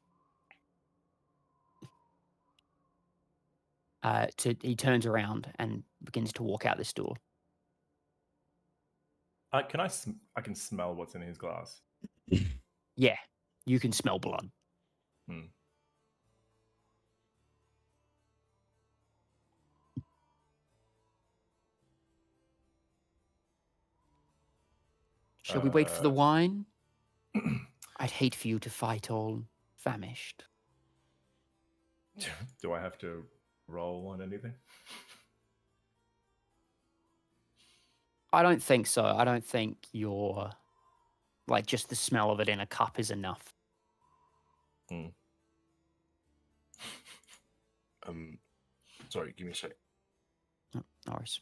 He turns around and begins to walk out this door. I can smell what's in his glass. Yeah, you can smell blood. Hmm. Shall we wait for the wine? I'd hate for you to fight all famished. Do I have to roll on anything? I don't think so. I don't think your, like, just the smell of it in a cup is enough. Sorry, give me a sec. No worries.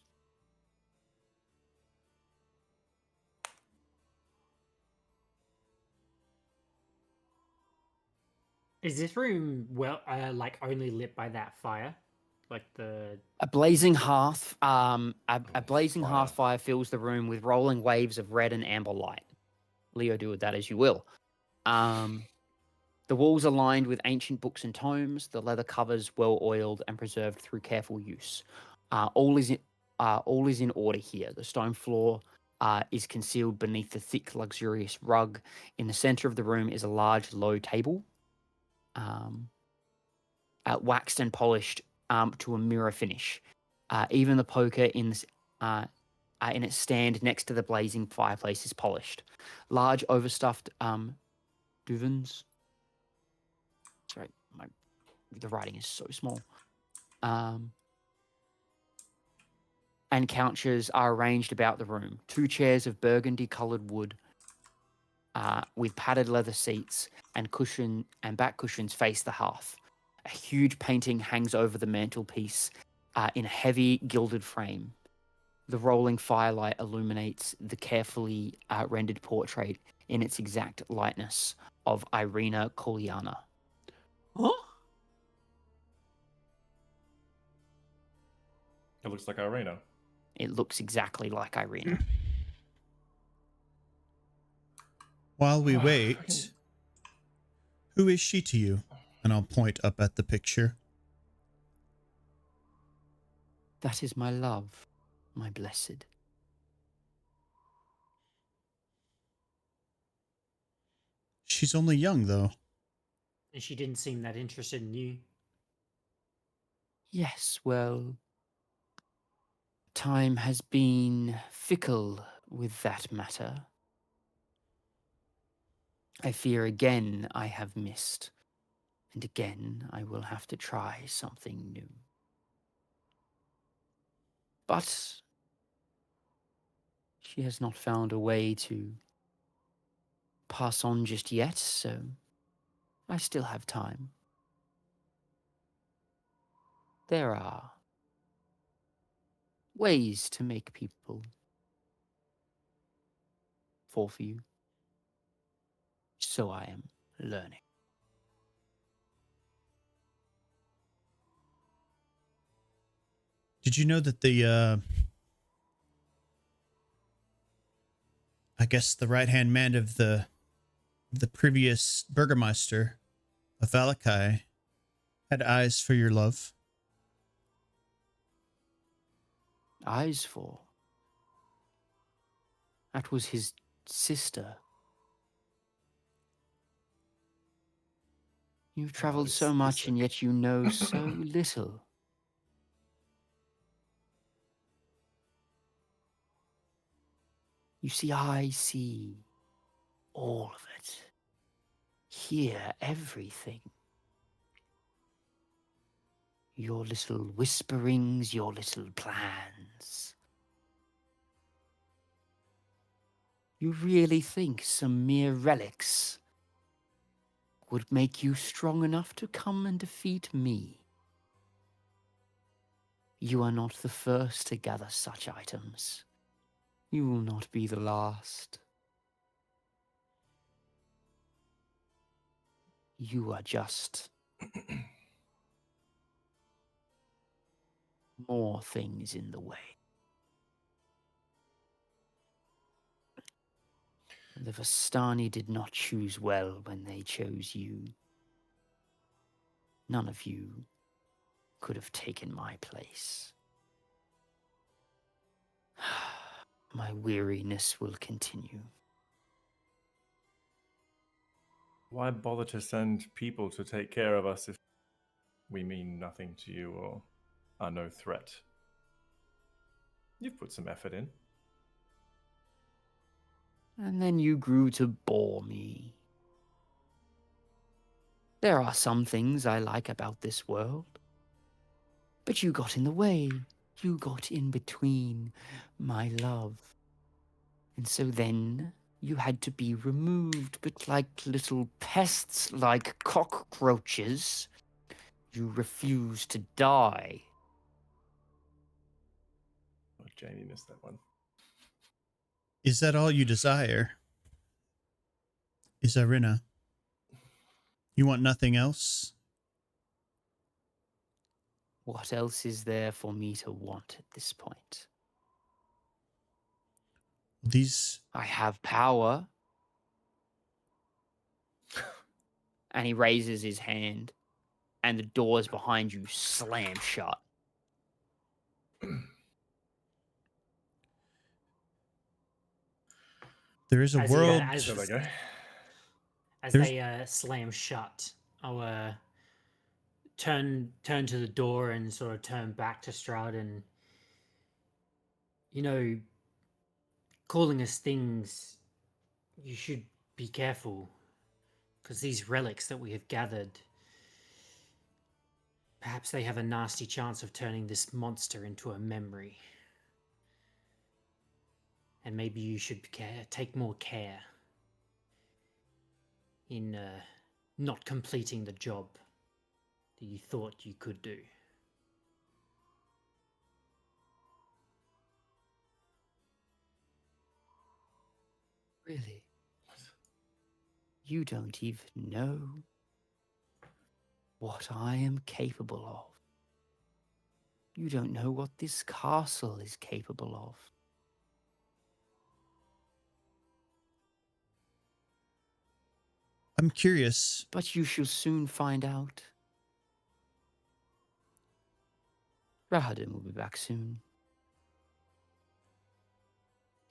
Is this room like only lit by that fire, like the A blazing hearth. A blazing fire. hearth fire fills the room with rolling waves of red and amber light. Leo, do with that as you will. The walls are lined with ancient books and tomes. The leather covers well oiled and preserved through careful use. All is in order here. The stone floor is concealed beneath the thick, luxurious rug. In the center of the room is a large, low table, waxed and polished to a mirror finish. Even the poker in its stand next to the blazing fireplace is polished. Large, overstuffed duvans. Sorry, the writing is so small. And couches are arranged about the room. 2 chairs of burgundy-colored wood with padded leather seats and back cushions face the hearth. A huge painting hangs over the mantelpiece in a heavy gilded frame. The rolling firelight illuminates the carefully rendered portrait in its exact likeness of Irina Kolyana. Huh? It looks like Irina. It looks exactly like Irina. While we wait, who is she to you? And I'll point up at the picture. That is my love, my blessed. She's only young, though. and she didn't seem that interested in you. Yes, well, time has been fickle with that matter. I fear again I have missed, and again I will have to try something new. But she has not found a way to pass on just yet, so I still have time. There are ways to make people fall for you. So I am learning. Did you know that I guess the right-hand man of the previous Burgermeister of Valakai had eyes for your love? Eyes for? That was his sister. You've traveled so much and yet you know so little. You see, I see all of it. Hear everything. Your little whisperings, your little plans. You really think some mere relics would make you strong enough to come and defeat me? You are not the first to gather such items. You will not be the last. You are just more things in the way. The Vistani did not choose well when they chose you. None of you could have taken my place. My weariness will continue. Why bother to send people to take care of us if we mean nothing to you or are no threat? You've put some effort in. And then you grew to bore me. There are some things I like about this world, but you got in the way. You got in between, my love. And so then you had to be removed, but like little pests, like cockroaches, you refused to die. Oh, Jamie missed that one. Is that all you desire? Isarina? You want nothing else? What else is there for me to want at this point? These... I have power. And he raises his hand, and the doors behind you slam shut. There is a As world... There they go. As There's- they slam shut, I'll turn to the door and sort of turn back to Strahd and, you know, calling us things, you should be careful, because these relics that we have gathered, perhaps they have a nasty chance of turning this monster into a memory. And maybe you should take more care in not completing the job that you thought you could do. Really? You don't even know what I am capable of. You don't know what this castle is capable of. I'm curious. But you shall soon find out. Rahadin will be back soon.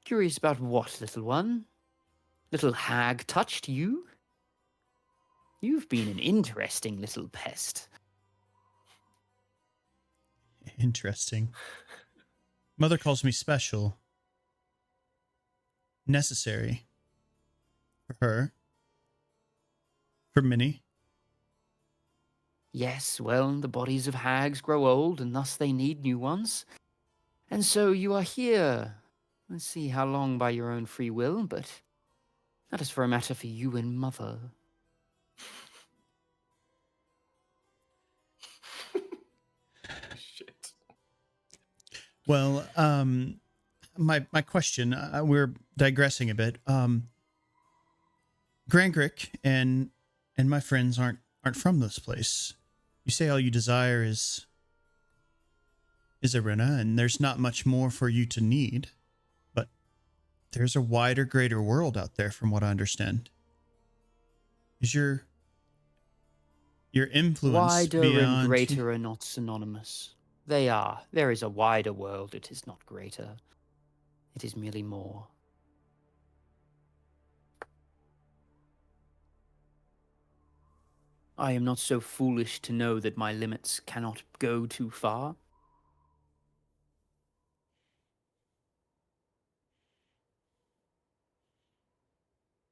Curious about what, little one? Little hag touched you? You've been an interesting little pest. Interesting. Mother calls me special. Necessary. For her. For Minnie. Yes, well, the bodies of hags grow old, and thus they need new ones. And so you are here. Let's see how long by your own free will, but that is for a matter for you and Mother. Shit. Well, my question, we're digressing a bit. Grangrik and my friends aren't from this place. You say all you desire is Arena, and there's not much more for you to need, but there's a wider, greater world out there, from what I understand. Is your influence Wider beyond... and greater are not synonymous. They are. There is a wider world. It is not greater. It is merely more. I am not so foolish to know that my limits cannot go too far.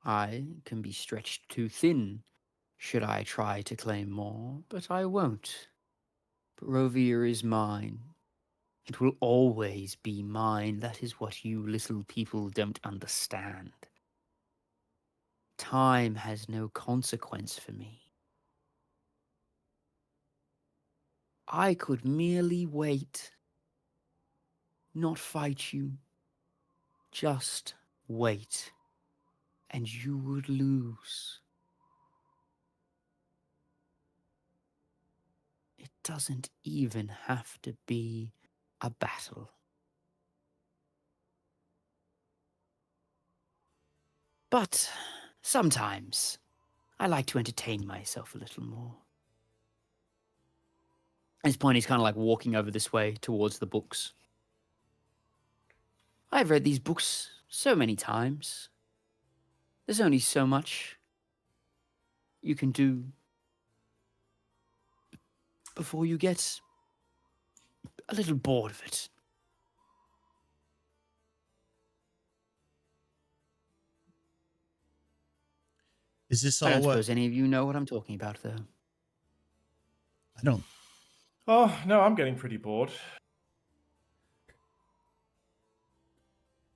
I can be stretched too thin should I try to claim more, but I won't. Barovia is mine. It will always be mine. That is what you little people don't understand. Time has no consequence for me. I could merely wait. Not fight you. Just wait. And you would lose. It doesn't even have to be a battle. But sometimes I like to entertain myself a little more. At this point, he's kind of like walking over this way towards the books. I've read these books so many times. There's only so much you can do before you get a little bored of it. Is this I all don't what? suppose any of you know what I'm talking about, though. I don't. Oh, no, I'm getting pretty bored.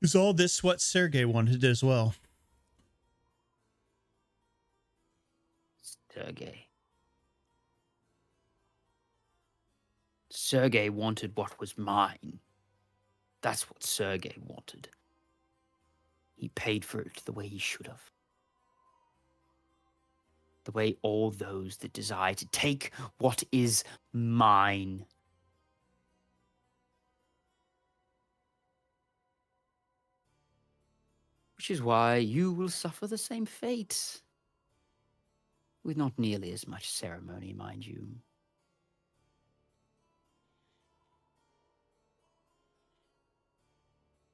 Is all this what Sergei wanted as well? Sergei wanted what was mine. That's what Sergei wanted. He paid for it the way he should have. The way all those that desire to take what is mine. Which is why you will suffer the same fate. With not nearly as much ceremony, mind you.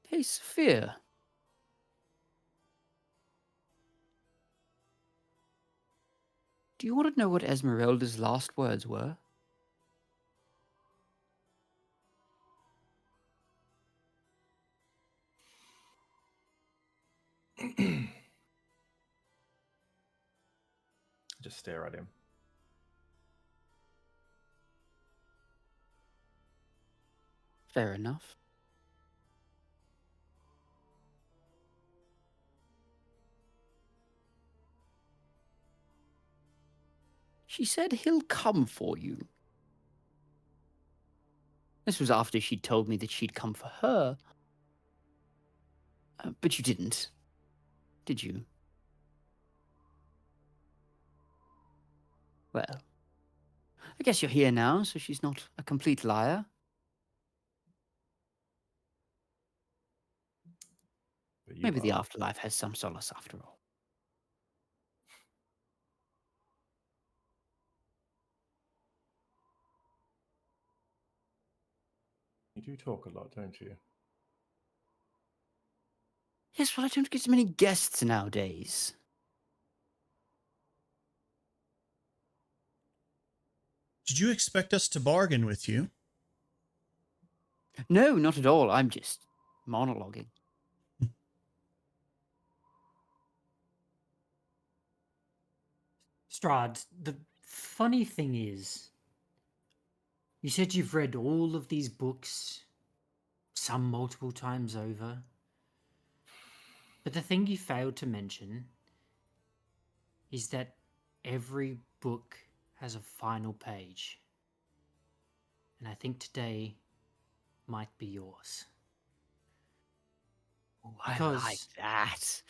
Hey, Sephir. Do you want to know what Esmeralda's last words were? Just stare at him. Fair enough. She said he'll come for you. This was after she'd told me that she'd come for her. But you didn't, did you? Well, I guess you're here now, so she's not a complete liar. But you Maybe the are. afterlife has some solace after all. You do talk a lot, don't you? Yes, well, I don't get so many guests nowadays. Did you expect us to bargain with you? No, not at all. I'm just monologuing. Strahd, the funny thing is, you said you've read all of these books, some multiple times over. But the thing you failed to mention is that every book has a final page. And I think today might be yours. Oh, I Because- like that.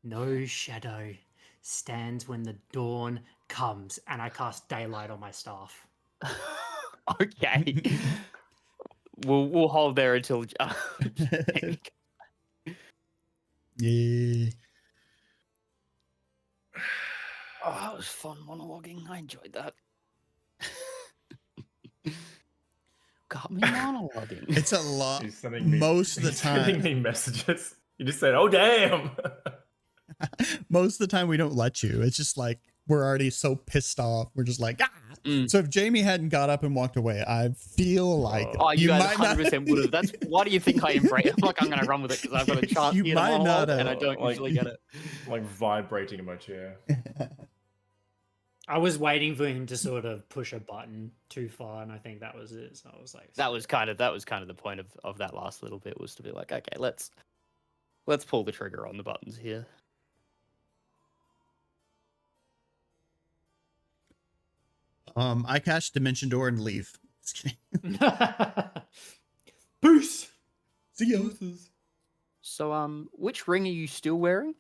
No shadow stands when the dawn comes, and I cast daylight on my staff. Okay. We'll hold there until. Yeah. Oh, that was fun monologuing. I enjoyed that. Got me monologuing. It's a lot. He's sending me, Most of the he's sending time. me messages. You just said, "Oh damn!" Most of the time we don't let you. It's just like we're already so pissed off. We're just like, ah. Mm. So if Jamie hadn't got up and walked away, I feel like Oh, you guys might not- 100% would have. That's why do you think I embrace? I'm like, I'm going to run with it because I've got a chance You here to might not monologue, have. and I don't Like- usually get it. Like vibrating in my chair. I was waiting for him to sort of push a button too far, and I think that was it. So I was like, That was kind of the point of that last little bit, was to be like, okay, let's pull the trigger on the buttons here. I cast Dimension Door and leave. Just kidding. Peace. See ya. So, which ring are you still wearing?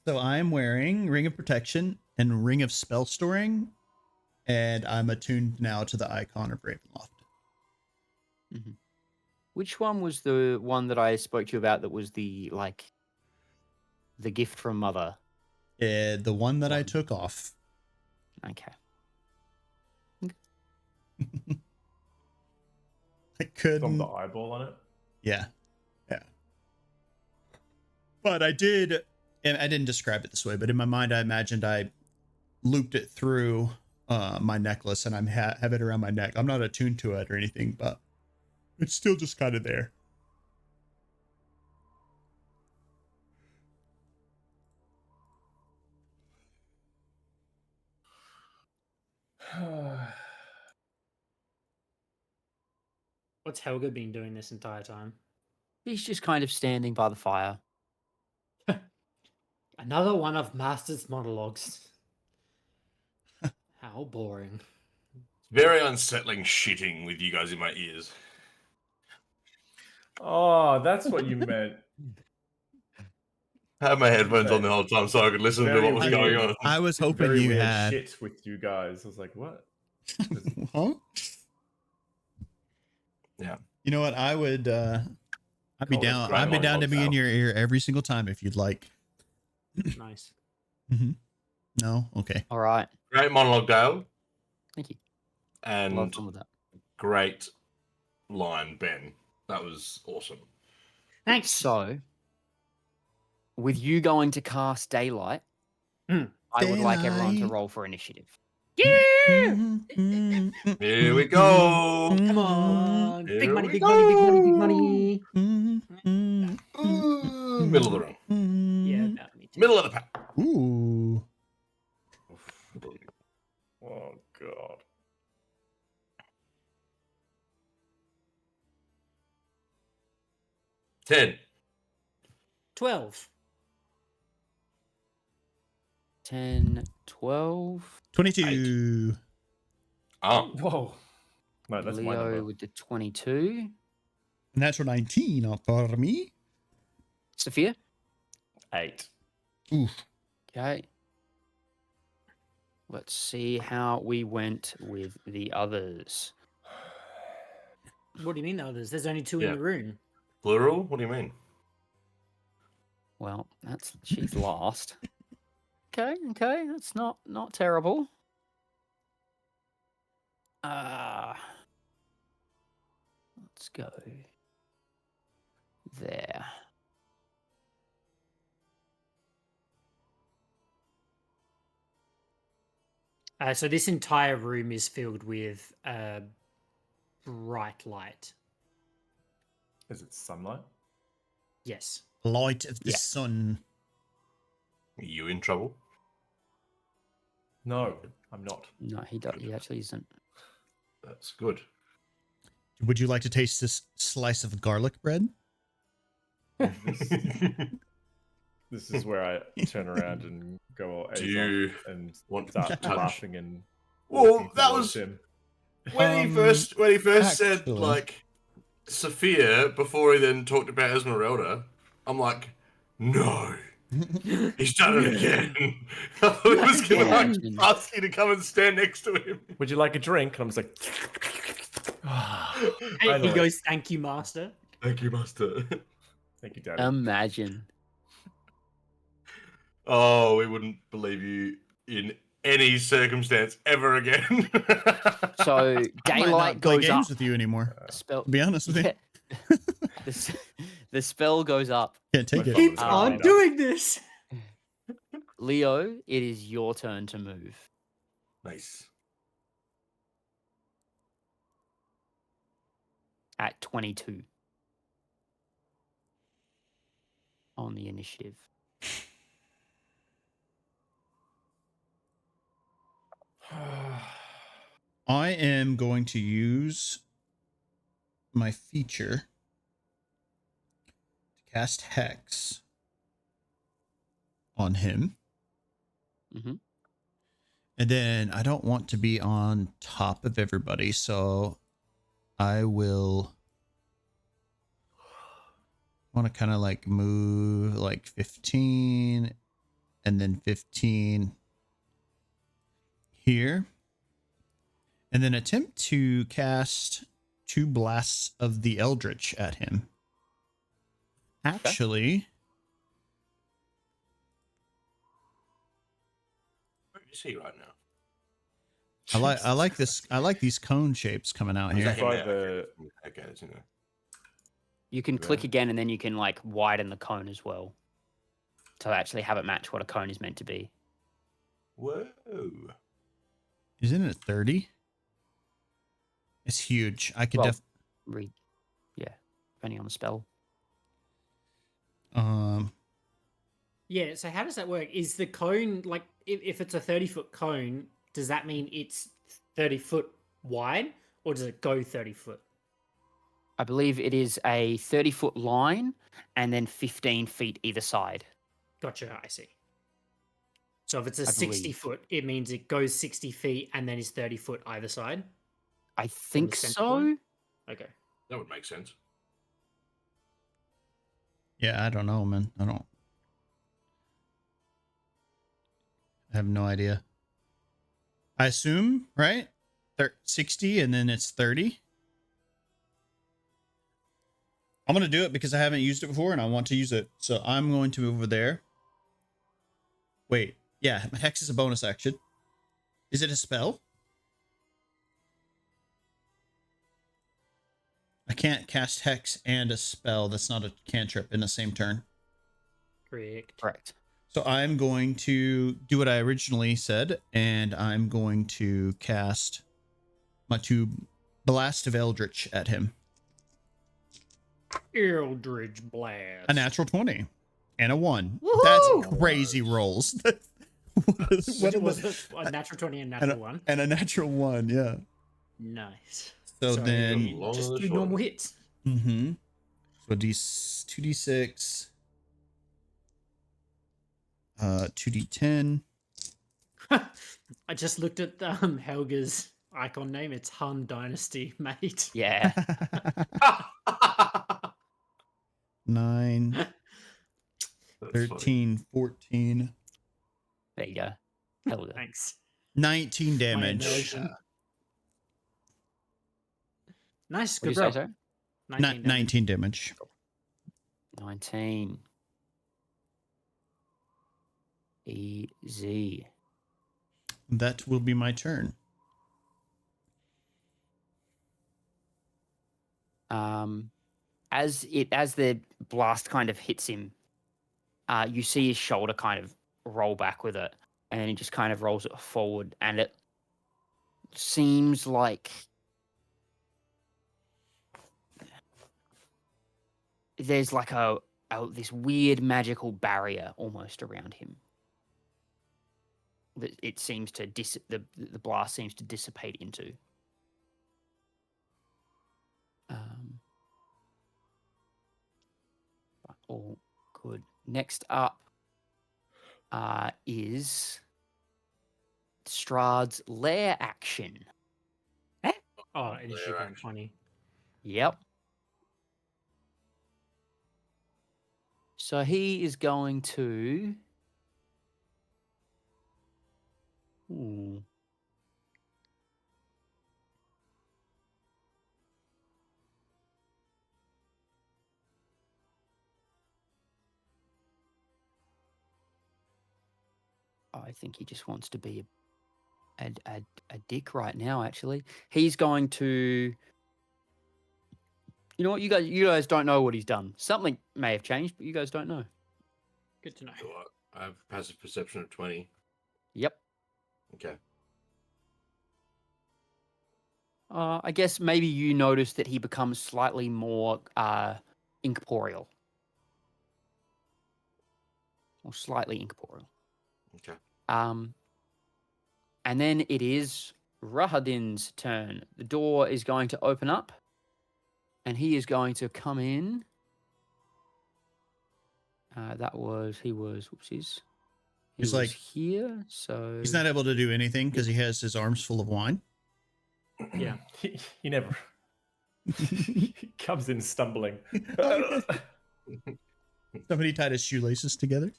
So I'm wearing Ring of Protection and Ring of Spell Storing, and I'm attuned now to the icon of Ravenloft. Which one was the one that I spoke to you about that was the gift from Mother? The one that I One. took off. Okay. I Thumb couldn't. the eyeball on it. Yeah. Yeah. But I did, and I didn't describe it this way, but in my mind, I imagined I looped it through my necklace and have it around my neck. I'm not attuned to it or anything, but it's still just kind of there. What's Helga been doing this entire time? He's just kind of standing by the fire. Another one of Master's monologues. How boring. Very unsettling shitting with you guys in my ears. Oh, that's what you meant. I had my headphones on the whole time so I could listen to Very what was going weird. on. I was hoping Very you weird had. shit with you guys. I was like, what? Huh? Yeah. You know what? I would. I'd be Call it down. great I'd be down to monologue be in style. your ear every single time if you'd like. Nice. No. Okay. All right. Great monologue, Dale. Thank you. And Love fun with that. great line, Ben. That was awesome. Thanks. So, with you going to cast Daylight, I would like everyone to Daylight. roll for initiative. Here we go. Come on. Big Here money, we big money, big money, big money. Ooh, middle of the room. Yeah, about me too. Middle of the pack. Ooh. Oh, God. Ted. 12. 10, 12. 22. Oh, Whoa. No, that's my Leo number. with the 22. Natural 19 for me. Sephir. 8. Oof. Okay. Let's see how we went with the others. What do you mean others? There's only 2 Yeah. in the room. plural? What do you mean? Well, she's last. Okay, that's not terrible. Let's go there. So this entire room is filled with bright light. Is it sunlight? Yes. Light of the Yeah. sun. Are you in trouble? No, I'm not. No, he actually isn't. That's good. Would you like to taste this slice of garlic bread? This is where I turn around and go all Do A's you off and want start to touch? laughing and Well, walking that towards was him. when he first said actually. like Sephir before he then talked about Esmeralda. I'm like, no, he's done it again. I thought he was gonna like Imagine. ask you to come and stand next to him. Would you like a drink? And I'm just like, He finally. goes, "Thank you, master." Thank you, Master. Thank you, Daddy. Imagine. Oh, we wouldn't believe you in any circumstance ever again. So I might Daylight not play goes games up. with you anymore. Spell. To be honest with you, Yeah. The spell goes up. can't take My it. phone Keeps was Um, on going up. doing this. Leo, it is your turn to move. Nice. At 22 on the initiative. I am going to use my feature to cast Hex on him. Mm-hmm. And then I don't want to be on top of everybody, so I will want to kind of like move like 15 and then 15 here. And then attempt to cast 2 blasts of the Eldritch at him. Actually, Where is he right now? I like this. I like these cone shapes coming out Is that here. him Try there? the- Okay, it's in there. You can click Yeah. again, and then you can like widen the cone as well to actually have it match what a cone is meant to be. Whoa. Isn't it 30? It's huge. I could Well, yeah, depending on the spell. Yeah, so how does that work? Is the cone, like, if it's a 30-foot cone, does that mean it's 30 foot wide, or does it go 30 foot? I believe it is a 30-foot line and then 15 feet either side. Gotcha, I see. So if it's a I 60 believe. foot, it means it goes 60 feet and then is 30 foot either side? I think center so. line? Okay. That would make sense. Yeah, I don't know, man. I have no idea. I assume, right? 60 and then it's 30. I'm going to do it because I haven't used it before and I want to use it. So I'm going to move over there. Wait. Yeah, Hex is a bonus action. Is it a spell? I can't cast Hex and a spell that's not a cantrip in the same turn. Correct. So I'm going to do what I originally said, and I'm going to cast my 2 Blast of Eldritch at him. Eldritch Blast. A natural 20 and a 1. Woohoo! That's crazy rolls. What was it? A natural 20 and natural 1? And a natural 1, yeah. Nice. So So then... Long just and do short. normal hits. Mm-hmm. So 2d6... 2d10. I just looked at Helga's icon name. It's Han Dynasty, mate. Yeah. 9, That's 13, 14, There you go. Helga. Thanks. 19 My damage. immersion. Nice, What do good you roll. say, sir? 19 damage. 19 damage. 19. Easy. That will be my turn. As the blast kind of hits him, you see his shoulder kind of roll back with it, and he just kind of rolls it forward, and it seems like there's like this weird magical barrier almost around him. That it seems to the blast seems to dissipate into. All good. Next up is Strahd's lair action. Oh, initiative Lair on action. 20. Yep. So he is going to... Ooh. I think he just wants to be a dick right now, actually. He's going to... You know what? You guys don't know what he's done. Something may have changed, but you guys don't know. Good to know. So I have passive perception of 20. Yep. Okay. I guess maybe you notice that he becomes slightly more incorporeal. Or slightly incorporeal. Okay. And then it is Rahadin's turn. The door is going to open up, and he is going to come in. He was He's like- here, so... He's not able to do anything because he has his arms full of wine. Yeah. He never he comes in stumbling. Somebody tied his shoelaces together.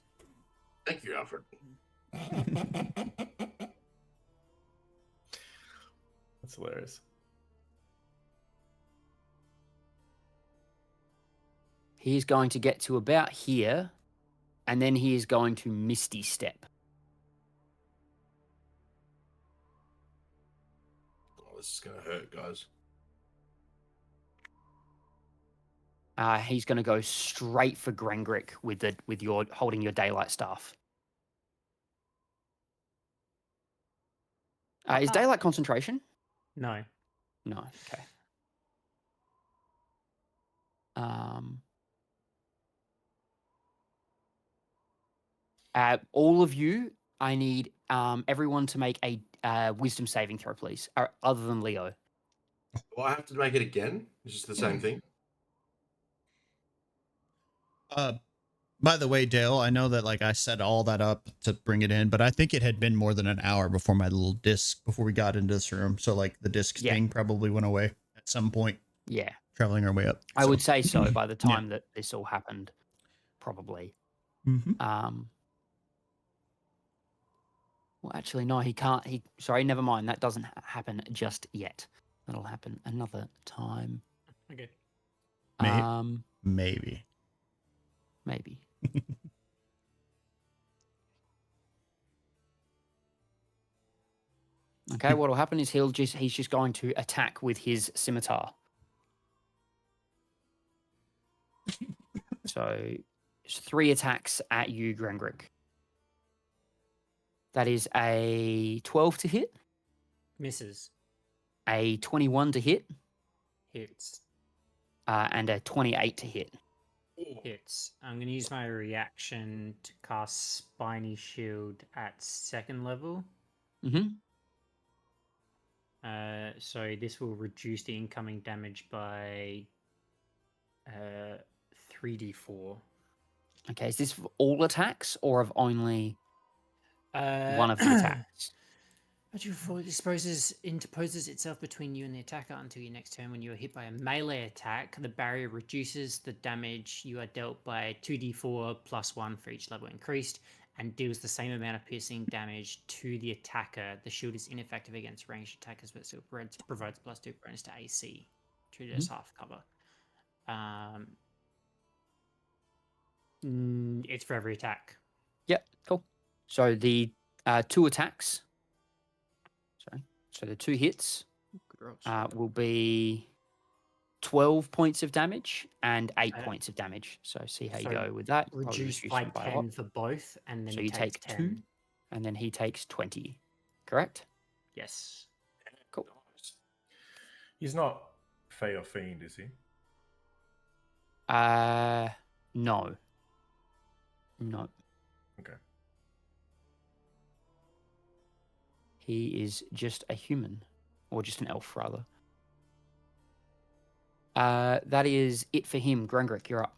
Thank you, Alfred. That's hilarious. He's going to get to about here, and then he is going to Misty Step. this is gonna hurt, guys. He's going to go straight for Grangrik with your holding your daylight staff. Is daylight concentration? No. No. Okay. All of you, I need everyone to make a wisdom saving throw, please. Other than Leo. Do I have to make it again? It's just the same thing. By the way, Dale, I know that like I set all that up to bring it in, but I think it had been more than an hour before my little disc before we got into this room. So like the disc thing probably went away at some point. Yeah. Traveling our way up. I would say so by the time that this all happened, probably. Mm-hmm. Well, actually, no, he can't. Sorry, never mind. That doesn't happen just yet. That'll happen another time. Okay. Maybe. Okay, what'll happen is he's just going to attack with his scimitar. So it's 3 attacks at you, Grangrik. That is a 12 to hit, Misses. a 21 to hit, Hits. and a 28 to hit. Hits. I'm going to use my reaction to cast Spiny Shield at 2nd level. Mm-hmm. So this will reduce the incoming damage by 3d4. Okay, is this for all attacks or of only one of the attacks? Interposes itself between you and the attacker until your next turn. When you are hit by a melee attack, the barrier reduces the damage you are dealt by 2d4 plus 1 for each level increased and deals the same amount of piercing damage to the attacker. The shield is ineffective against ranged attackers, but still provides +2 bonus to AC. Treated as half cover. It's for every attack. Yep, cool. So the 2 attacks. So the 2 hits will be 12 points of damage and 8 points of damage. So see how you go with that. Reduced by 10 for both, and then so you take 10. 2, and then he takes 20. Correct? Yes. Cool. He's not Fey or Fiend, is he? No. Okay. He is just a human, or just an elf, rather. That is it for him. Grangrik, you're up.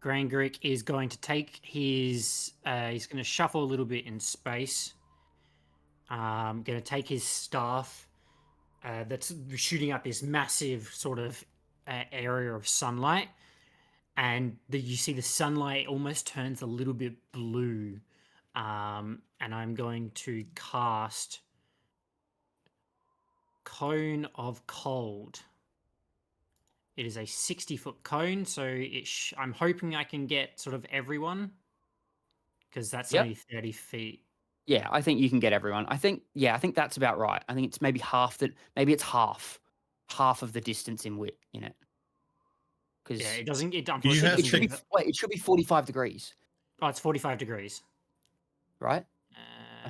Grangrik is going to take his... he's going to shuffle a little bit in space. Going to take his staff that's shooting up this massive sort of area of sunlight. And you see the sunlight almost turns a little bit blue. And I'm going to cast Cone of Cold. It is a 60-foot cone, so I'm hoping I can get sort of everyone, because that's only 30 feet. Yeah, I think you can get everyone. I think that's about right. I think it's maybe half that. Maybe it's half of the distance in width in it. Because it doesn't. It should be 45 degrees. Oh, it's 45 degrees. Right?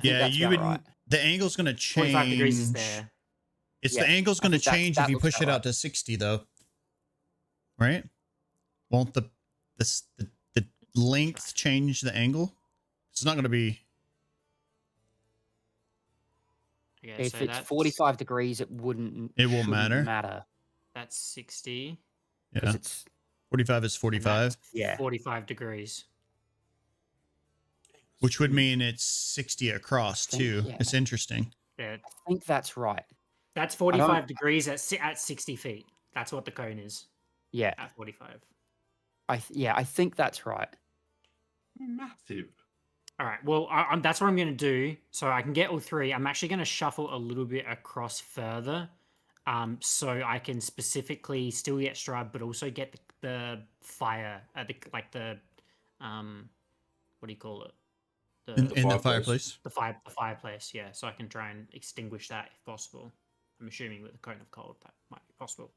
Right. The angle's going to change. 45 degrees is there. The angle's going to change if you push it out to 60, though. Right? Won't the length change the angle? It's not going to be. Yeah, if it's 45 degrees, it won't matter. That's 60. Yeah. It's 45 is 45. Yeah. 45 degrees. Which would mean it's 60 across, too. Yeah. It's interesting. Yeah. I think that's right. That's 45 degrees at 60 feet. That's what the cone is. Yeah. At 45. I think that's right. Massive. All right. Well, that's what I'm going to do. So I can get all 3. I'm actually going to shuffle a little bit across further, so I can specifically still get Strahd, but also get the fire, what do you call it? In the fireplace. The fireplace. Yeah. So I can try and extinguish that if possible. I'm assuming with the cone of cold that might be possible.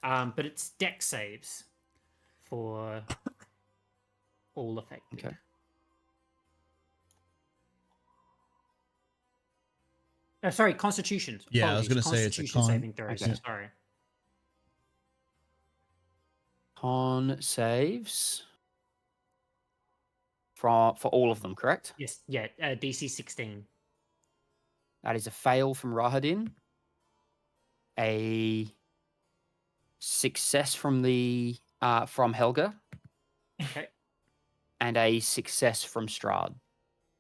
But it's dex saves for all affected. Okay. Sorry, Constitution. Yeah, I was Apologies. gonna say it's a Constitution con. saving throws. Okay. Sorry. Con saves for all of them, correct? Yes. Yeah. DC 16. That is a fail from Rahadin, a success from the from Helga, Okay. and a success from Strahd.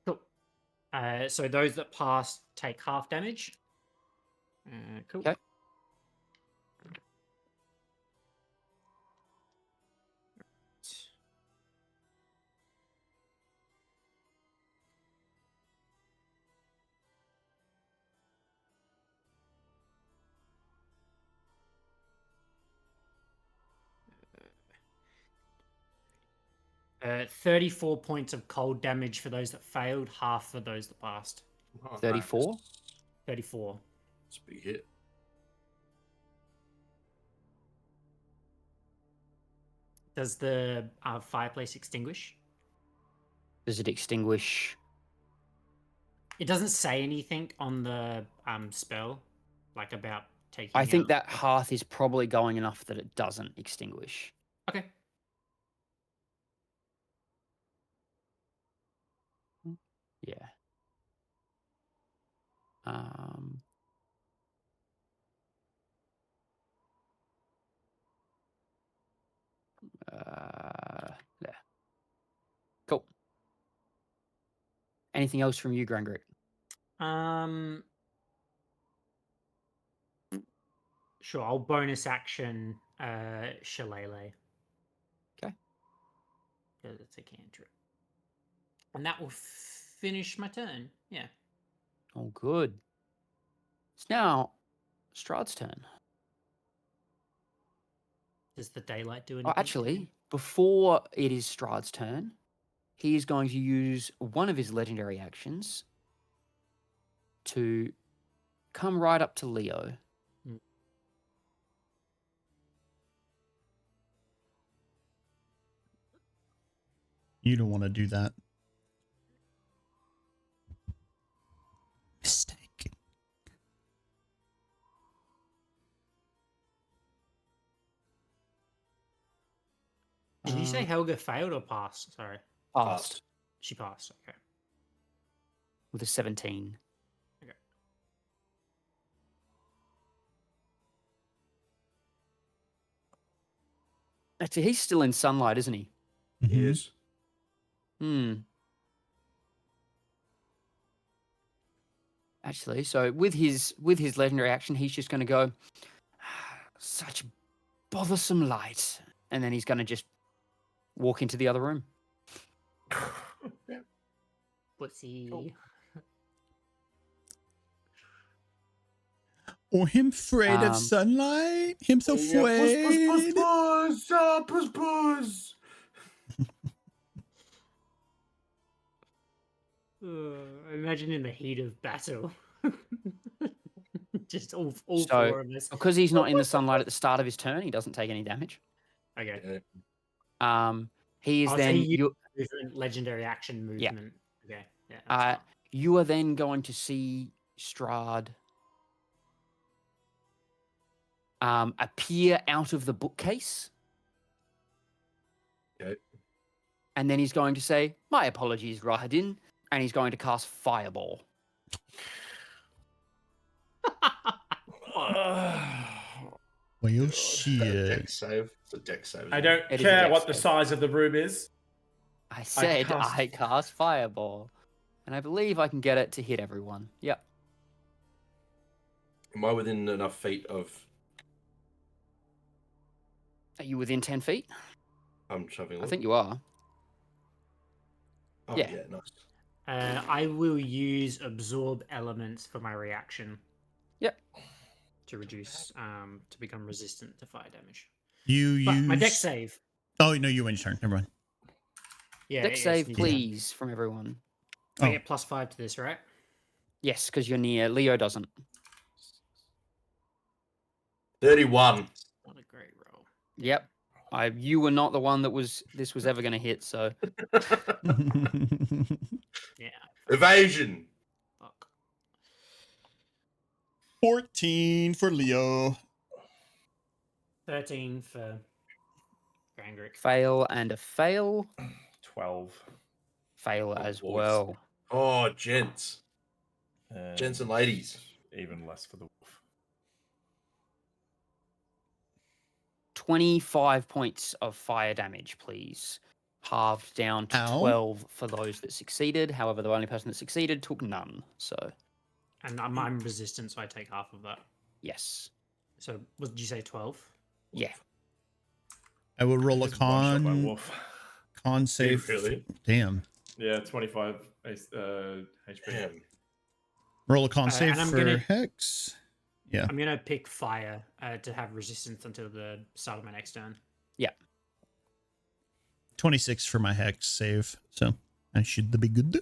Cool. So those that pass take half damage. Cool. Okay. 34 points of cold damage for those that failed, half for those that passed. Oh, 34? nice. 34. It's a big hit. Does the fireplace extinguish? Does it extinguish? It doesn't say anything on the spell, like about taking. I think out- that hearth is probably going enough that it doesn't extinguish. Okay. Yeah. Um. There. Cool. Anything else from you, Grangrik? Sure. I'll bonus action Shillelagh. Okay. Because it's a cantrip. And that will finish my turn. Yeah. Oh, good. It's now Strahd's turn. Does the daylight do anything? Oh, actually, before it is Strahd's turn, he is going to use one of his legendary actions to come right up to Leo. You don't want to do that. Mistake. Did you say Helga failed or passed? Sorry. Passed She passed. Okay. with a 17. Okay. Actually, he's still in sunlight, isn't he? Mhm. He is. Actually, so with his legendary action, he's just going to go, such bothersome light, and then he's going to just walk into the other room. Whoopsie. Cool. Or him afraid of sunlight? Him so afraid? Buzz, buzz. Imagine in the heat of battle. Just all So, four of us. Because he's not in the sunlight at the start of his turn, he doesn't take any damage. Okay. He is Oh, so then he movement, legendary action movement. Okay. Yeah. that's fine. you are then going to see Strahd appear out of the bookcase. Okay. And then he's going to say, "My apologies, Rahadin," and he's going to cast Fireball. Well, Dex shit. save. It's a dex save. I isn't don't it? It is a care dex what the save. size of the room is. I said cast- I cast Fireball. And I believe I can get it to hit everyone. Yep. Am I within enough feet of? Are you within 10 feet? I'm shoving. I think you are. Oh, yeah. yeah, nice. I will use absorb elements for my reaction. Yep. To reduce, to become resistant to fire damage. You But use... my dex save. Oh, no, you win your turn. Never mind. Yeah. Dex it save, is, please, from everyone. I Oh. get +5 to this, right? Yes, because you're near. Leo doesn't. 31. Not a great roll. Yep. You were not the one that this was ever going to hit, so Yeah. Evasion. Fuck. 14 for Leo. 13 for Grangrik. fail and a fail. 12. Fail Oh, as boys. well. Oh, gents. Gents and ladies. Even less for the wolf. 25 points of fire damage, please. Halved down to Ow. 12 for those that succeeded. However, the only person that succeeded took none. So, And I'm resistant, so I take half of that. yes. So, what did you say, 12? Yeah. I will roll a Just one-shot by con wolf. save. Really? Damn. Yeah, 25 HP. Damn. Roll a con save and I'm for gonna- Hex. Yeah. I'm going to pick fire to have resistance until the start of my next turn. 26 for my Hex save. So I should be good.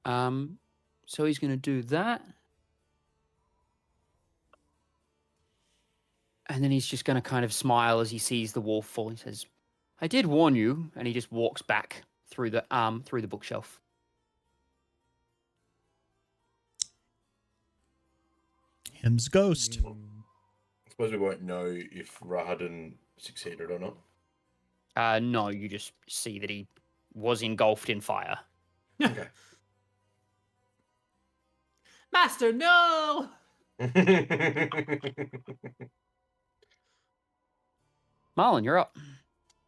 So he's going to do that. And then he's just going to kind of smile as he sees the wolf fall. He says, "I did warn you." And he just walks back through the bookshelf. Him's ghost. I suppose we won't know if Rahadin succeeded or not. No, you just see that he was engulfed in fire. Okay. Master, no! Marlon, you're up.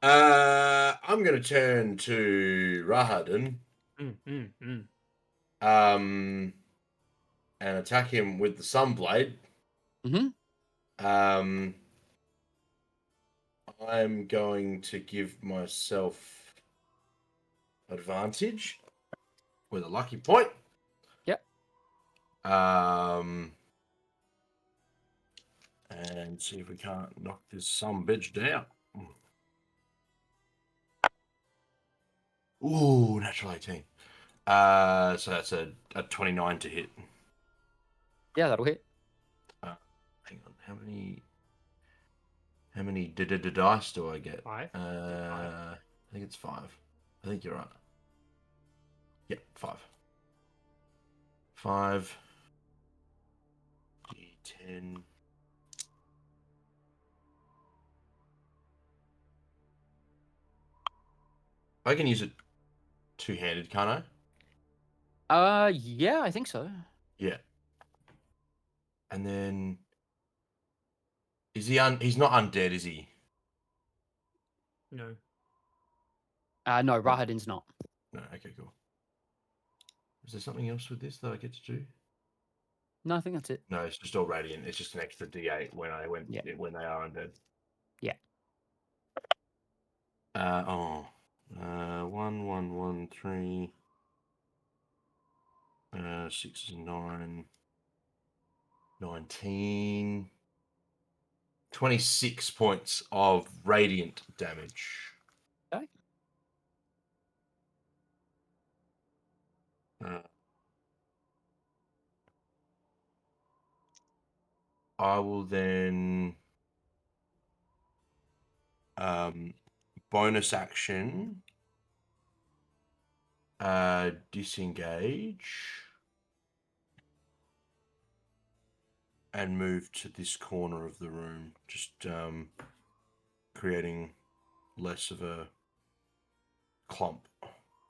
I'm going to turn to Rahadin and attack him with the Sunblade. Mm-hmm. I'm going to give myself advantage with a lucky point. Yep. And see if we can't knock this sumbitch down. Ooh, natural 18. So that's a 29 to hit. Yeah, that'll hit. Hang on, how many dice do I get? 5. I think it's 5. I think you're right. Yep, 5. 5. D10. I can use it two-handed, can't I? Yeah, I think so. Yeah. And then is he he's not undead, is he? No. No, Rahadin's not. No, okay, cool. Is there something else with this that I get to do? No, I think that's it. No, it's just all radiant. It's just an extra D8 when they are undead. Yeah. 1, 1, 1, 3. 6 is 9. 19. 26 points of radiant damage. Okay. I will then bonus action disengage and move to this corner of the room, just creating less of a clump.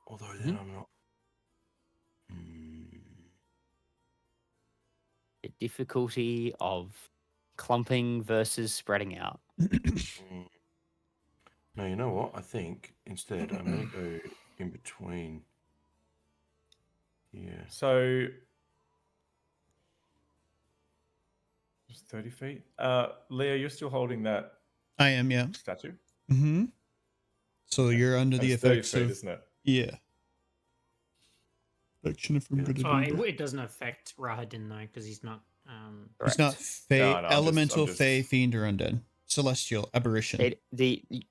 Although then I'm not. The difficulty of clumping versus spreading out. No, you know what? I think instead I'm going to go in between. Yeah. So, it's 30 feet. Leah, you're still holding that I am, yeah. statue? Mm-hmm. So you're under the That's 30 effects feet, of... isn't it? Yeah. Affection if I'm gonna do that. It doesn't affect Rahadin, though, because he's not... It's not No, I'm elemental, just- fey, fiend, or undead. Celestial, aberration.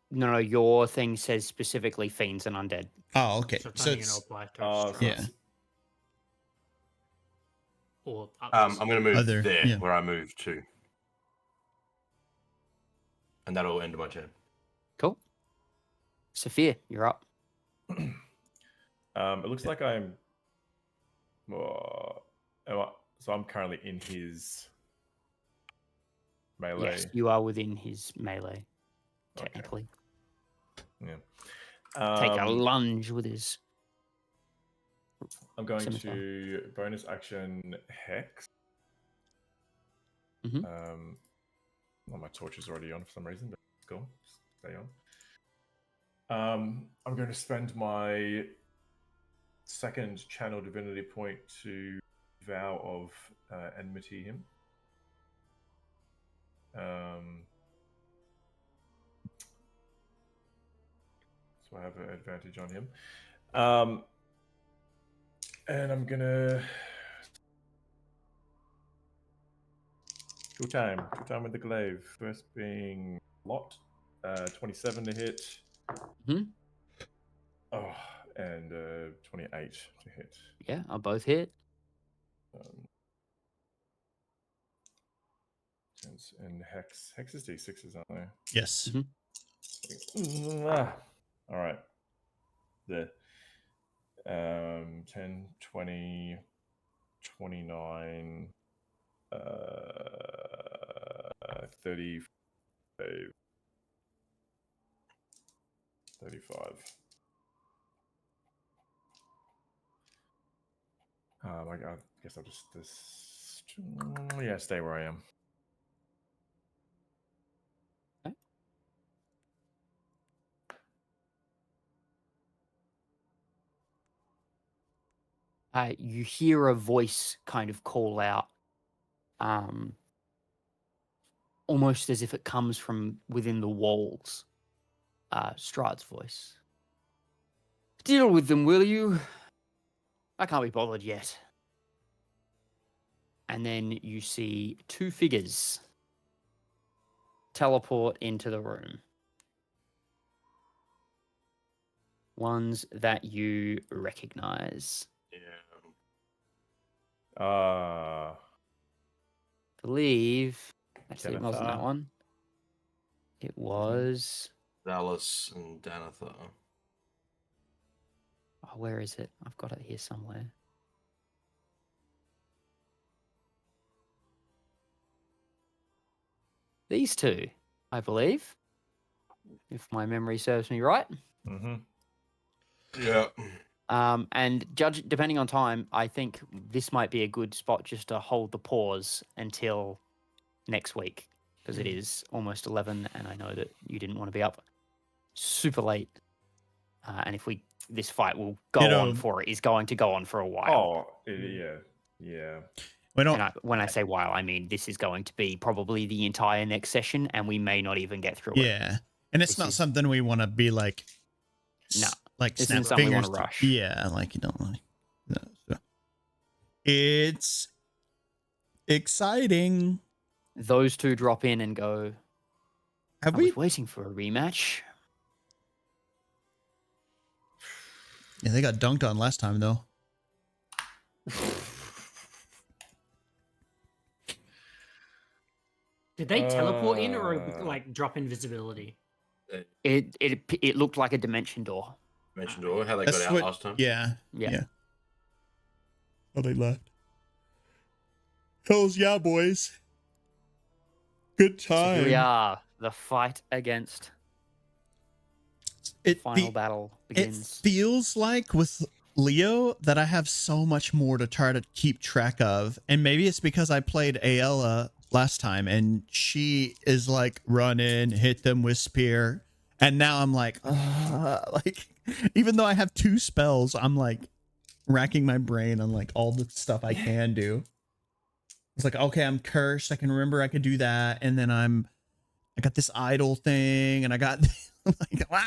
No, your thing says specifically fiends and undead. Oh, okay. So it's So only going to it's... apply to Oh, Strahd. Yeah. or I'm others? going to move Other, there yeah. where I moved to. And that'll end my turn. Cool. Sephir, you're up. It looks like I'm. So I'm currently in his melee. Yes, you are within his melee, Okay. technically. Yeah. Take a lunge with his. I'm going scimitar. to bonus action hex. Mhm. Well, my torch is already on for some reason, but it's cool. Stay on. I'm going to spend my second channel divinity point to vow of enmity him. So I have an advantage on him. And I'm gonna two time with the glaive. First being lot, 27 to hit. Mhm. Oh, and 28 to hit. Yeah, I'll both hit. And hex is d6s, aren't they? Yes. All right. The 10, 20, 29, 30, 35. I guess I'll just stay where I am. You hear a voice kind of call out, almost as if it comes from within the walls. Strahd's voice. Deal with them, will you? I can't be bothered yet. And then you see two figures teleport into the room. Ones that you recognize. Yeah. Believe. Actually, it wasn't that Denethor. one. It was. Dallas and Danatha. Oh, where is it? I've got it here somewhere. These two, I believe, if my memory serves me right. Mm-hmm. Yeah. And depending on time, I think this might be a good spot just to hold the pause until next week, because it is almost 11, and I know that you didn't want to be up super late. And if this fight will go on is going to go on for a while. Oh, yeah. We don't. When I say while, I mean this is going to be probably the entire next session, and we may not even get through it. Yeah, and it's not something we want to be like. No, like this snap isn't something we fingers. want to rush. Yeah, like you don't want. No, so. It's exciting. Those two drop in and go. I was waiting for a rematch. Yeah, they got dunked on last time though. Did they teleport in or like drop invisibility? It looked like a dimension door. Dimension door. How they got out last time? Yeah. Yeah. Oh, they left. Hells yeah, boys. Good time. So here we are. The fight against. Final battle begins. It feels like with Leo that I have so much more to try to keep track of. And maybe it's because I played Ayala last time and she is like running, hit them with spear. And now I'm like even though I have 2 spells, I'm like racking my brain on like all the stuff I can do. It's like, okay, I'm cursed. I can remember I could do that. And then I got this idol thing and I got like, wow,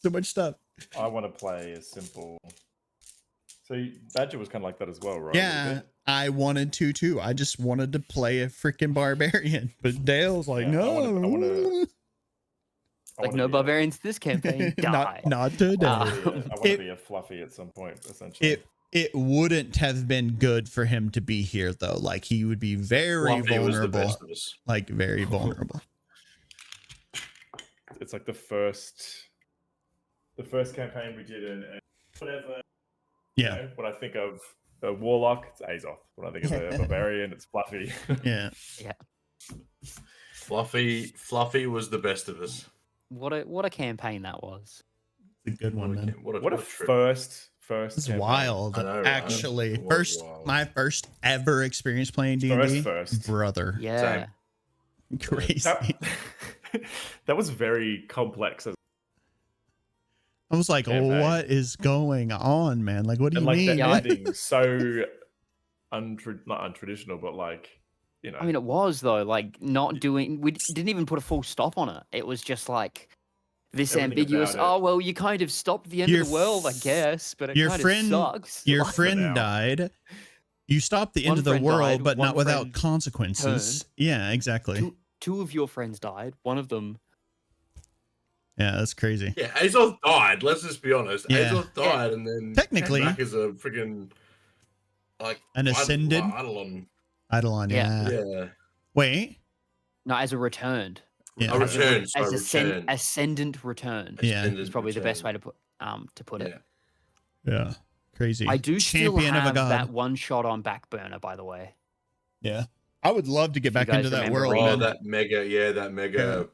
so much stuff. I want to play a simple. So Badger was kind of like that as well, right? Yeah, I wanted to too. I just wanted to play a freaking barbarian, but Dale's like, no. Like no barbarians this campaign. Die. Not today. I want to be a fluffy at some point, essentially. It wouldn't have been good for him to be here, though. Like, he would be very Fluffy was the vulnerable. best of us. Like, very vulnerable. It's like the first campaign we did, and whatever. Yeah. You know, when I think of a warlock, it's Azoth. When I think of a barbarian, it's Fluffy. Yeah. Fluffy was the best of us. What a campaign that was. It's a good one, man. What a trip. first. It's campaign. wild. I know, right? Actually, It was my wild. first ever experience playing D&D. First. Brother. Yeah. Crazy. That was very complex. I was like, campaign. what is going on, man? Like, what do you And like mean? that ending, so not untraditional, but like, you know. I mean, it was though. Like, not doing. We didn't even put a full stop on it. It was just like this Everything ambiguous. about it. Oh well, you kind of stopped the end Your of the world, I guess, but it your kind friend- of sucks. Your Like, friend now. died. You stopped the end One of the friend world, died, but one not without friend consequences. Yeah, exactly. two of your friends died. One of them. Yeah, that's crazy. Yeah, Azoth died. Let's just be honest. Yeah. Azoth died, and then Technically- came back as a freaking like An ascended? Eidolon. Eidolon, Yeah. yeah. Yeah, Wait. No, as a returned. Yeah. a return. As Return. ascendant returned. Yeah. Ascended Is probably the best way return. to put it. Yeah. Yeah. Crazy. I do Champion still of a have god. that one shot on back burner, by the way. Yeah. I would love to get If you back guys into that remember world, reading Oh, man. that mega